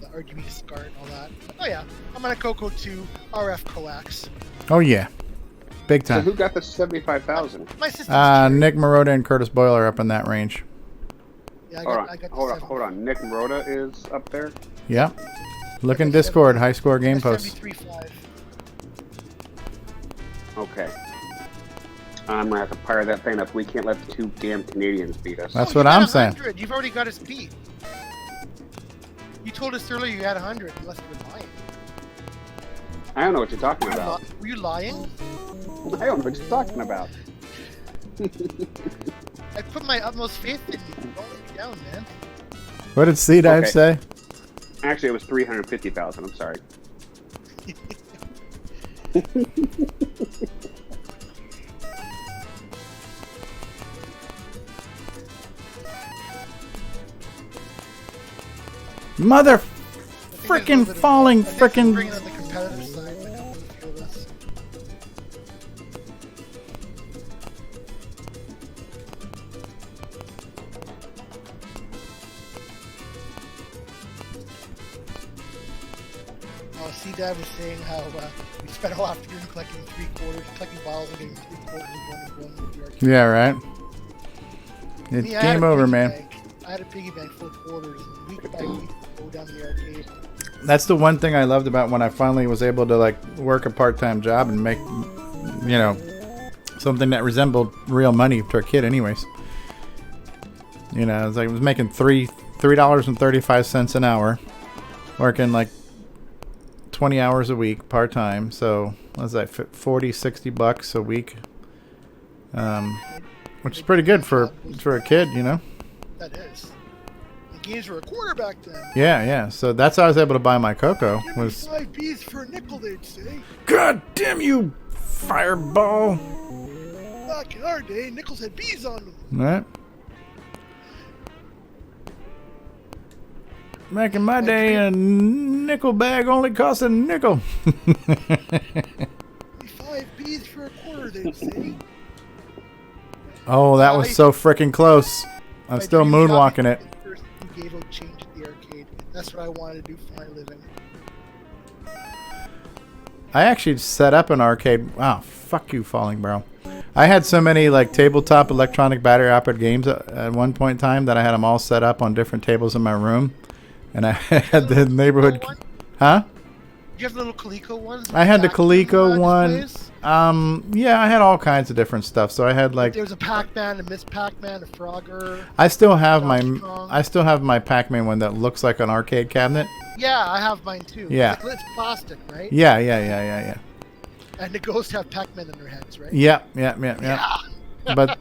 the RGB discard and all that. Oh yeah, I'm on a CoCo 2 RF coax. Oh yeah. Big time. So who got the 75,000? My sister's Nick Marotta and Curtis Boyle are up in that range. Yeah, hold on. Nick Marotta is up there? Yeah. Look in Discord, high score game posts. 73.5. Okay. I'm gonna have to fire that thing up. We can't let the two damn Canadians beat us. That's what I'm saying. You've already got us beat. You told us earlier you had 100, unless you were lying. I don't know what you're talking about. Were you lying? I don't know what you're talking about. I put my utmost faith in you. Don't let me down, man. What did Sea Dive say? Actually, it was 350,000. I'm sorry. Mother frickin' falling frickin'. Bringing on the competitive side, like a few of us. Oh, see, Dad was saying how we spent all afternoon collecting collecting bottles and getting 3/4 and going to the arcade. Yeah, right. It's game over, man. I had a piggy bank full of quarters, and week by week go down to the arcade. That's the one thing I loved about when I finally was able to like work a part-time job and make, you know, something that resembled real money to a kid, anyways. You know, I was making $3.35 an hour, working like 20 hours a week part-time. So what was that, $40-$60 a week, which is pretty good for a kid, you know. That is. The games were a quarter back then. Yeah. So that's how I was able to buy my CoCo. Was 5 Bs for a nickel, they'd say. God damn you, fireball! Back in our day, nickels had bees on them. Right. Back in my day, a nickel bag only cost a nickel. 5 Bs for a quarter, they'd say. Oh, that was so freaking close. I'm still moonwalking it. First GameON changed at the arcade. That's what I wanted to do for my living. I actually set up an arcade. Wow, fuck you, Falling Barrel. I had so many like tabletop electronic battery operated games at one point in time that I had them all set up on different tables in my room, and I had the neighborhood. Huh? Did you have the little Coleco ones? I had the Coleco one. Yeah, I had all kinds of different stuff. So I had like there was a Pac-Man, a Miss Pac-Man, a Frogger. I still have my Pac-Man one that looks like an arcade cabinet. Yeah, I have mine too. Yeah. It's plastic, right? Yeah. And the ghosts have Pac-Man in their heads, right? Yeah. But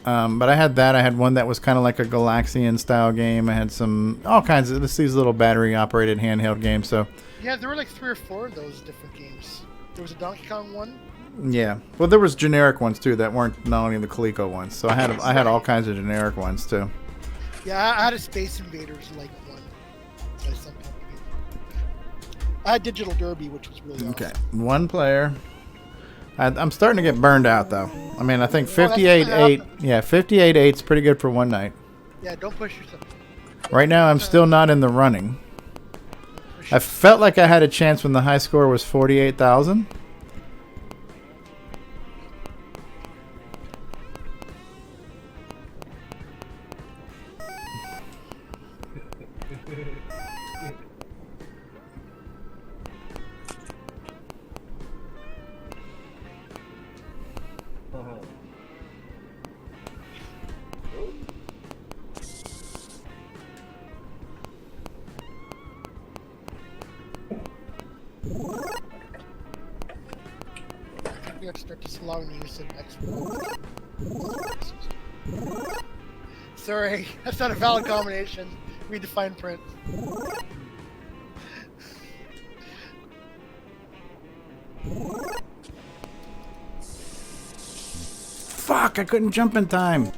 I had that. I had one that was kind of like a Galaxian style game. I had all kinds of these little battery operated handheld games. So yeah, there were like 3 or 4 of those different games. There was a Donkey Kong one. Yeah, well, there was generic ones too that weren't not only the Coleco ones. So I had all kinds of generic ones too. Yeah, I had a Space Invaders like one. I had Digital Derby, which was really okay. Awesome. One player. I'm starting to get burned out though. I mean, I think 58.8. Yeah, 58.8 is pretty good for one night. Yeah, don't push yourself. Right now, I'm still not in the running. I felt like I had a chance when the high score was 48,000. We have to start just allowing the use of X. Sorry, that's not a valid combination. Read the fine print. Fuck, I couldn't jump in time.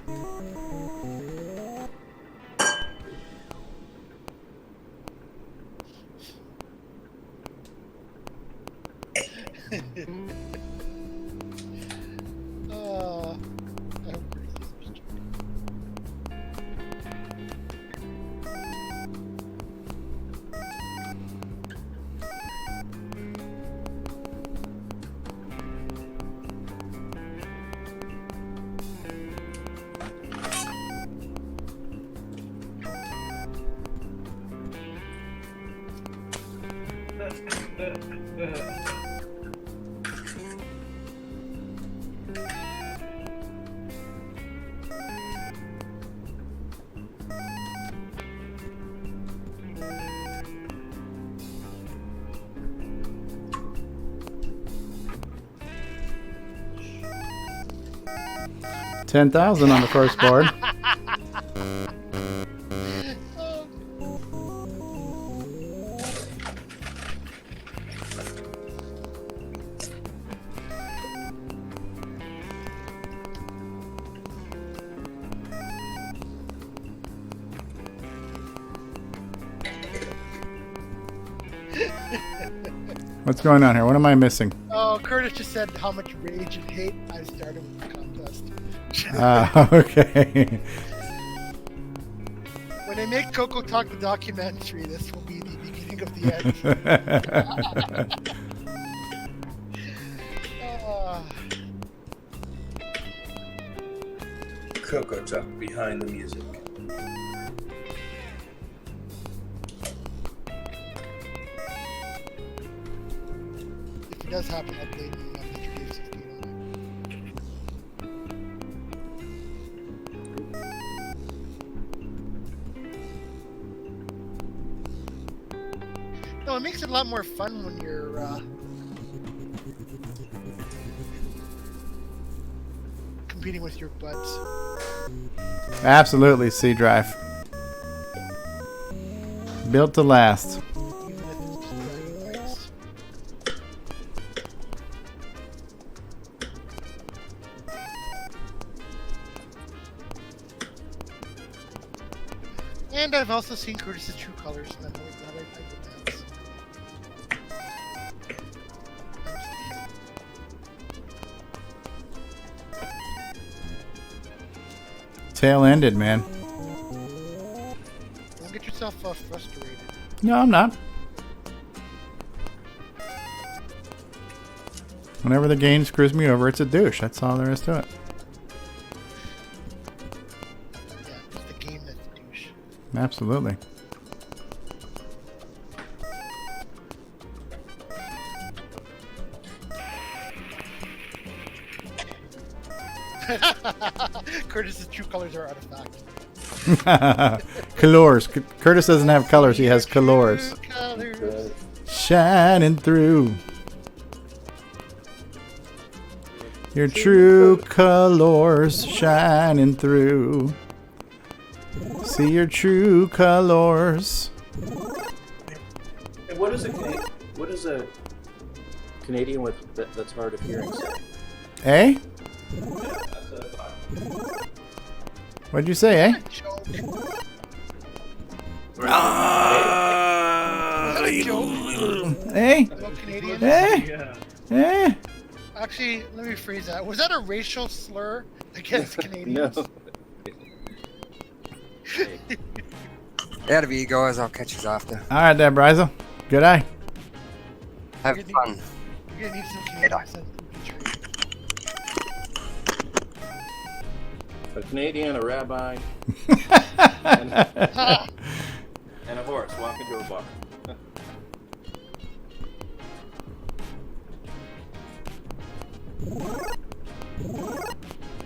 $10,000 on the first board. What's going on here? What am I missing? Oh, Curtis just said how much rage and hate I started with the contest. Okay. When they make CoCoTALK the documentary, this will be the beginning king of the edge. CoCoTALK behind the music. If it does happen, I'll blame you. I'll introduce it. No, it makes it a lot more fun when you're competing with your butts. Absolutely, C Drive. Built to last. And I've also seen Curtis's true colors, and I'm really glad I did that. Tail ended, man. Don't get yourself frustrated. No, I'm not. Whenever the game screws me over, it's a douche. That's all there is to it. Yeah, it's the game that's a douche. Absolutely. Curtis's true colors are artifacts. Colors. Curtis doesn't have colors. He has colors. Shining through. Your true colors shining through. See your true colors. And what is a Canadian with that's hard of hearing say? Eh? What'd you say, eh? Eh? Eh? Eh? Actually, let me rephrase that. Was that a racial slur against Canadians? No. Out of you guys, I'll catch you after. Alright there, Bryza. Good eye. Have fun. You're gonna need some Canadians. A Canadian, a rabbi, and a horse walking to a bar.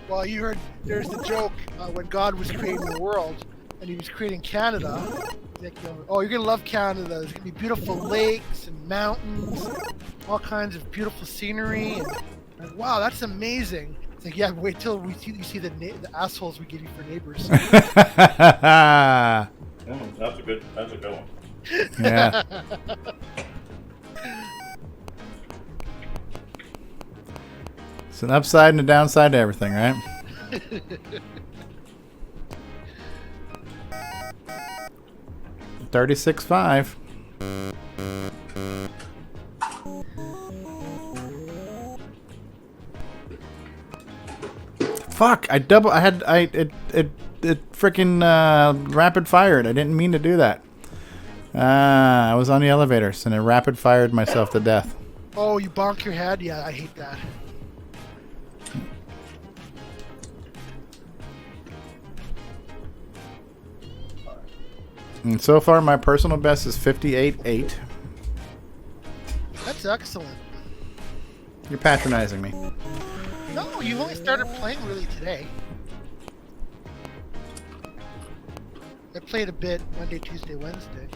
Well, you heard there's the joke when God was creating the world and he was creating Canada. Like, oh, you're gonna love Canada. There's gonna be beautiful lakes and mountains, all kinds of beautiful scenery. And wow, that's amazing. It's like, yeah, wait till you see the assholes we give you for neighbors. That's a good one. Yeah. It's an upside and a downside to everything, right? $36.5. Fuck! It freaking rapid fired. I didn't mean to do that. I was on the elevators and it rapid fired myself to death. Oh, you bonk your head? Yeah, I hate that. And so far, my personal best is 58.8. That's excellent. You're patronizing me. No, you only started playing really today. I played a bit Monday, Tuesday, Wednesday.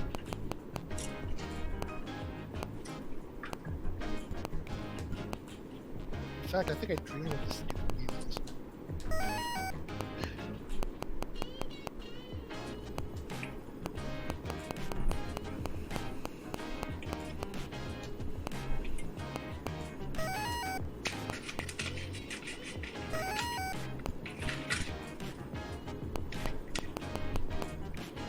In fact, I think I dreamed of this stupid game.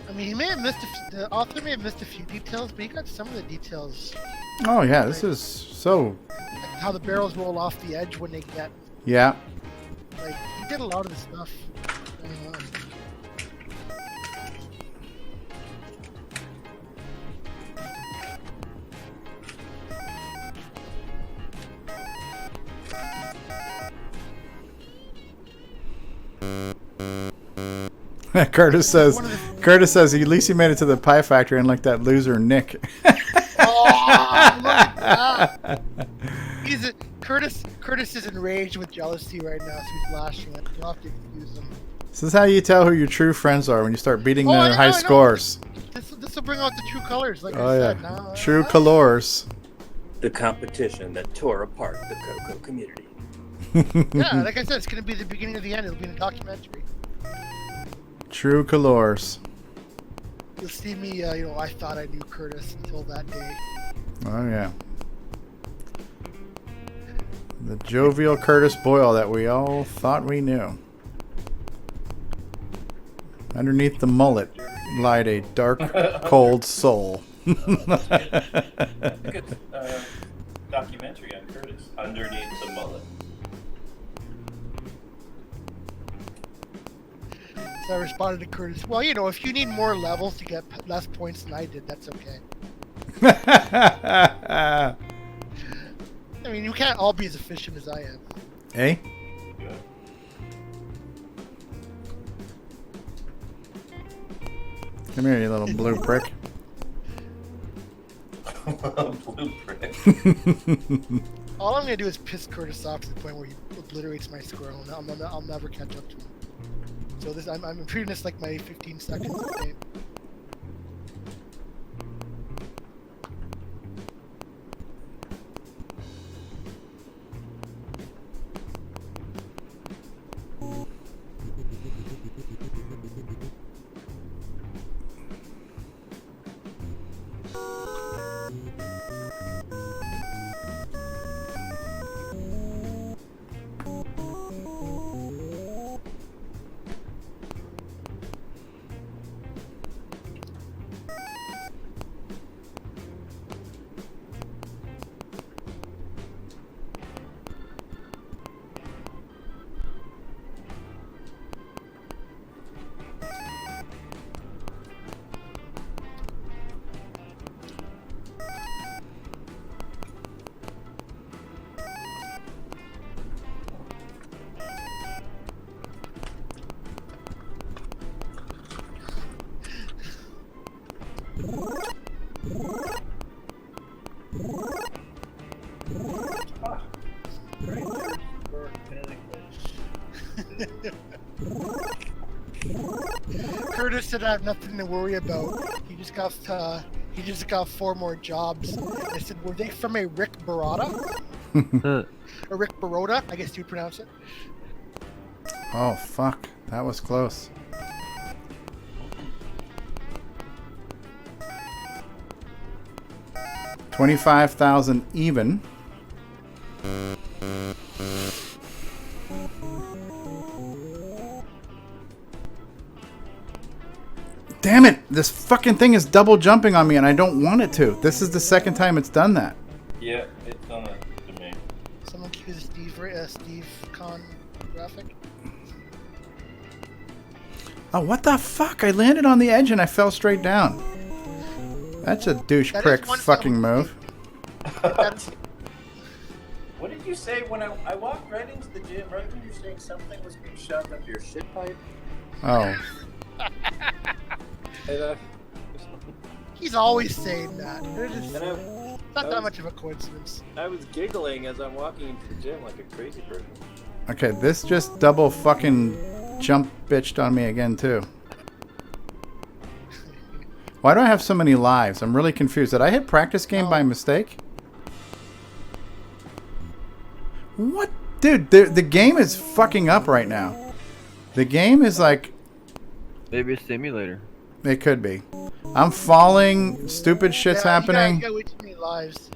I mean, he may have missed the author may have missed a few details, but he got some of the details. Oh yeah, this is so. Like how the barrels roll off the edge when they get. Yeah. Like he did a lot of the stuff going on. Curtis says at least he made it to the pie factory, unlike that loser Nick. Oh, look at that. Curtis is enraged with jealousy right now, so he's lashing it. You'll have to excuse him. This is how you tell who your true friends are, when you start beating their high scores. This will bring out the true colors, like Oh I yeah, said. Now, true colors. The competition that tore apart the CoCo community. Yeah, like I said, it's going to be the beginning of the end. It'll be in a documentary. True colors. You'll see me, I thought I knew Curtis until that day. Oh yeah. The jovial Curtis Boyle that we all thought we knew. Underneath the mullet lied a dark, cold soul. Good documentary on Curtis. Underneath the mullet. So I responded to Curtis, well, if you need more levels to get less points than I did, that's okay. I mean, you can't all be as efficient as I am. Hey? Come here, you little blue prick. Blue prick. All I'm going to do is piss Curtis off to the point where he obliterates my score. I'll never catch up to him. So I'm treating this like my 15 seconds of game. Curtis said I have nothing to worry about. He just got 4 more jobs. I said, were they from a Rick Baroda? Or Rick Baroda, I guess you'd pronounce it. Oh fuck, that was close. $25,000 even. Damn it! This fucking thing is double jumping on me and I don't want it to. This is the second time it's done that. Yeah, it's done it to me. Someone cue the Steve Con graphic. Oh, what the fuck? I landed on the edge and I fell straight down. That's a douche prick fucking move. What did you say when I walked right into the gym, right when you're saying something was being shoved up your shit pipe? Oh. And, He's always saying that. It's not that was- much of a coincidence. I was giggling as I'm walking into the gym like a crazy person. Okay, this just double fucking jump bitched on me again too. Why do I have so many lives? I'm really confused. Did I hit practice game by mistake? What? Dude, the game is fucking up right now. The game is like... Maybe a simulator. It could be. I'm falling. Stupid shit's happening. You got way too many lives.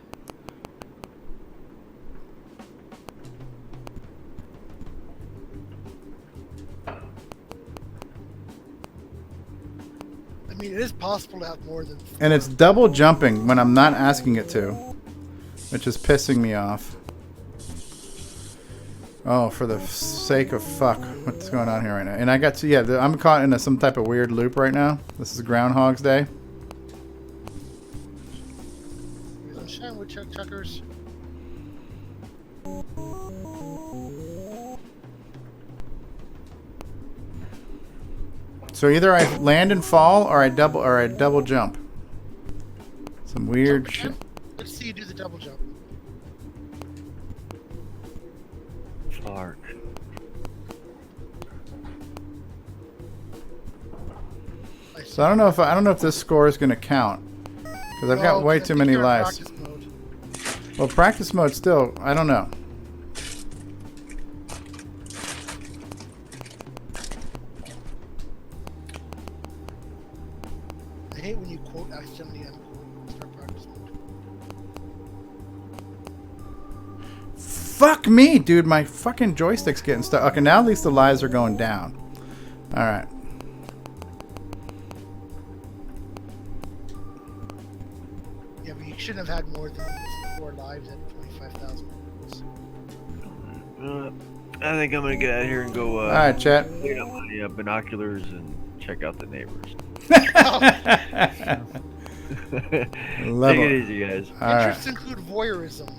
I mean, it is possible to have more than... And it's double jumping when I'm not asking it to. Which is pissing me off. Oh, for the sake of fuck. What's going on here right now? And I got to... Yeah, I'm caught in some type of weird loop right now. This is Groundhog's Day. Shine woodchuck chuckers. So either I land and fall, or I double jump. Some weird shit. Let's see you do the double jump. Fuck. So I don't know if this score is going to count because I've got way too many lives. Well, practice mode still. I don't know. I hate when you quote accidentally start practice mode. Fuck me, dude. My fucking joystick's getting stuck. Okay, now at least the lives are going down. All right. Yeah, but you shouldn't have had more than 4 lives at 25,000. I think I'm gonna get out of here and go. All right, chat. Clean up my binoculars and check out the neighbors. Take it easy, guys. Interests include voyeurism.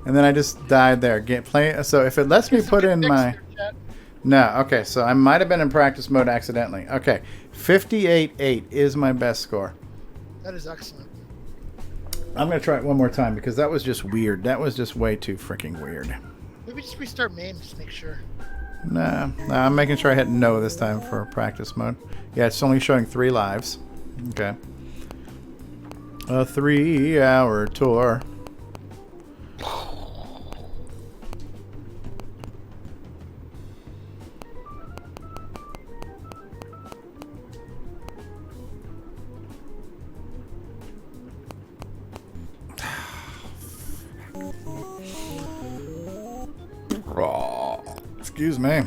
And then I just died there. So if it lets me put in my... No, okay, so I might have been in practice mode accidentally. Okay, 58.8 is my best score. That is excellent. I'm going to try it one more time because that was just weird. That was just way too freaking weird. Maybe just restart MAME just to make sure. No, I'm making sure I hit no this time for practice mode. Yeah, it's only showing 3 lives. Okay. A 3-hour tour. Excuse me.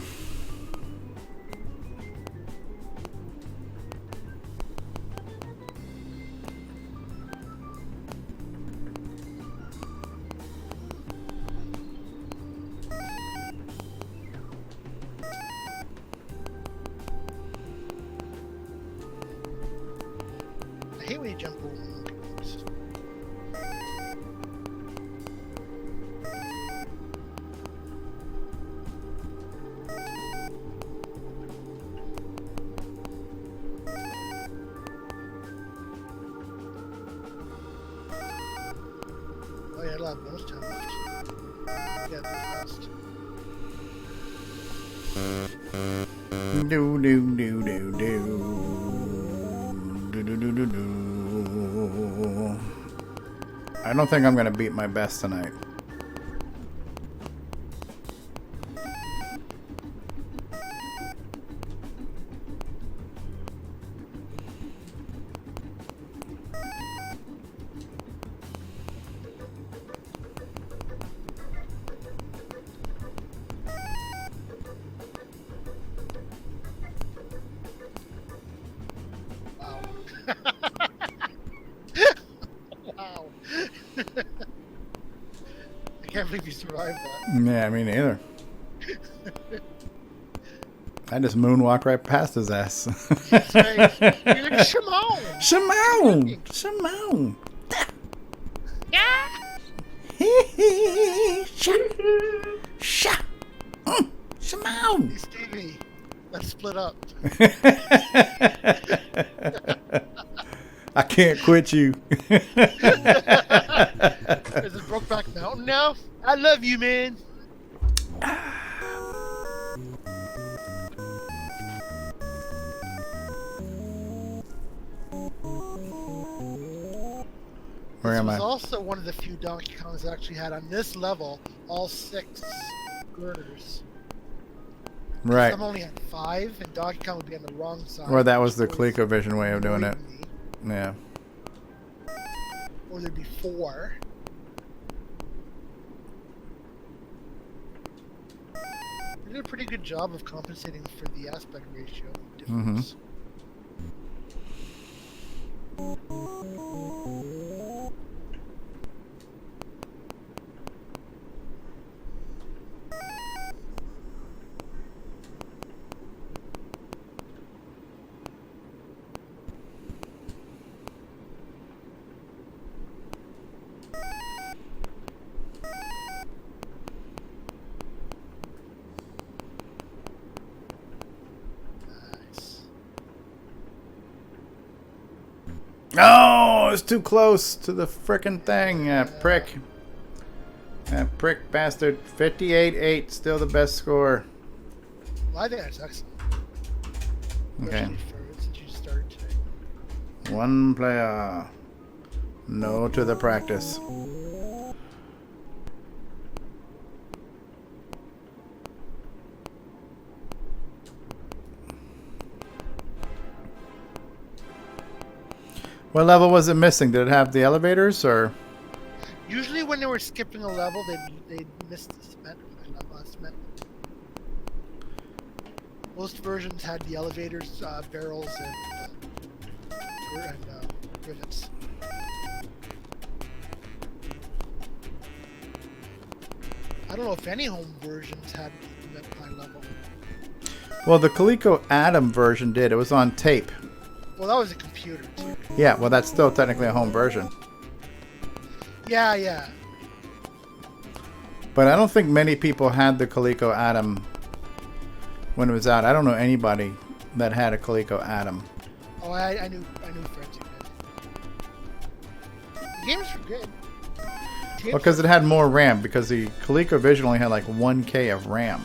I hate when you jump over. Oh yeah, I'll have bonus time left. Yeah, fast. Do do do do do. I don't think I'm going to beat my best tonight. Wow. I can't believe you survived that. Yeah, me neither. I just moonwalk right past his ass. That's right. You're like, Shimon! Shimon! Shimon! Yeah! Sha! Shimon! Hey, Stevie, let's split up. I can't quit you. Is it Brokeback Mountain now? I love you, man. Where am I? This was also one of the few Donkey Kongs that actually had on this level all 6 girders. Right. Some only had 5, and Donkey Kong would be on the wrong side. Or that was the ColecoVision way of doing it. Yeah. Or there'd be 4. They did a pretty good job of compensating for the aspect ratio difference. Oh, it's too close to the frickin' thing. Prick. That prick bastard. 58-8. Still the best score. Well, I think that's excellent. Okay. Especially since you started today. One player. No to the practice. What level was it missing? Did it have the elevators or? Usually when they were skipping a level, they missed the cement. Cement. Most versions had the elevators, barrels, and rivets. I don't know if any home versions had that high level. Well, the CoCoATM version did. It was on tape. Well, that was a computer too. Yeah, well, that's still technically a home version. Yeah, yeah. But I don't think many people had the CoCoATM when it was out. I don't know anybody that had a CoCoATM. Oh, I knew friends who did. The games were good. Well, because it had more RAM. Because the ColecoVision only had like 1K of RAM.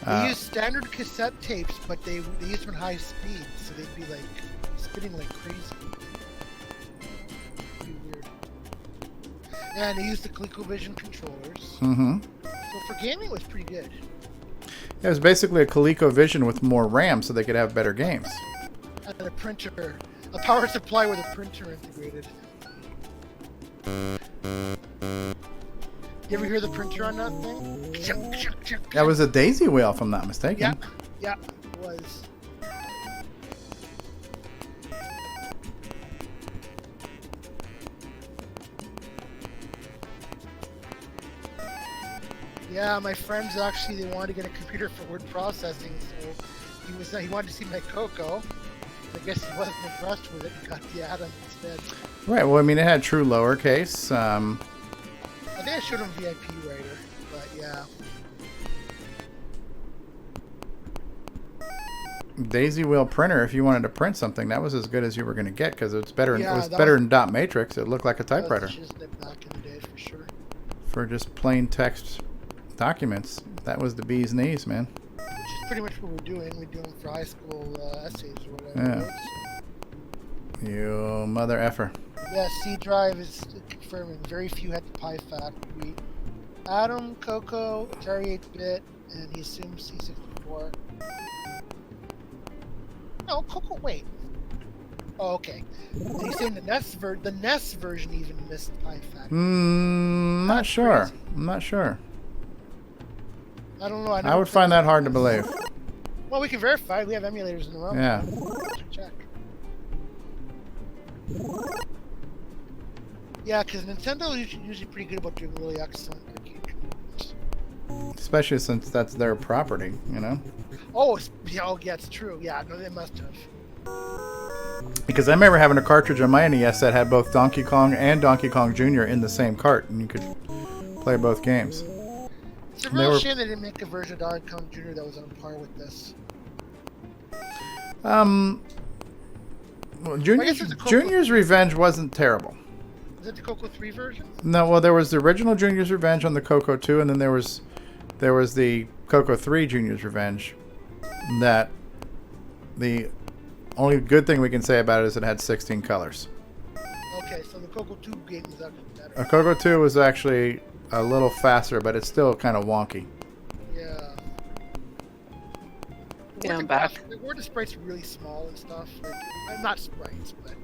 They used standard cassette tapes, but they used them at high speed, so they'd be like spinning like crazy. Pretty weird. And they used the ColecoVision controllers. Mm-hmm. So for gaming, it was pretty good. It was basically a ColecoVision with more RAM, so they could have better games. And a printer, a power supply with a printer integrated. You ever hear the printer on that thing? That was a daisy wheel, if I'm not mistaken. Yeah, it was. Yeah, my friends actually, they wanted to get a computer for word processing, so he wanted to see my CoCo. I guess he wasn't impressed with it and got the Atom instead. Right, well, I mean, it had true lowercase. I think I showed him VIP Writer, but yeah. Daisy wheel printer, if you wanted to print something, that was as good as you were going to get, because it's better. Yeah, it was better than dot matrix. It looked like a typewriter. That was just back in the day for sure. For just plain text documents, that was the bee's knees, man. Which is pretty much what we're doing. We're doing for high school essays or whatever. Yeah. Right? So. You mother effer. Yeah, C Drive is confirming. Very few had the Pi Factory. Adam, CoCo, Atari 8-bit, and he assumes C64. No, CoCo, wait. Oh, okay. And he's saying the NES version even missed Pi Factory. Not sure. Crazy. I'm not sure. I don't know. I would find that hard to believe. Well, we can verify. We have emulators in the room. Yeah. Check. Yeah, because Nintendo is usually pretty good about doing really excellent arcade computers. Especially since that's their property, you know? Oh, yeah, it's true. Yeah, no, they must have. Because I remember having a cartridge on my NES that had both Donkey Kong and Donkey Kong Jr. in the same cart, and you could play both games. It's a real shame they didn't make a version of Donkey Kong Jr. that was on par with this. Well, Junior's Revenge wasn't terrible. Is it the CoCo 3 version? No, well, there was the original Junior's Revenge on the CoCo 2, and then there was the CoCo 3 Junior's Revenge. That the only good thing we can say about it is it had 16 colors. Okay, so the CoCo 2 game was actually better. CoCo 2 was actually a little faster, but it's still kind of wonky. Yeah. Yeah, I'm back. Were the sprites really small and stuff? Like, not sprites, but...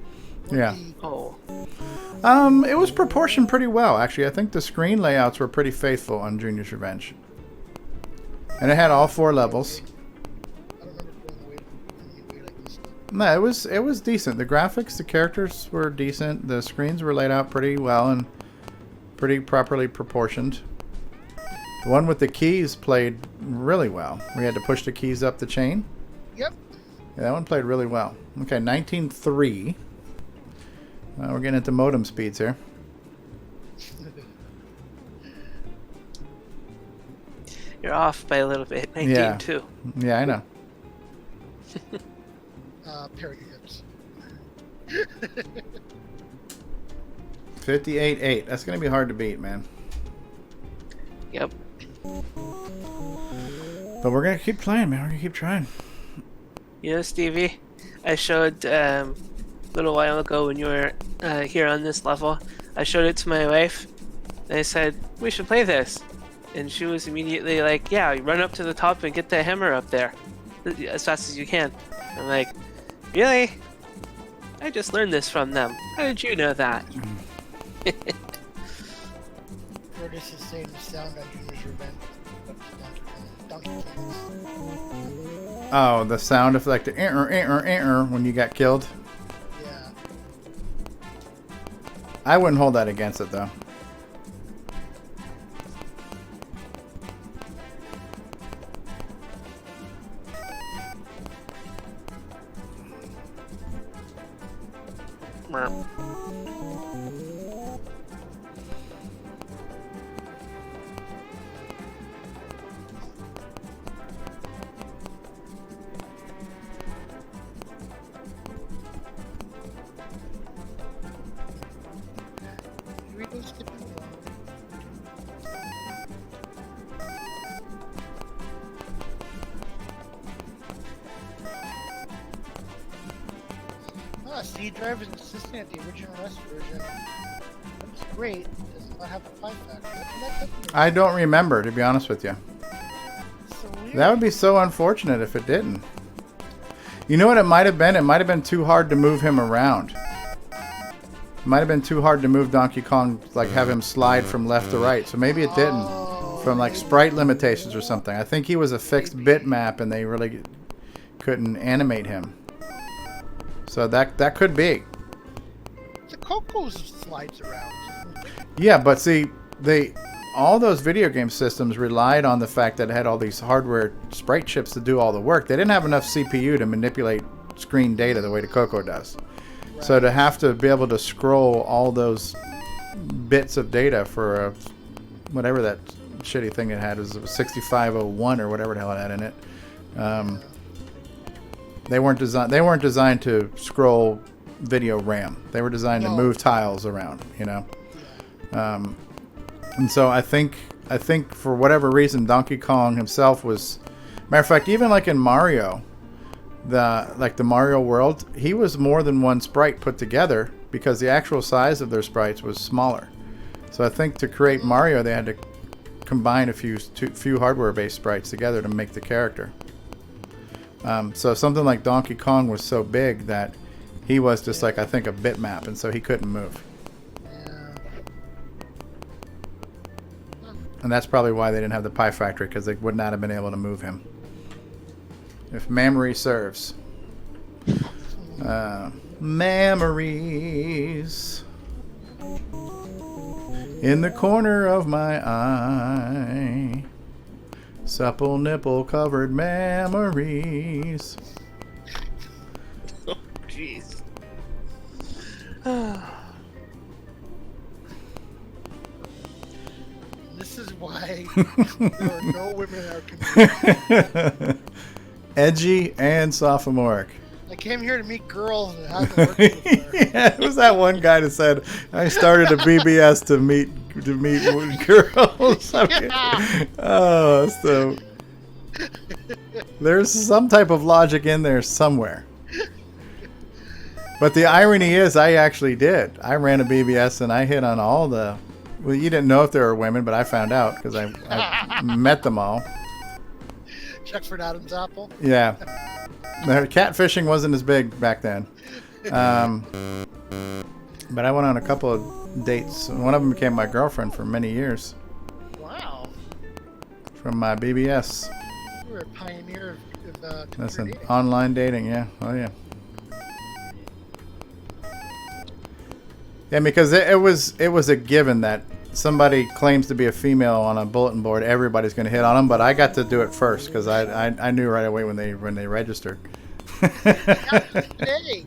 Yeah. The... It was proportioned pretty well, actually. I think the screen layouts were pretty faithful on Junior's Revenge. And it had all 4 levels. I don't remember going away like this. No, it was decent. The graphics, the characters were decent. The screens were laid out pretty well and pretty properly proportioned. The one with the keys played really well. We had to push the keys up the chain. Yep. Yeah, that one played really well. Okay, 19.3. We're getting into modem speeds here. You're off by a little bit. 19.2. Yeah, I know. Paradigms. 58-8. That's gonna be hard to beat, man. Yep. But we're gonna keep playing, man. We're gonna keep trying. You know, Stevie, I showed a little while ago when you were here on this level. I showed it to my wife, and I said we should play this, and she was immediately like, "Yeah, you run up to the top and get the hammer up there as fast as you can." I'm like, "Really? I just learned this from them. How did you know that?" Curtis is saying the sound on Junior's Revenge. Donkey Kong. Oh, the sound of like the when you got killed. Yeah. I wouldn't hold that against it though. C drive is consistent at the original REST version. It's great. It does not have a Pi factor. I don't remember, to be honest with you. So weird. That would be so unfortunate if it didn't. You know what it might have been? It might have been too hard to move him around. It might have been too hard to move Donkey Kong, like have him slide from left to right. So maybe it didn't. From like sprite limitations or something. I think he was a fixed bitmap and they really couldn't animate him. So that could be. The CoCo slides around. Yeah, but see, all those video game systems relied on the fact that it had all these hardware sprite chips to do all the work. They didn't have enough CPU to manipulate screen data the way the CoCo does. Right. So to have to be able to scroll all those bits of data for whatever that shitty thing it had, was 6501 or whatever the hell it had in it. They weren't designed to scroll video RAM. They were designed to move tiles around, you know. And so I think for whatever reason Donkey Kong himself was, matter of fact, even like in Mario, the Mario world, he was more than one sprite put together because the actual size of their sprites was smaller. So I think to create Mario they had to combine a few hardware-based sprites together to make the character. So something like Donkey Kong was so big that he was just like, I think, a bitmap, and so he couldn't move. And that's probably why they didn't have the Pi Factory, because they would not have been able to move him. If memory serves. Memories in the corner of my eye. Supple nipple covered memories. Oh, jeez. This is why there are no women in our community. Edgy and sophomoric. I came here to meet girls and have them work with her. Yeah, it was that one guy that said, I started a BBS to meet girls. Oh, so there's some type of logic in there somewhere. But the irony is, I actually did. I ran a BBS and I hit on all the... Well, you didn't know if there were women, but I found out because I met them all. Checkford Adam's apple? Yeah. Catfishing wasn't as big back then. But I went on a couple of dates. One of them became my girlfriend for many years. Wow. From my BBS. You were a pioneer of Listen, dating. online dating, yeah. Oh, yeah. Yeah, because it was a given that somebody claims to be a female on a bulletin board, everybody's going to hit on them. But I got to do it first because I knew right away when they registered. Today.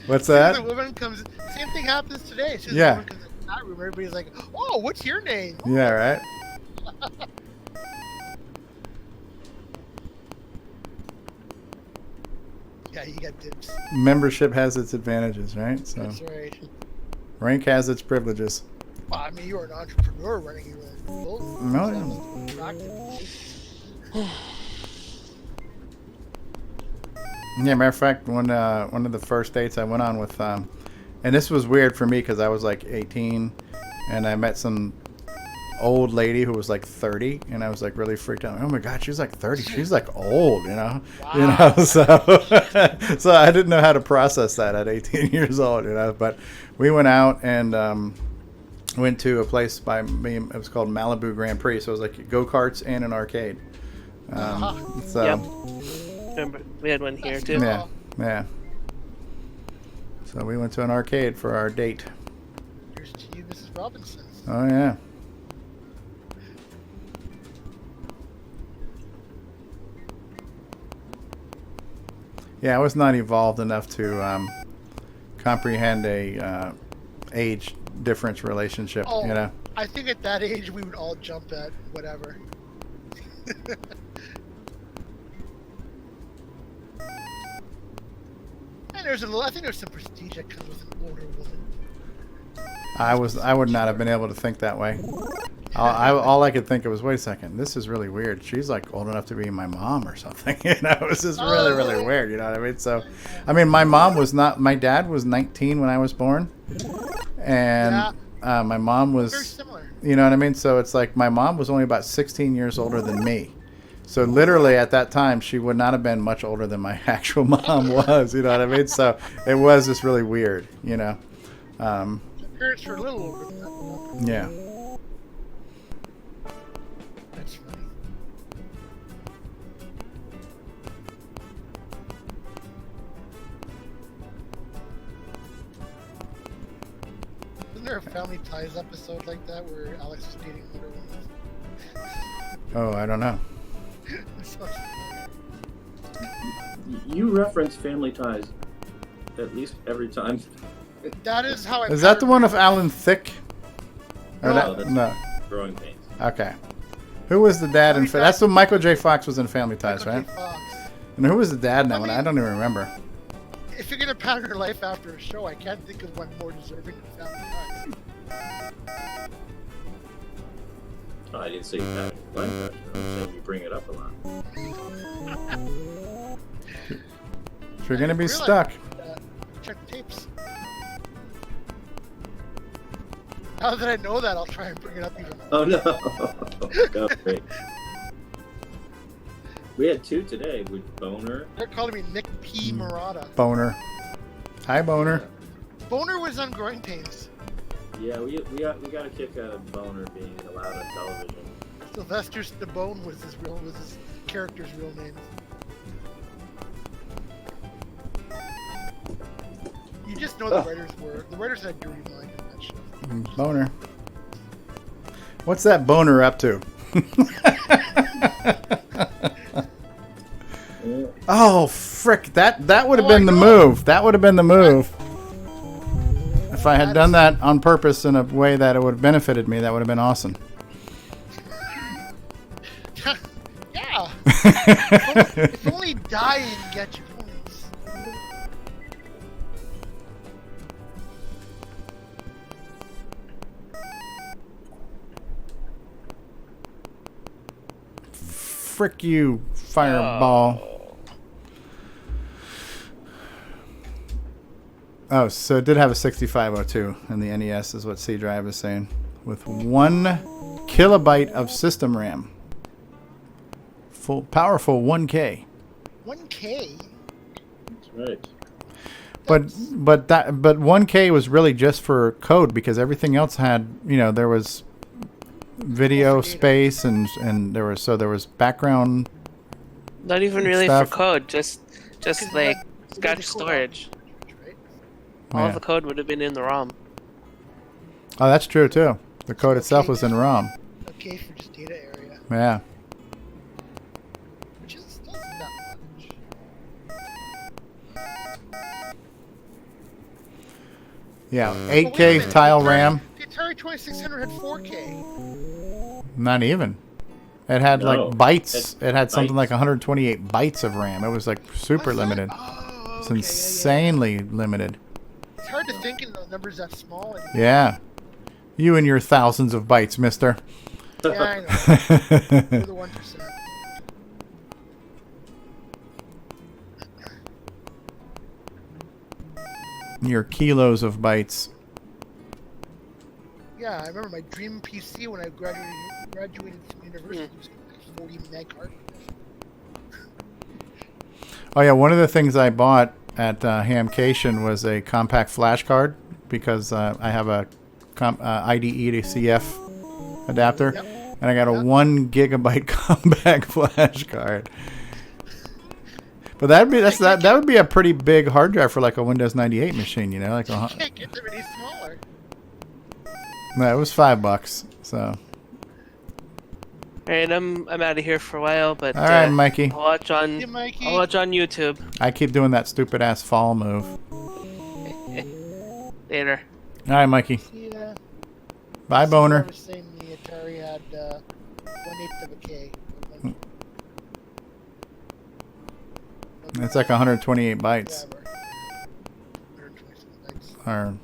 What's that? The woman comes. Same thing happens today. As soon as Yeah. the woman comes in the chat room, everybody's like, "Oh, what's your name?" Oh. Yeah, right. Yeah, you got dibs. Membership has its advantages, right? So That's right. rank has its privileges. Well, I mean, you're an entrepreneur running your own business. No. Yeah, matter of fact, one of the first dates I went on with, and this was weird for me because I was like 18, and I met some old lady who was like 30, and I was like really freaked out. Oh my god, she's like 30. She's like old, you know. Wow. You know, so I didn't know how to process that at 18 years old, you know. But we went out and went to a place by me. It was called Malibu Grand Prix. So it was like go-karts and an arcade. So. Yep. Remember, we had one here too. Yeah. So we went to an arcade for our date. Here's to you, Mrs. Robinson. Oh yeah. Yeah, I was not evolved enough to comprehend a age difference relationship. Oh, you know. I think at that age we would all jump at whatever. And there's a little. I think there's some prestige that comes with an older woman. I would not have been able to think that way. All I could think of was, wait a second, this is really weird. She's like old enough to be my mom or something. You know, it was just really, really weird. You know what I mean? So, I mean, my mom was not. My dad was 19 when I was born, and my mom was. Very similar. You know what I mean? So it's like my mom was only about 16 years older than me. So literally at that time, she would not have been much older than my actual mom was. You know what I mean? So it was just really weird. You know. My parents were a little older than that. Yeah. That's funny. Isn't there a Family Ties episode like that where Alex is dating older women? Oh, I don't know. You reference Family Ties at least every time. That is how I. Is that the one of Alan Thicke? Or No, that, that's no. Growing Pains. Okay. Who was the dad in? That's when Michael J. Fox was in Family Ties, right? And who was the dad in that one? I don't even remember. If you're gonna pattern your life after a show, I can't think of one more deserving of Family Ties. Oh, I didn't say that. I'm saying you bring it up a lot. If you're gonna be stuck. Check tapes. Now that I know that, I'll try and bring it up even more. Oh no! Oh, great. We had two today with Boner. They're calling me Nick P. Murata. Boner. Hi, Boner. Boner was on Growing Pains. Yeah, we got a kick out of Boner being allowed on television. Sylvester Stallone was his character's real name. You just know the writers had dirty mind in that show. Boner. What's that Boner up to? Oh, frick. That would have been the move. That would have been the move. If I had done that on purpose in a way that it would have benefited me, that would have been awesome. Yeah. If only dying gets you points. Frick you, fireball. Oh, so it did have a 6502 in the NES, is what C Drive is saying, with 1 kilobyte of system RAM. Full, powerful 1K. 1K. That's right. But 1K was really just for code because everything else had, you know, there was video space and there was background. Not even really stuff. for code, just like scotch storage. All Yeah. the code would have been in the ROM. Oh, that's true too. The code itself was in ROM. Okay for just data area. Yeah. Which is still not much. Yeah, But wait a 8K minute, tile the Atari- RAM. The Atari 2600 had 4K. Not even. It had No. like bytes. It It had something bytes. like 128 bytes of RAM. It was like super limited. Oh, It's insanely limited. It's hard to think in the numbers that small. Anymore. Yeah. You and your thousands of bytes, mister. Yeah, I know. You're the 1%. Your kilos of bytes. Yeah, I remember my dream PC when I graduated from university was like 40 meg hard. Oh yeah, one of the things I bought at Hamcation was a compact flash card because I have a IDE to CF adapter, and I got a 1 gigabyte compact flash card. But that would be a pretty big hard drive for like a Windows 98 machine, you know, like you can't get them any smaller. No, it was $5, so. Alright, I'm out of here for a while, but all right, Mikey. I'll watch on YouTube. I keep doing that stupid ass fall move. Later. All right, Mikey. See ya. Bye, Boner. I was saying the Atari had 1/8 of a K. It's like 128 bytes. Or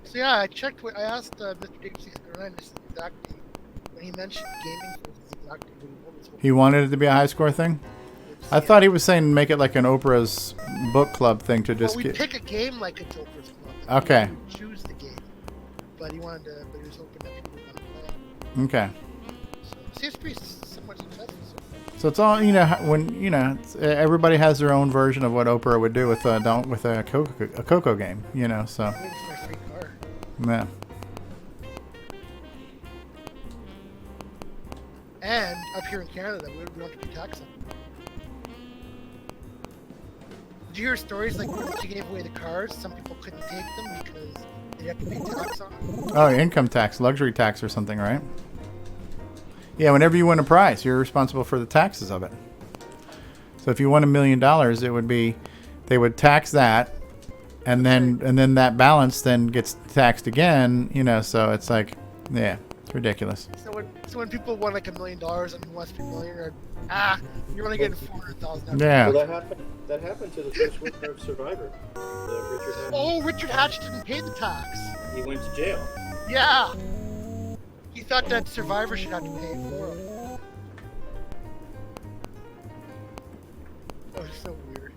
so yeah, I checked. I asked Mr. Dave 609 this exact thing. When he mentioned gaming for this exact thing, he wanted it to be a high score thing. I thought he was saying make it like an Oprah's book club thing to just we get. pick a game like it's Oprah's club. Okay. We choose the game, but he wanted to. But he was hoping that people would want to play. Okay. So seems pretty somewhat successful. So it's all, you know, when, you know, everybody has their own version of what Oprah would do with a CoCo game, you know, so. Yeah. And up here in Canada, we don't have to pay tax on it. Did you hear stories like when she gave away the cars, some people couldn't take them because they have to pay tax on them? Oh, income tax, luxury tax or something, right? Yeah, whenever you win a prize, you're responsible for the taxes of it. So if you won $1 million, it would be, they would tax that, and then that balance then gets taxed again, you know, so it's like, yeah, it's ridiculous. So when people won like $1 million and who wants to be a millionaire, you're only getting $400,000. Yeah. Well, that happened to the first winner of Survivor, Richard Hatch. Oh, Richard Hatch didn't pay the tax. He went to jail. Yeah. He thought that Survivor should have to pay for him. Oh, it's so weird.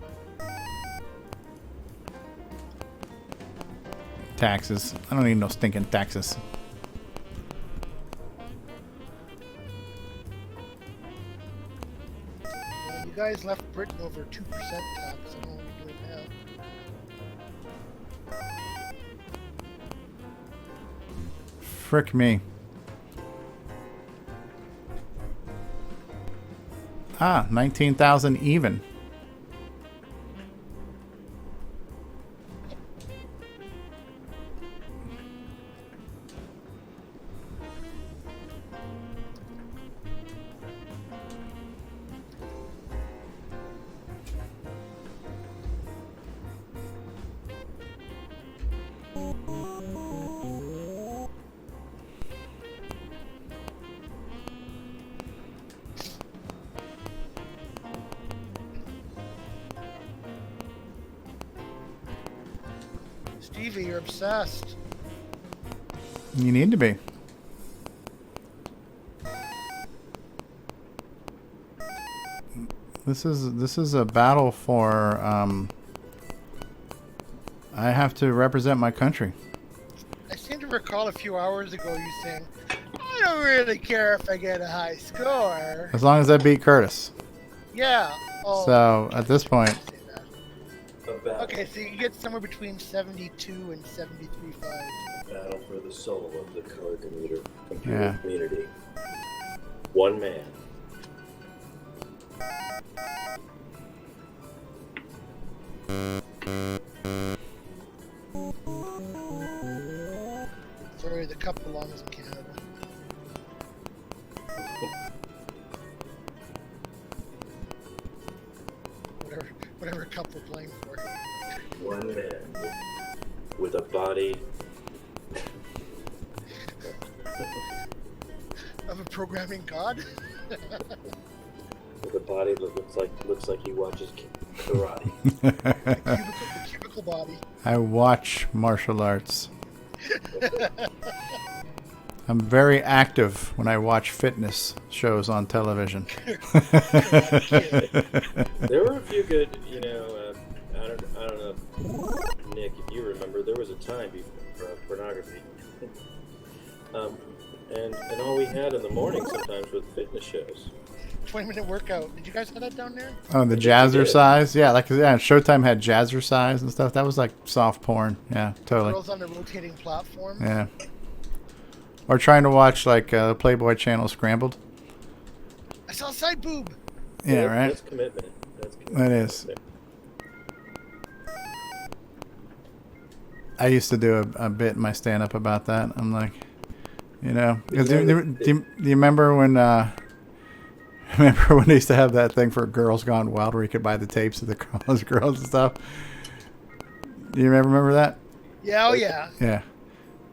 Taxes. I don't need no stinking taxes. Well, you guys left Britain over 2% tax. I don't know what you're doing now. Frick me. 19,000 even. Stevie, you're obsessed. You need to be. This is a battle for I have to represent my country. I seem to recall a few hours ago you saying, I don't really care if I get a high score. As long as I beat Curtis. Yeah. Oh, So at this point, okay, so you get somewhere between 72 and 73.5. Battle for the soul of the color computer Yeah. community. One man. Sorry, the cup belongs in Canada. Whatever cup we're playing for. One man with a body Of a programming god? with a body that looks like he watches karate. The cubicle body. I watch martial arts. I'm very active when I watch fitness shows on television. There were a few good, I don't know, Nick, if you remember, there was a time before pornography. And all we had in the morning sometimes was fitness shows. 20-minute workout. Did you guys have that down there? Oh, the jazzercise? Yeah, Showtime had jazzercise and stuff. That was like soft porn. Yeah, totally. Girls on the rotating platform. Yeah. Or trying to watch like Playboy Channel Scrambled. I saw a side boob. Yeah, right? That's commitment. That is. I used to do a bit in my stand-up about that. I'm like, do you remember when they used to have that thing for Girls Gone Wild where you could buy the tapes of the girls and stuff? Do you remember that? Yeah, oh yeah. Yeah.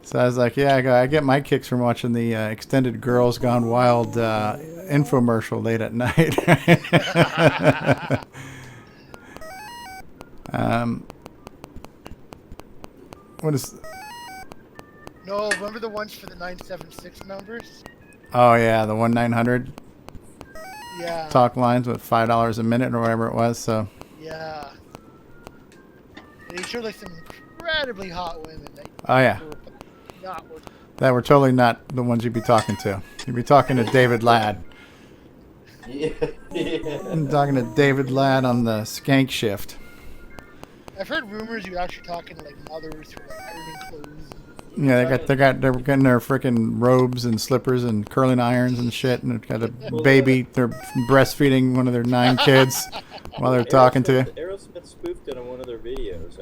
So I was like, I get my kicks from watching the extended Girls Gone Wild infomercial late at night. What is... No, remember the ones for the 976 numbers? Oh, yeah, the 1-900 yeah. talk lines with $5 a minute or whatever it was. So yeah. And he showed like some incredibly hot women. Oh, yeah. That were totally not the ones you'd be talking to. You'd be talking to David Ladd. Yeah. I'm talking to David Ladd on the Skank Shift. I've heard rumors you're actually talking to like mothers who are like ironing clothes. Yeah, they're getting their freaking robes and slippers and curling irons and shit, and they've got a baby. They're breastfeeding one of their 9 kids while they're talking to you. Aerosmith spoofed it on one of their videos.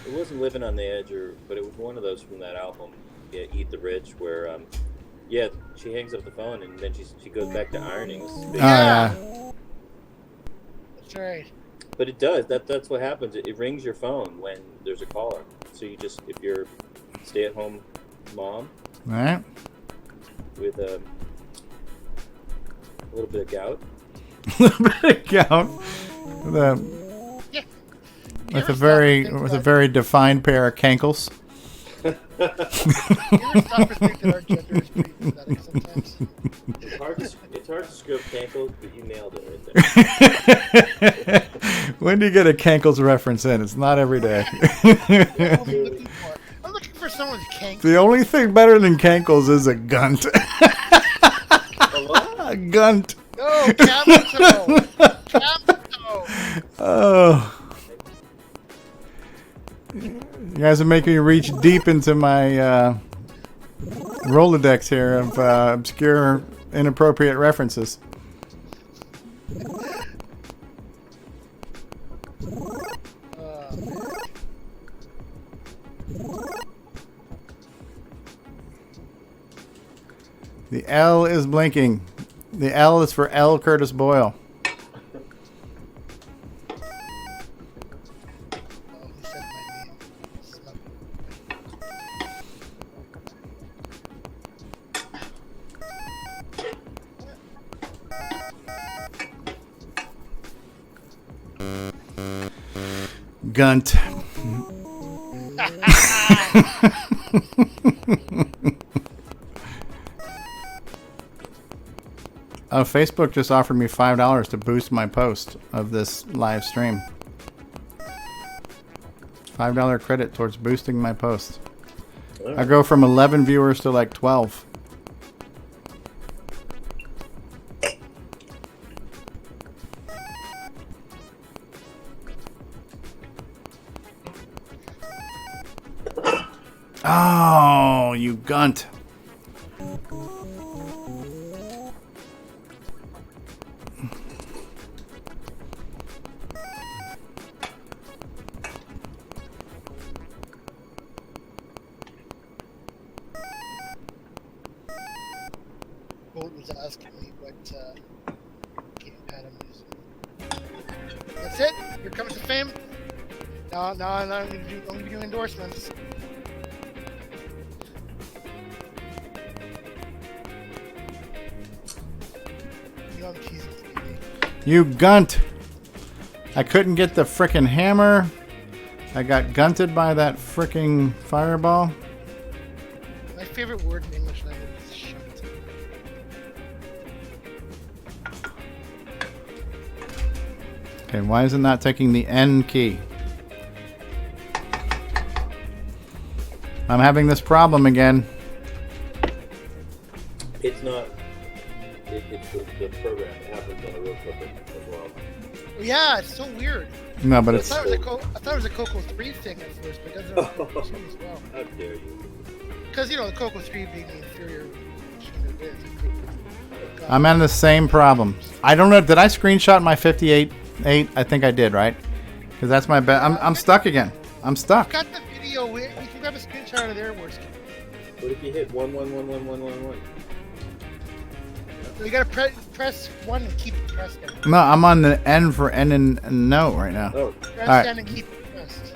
It wasn't Living on the Edge, but it was one of those from that album, Eat the Rich, where she hangs up the phone and then she goes back to ironing. Yeah. That's right. But it does. That's what happens. It rings your phone when there's a caller. So you just, if you're a stay-at-home mom, all right, with a little bit of gout, with a very defined pair of cankles. It's hard to screw up cankles, but you nailed it right there. When do you get a cankles reference in? It's not every day. I'm looking for someone with cankles. The only thing better than cankles is a gunt. A gunt. No, camel toe. Oh. You guys are making me reach deep into my Rolodex here of obscure, inappropriate references. The L is blinking. The L is for L. Curtis Boyle. Gunt. Oh, Facebook just offered me $5 to boost my post of this live stream. $5 credit towards boosting my post. I go from 11 viewers to like 12. Oh, you gunt. Bolt was asking me what gamepad I'm using. That's it. Here comes the fame. No, I'm going to be doing endorsements. You gunt. I couldn't get the frickin' hammer. I got gunted by that frickin' fireball. My favorite word in English language is shit. Okay, why is it not taking the N key? I'm having this problem again. It's not. It's the program. It happens on a real clipper as well. Yeah, it's so weird. No, but I it's... thought it was a CoCo 3 thing at first, but it doesn't have CoCo 2 as well. How dare you? Because, the CoCo 3 being the inferior machine it is. I'm having the same problem. I don't know. Did I screenshot my 58.8? I think I did, right? Because that's my bet. I'm stuck again. I'm stuck. I've got the video. We can grab a screenshot of their worst. What if you hit 1111111? So you gotta press 1 and keep it pressed down. No, I'm on the N for N and no right now. Oh. Press N and keep it pressed.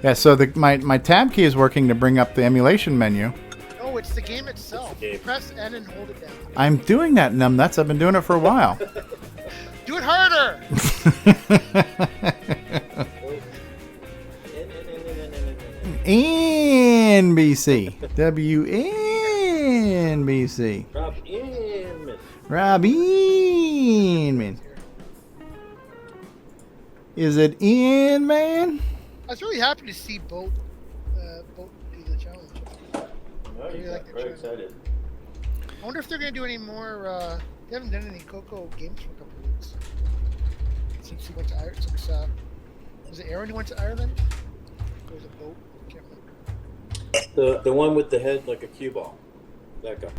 Yeah, so my tab key is working to bring up the emulation menu. No, it's the game itself. Press N and hold it down. I'm doing that, numbnuts. I've been doing it for a while. Do it harder! NBC. WNBC. Rob Inman. Is it in, man? I was really happy to see Boat do the challenge. No, you got very excited. I wonder if they're going to do any more. They haven't done any CoCo games for a couple of weeks. Since he went to Ireland. Was it Aaron who went to Ireland? Or was it Boat? I can't remember. The one with the head like a cue ball. That guy.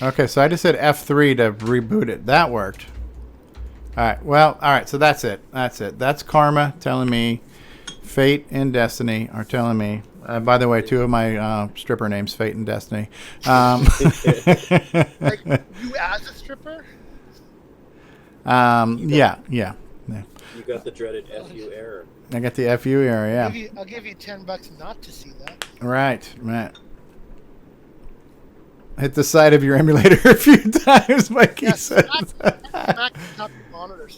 Okay, so I just hit F3 to reboot it. That worked. Alright, well, alright, so that's it. That's Karma telling me, Fate and Destiny are telling me. By the way, two of my stripper names, Fate and Destiny. Like, you as a stripper? Yeah. You got the dreaded FU error. I got the FU error, yeah. I'll give you $10 not to see that. Right. Hit the side of your emulator a few times, Mikey says.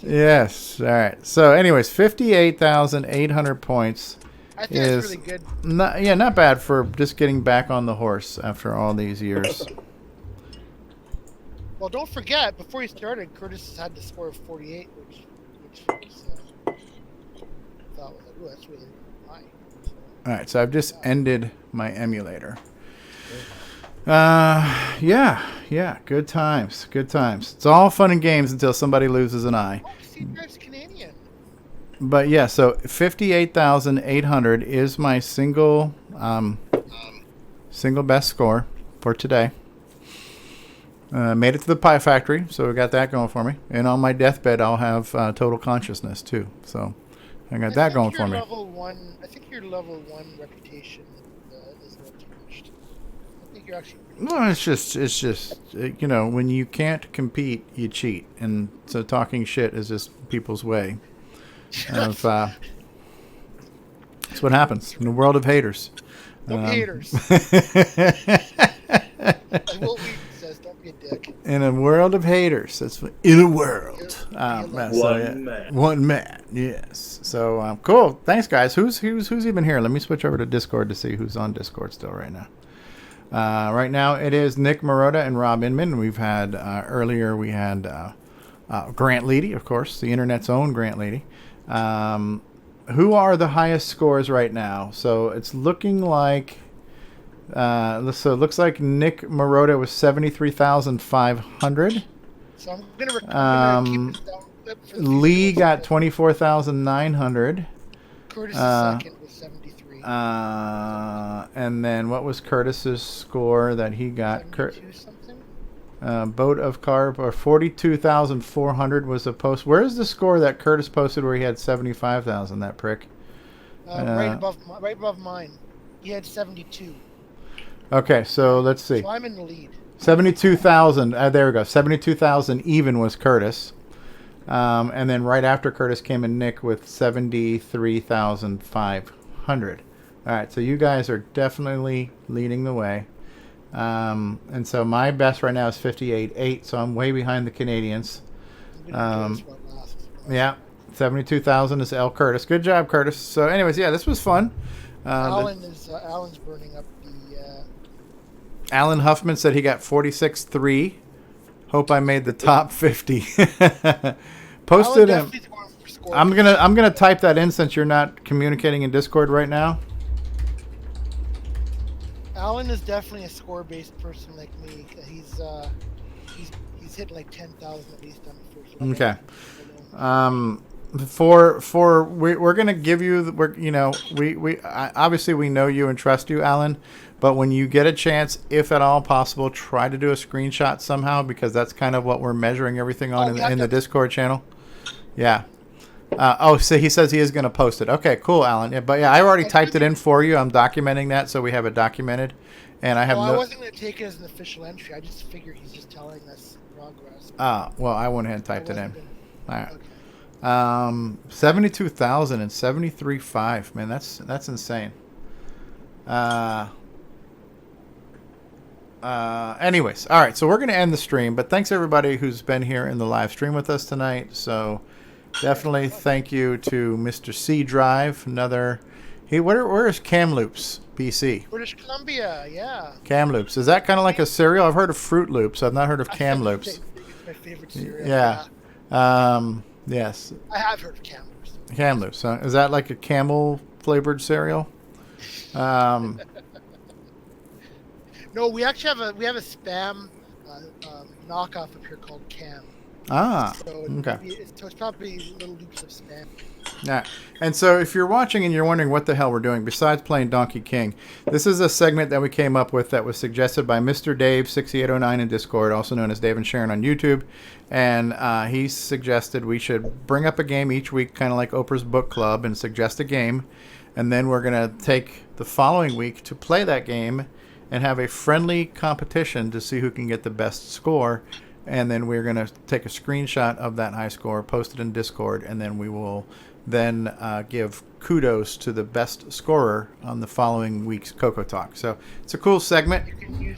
Yes. All right. So, anyways, 58,800 points. I think that's really good. Not bad for just getting back on the horse after all these years. Well, don't forget, before he started, Curtis had the score of 48, which was, I thought was like, ooh, that's really high. All right. So I've just ended my emulator. Yeah, good times. It's all fun and games until somebody loses an eye. Oh, Steve Drive's Canadian. But yeah, so 58,800 is my single best score for today. Made it to the Pie Factory, so we got that going for me. And on my deathbed, I'll have total consciousness too. So I got that going for me. I think your level 1 reputation is well tarnished. I think you're actually. No, it's just when you can't compete, you cheat, and so talking shit is just people's way. That's what happens in the world of haters. Haters. Will Wheaton says, "Don't be a dick." In a world of haters, that's what, in a world. One man. Yes. So cool. Thanks, guys. Who's even here? Let me switch over to Discord to see who's on Discord still right now. Right now it is Nick Marotta and Rob Inman. We've had earlier we had Grant Leedy, of course, the internet's own Grant Leedy. Who are the highest scores right now? So it's looking like it looks like Nick Marotta was 73,500. So I'm gonna keep this down. Lee got 24,900. Curtis is second with 73. And then what was Curtis's score that he got? 72 something? Boat of Carp, or 42,400 was the post. Where's the score that Curtis posted where he had 75,000? That prick. Right above mine. He had 72. Okay, so let's see. So I'm in the lead. 72,000. There we go. 72,000 even was Curtis. And then right after Curtis came in Nick with 73,500. All right, so you guys are definitely leading the way. And so my best right now is 58.8, so I'm way behind the Canadians. Yeah, 72,000 is L. Curtis. Good job, Curtis. So, anyways, yeah, this was fun. Alan's burning up the. Alan Huffman said he got 46.3. Hope I made the top 50. Posted him. I'm gonna type that in since you're not communicating in Discord right now. Alan is definitely a score-based person like me. He's hitting like 10,000 at least on the first level. Okay. We're gonna give you we obviously we know you and trust you, Alan, but when you get a chance, if at all possible, try to do a screenshot somehow, because that's kind of what we're measuring everything on in the Discord channel. Yeah. So he says he is going to post it. Okay, cool, Alan. Yeah, but yeah, I already typed it in for you. I'm documenting that, so we have it documented. And I have I wasn't going to take it as an official entry. I just figured he's just telling us progress. Well, I went ahead and typed it in. All right. 72,000 and 73.5. Man, that's insane. Anyways, all right. So we're going to end the stream, but thanks everybody who's been here in the live stream with us tonight. So definitely thank you to Mr. C Drive. Where is Kamloops, BC? British Columbia, yeah. Kamloops. Is that kind of like a cereal? I've heard of Fruit Loops. I've not heard of Kamloops. It's my favorite cereal. Yeah. Yes. I have heard of Kamloops. Kamloops. Is that like a camel flavored cereal? No, we actually have a spam knockoff up here called Cam. Okay. So it's probably little loops of spam. Yeah. And so if you're watching and you're wondering what the hell we're doing besides playing Donkey King, this is a segment that we came up with that was suggested by Mr. Dave 6809 in Discord, also known as Dave and Sharon on YouTube. And he suggested we should bring up a game each week, kind of like Oprah's Book Club, and suggest a game. And then we're going to take the following week to play that game and have a friendly competition to see who can get the best score. And then we're going to take a screenshot of that high score, post it in Discord, and then we will then give kudos to the best scorer on the following week's CoCoTALK. So it's a cool segment. You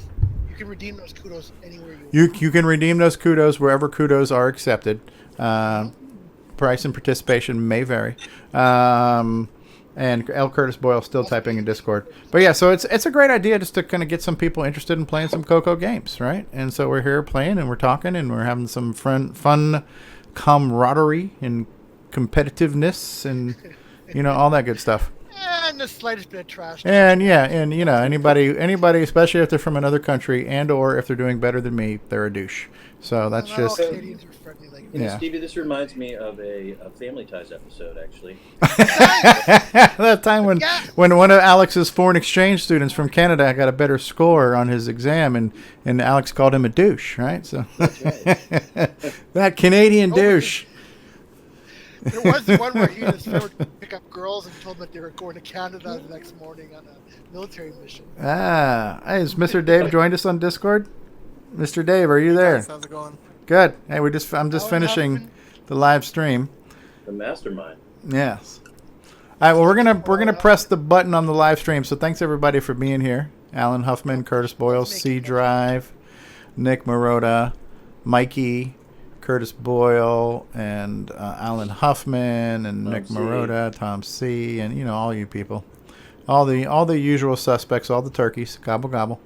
can redeem those kudos anywhere you want. You can redeem those kudos wherever kudos are accepted. Price and participation may vary. And L. Curtis Boyle still typing in Discord. But yeah, so it's a great idea just to kind of get some people interested in playing some CoCo games, right? And so we're here playing and we're talking and we're having some fun camaraderie and competitiveness and, all that good stuff. And the slightest bit of trash. And yeah, and anybody, especially if they're from another country and or if they're doing better than me, they're a douche. So that's just... Canadians are friendly like yeah. Stevie, this reminds me of a Family Ties episode, actually. That time when one of Alex's foreign exchange students from Canada got a better score on his exam, and Alex called him a douche, right? So That's right. That Canadian douche. There was one where he and his friend would pick up girls and told them that they were going to Canada the next morning on a military mission. Hey, has Mr. Dave joined us on Discord? Mr. Dave, are you there? How's it going? Good. Hey, I'm just finishing the live stream. The mastermind. Yes. All right. Well, we're gonna press the button on the live stream. So thanks everybody for being here. Alan Huffman, Curtis Boyle, C Drive, Nick Marotta, Mikey, Curtis Boyle, and Alan Huffman, and Nick Marotta, Tom C, and all you people. All the usual suspects, all the turkeys, gobble gobble.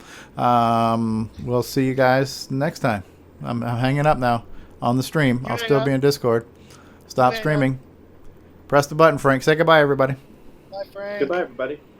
We'll see you guys next time. I'm hanging up now on the stream. I'll still be in Discord. Stop streaming. Press the button, Frank. Say goodbye, everybody. Bye, Frank. Goodbye, everybody.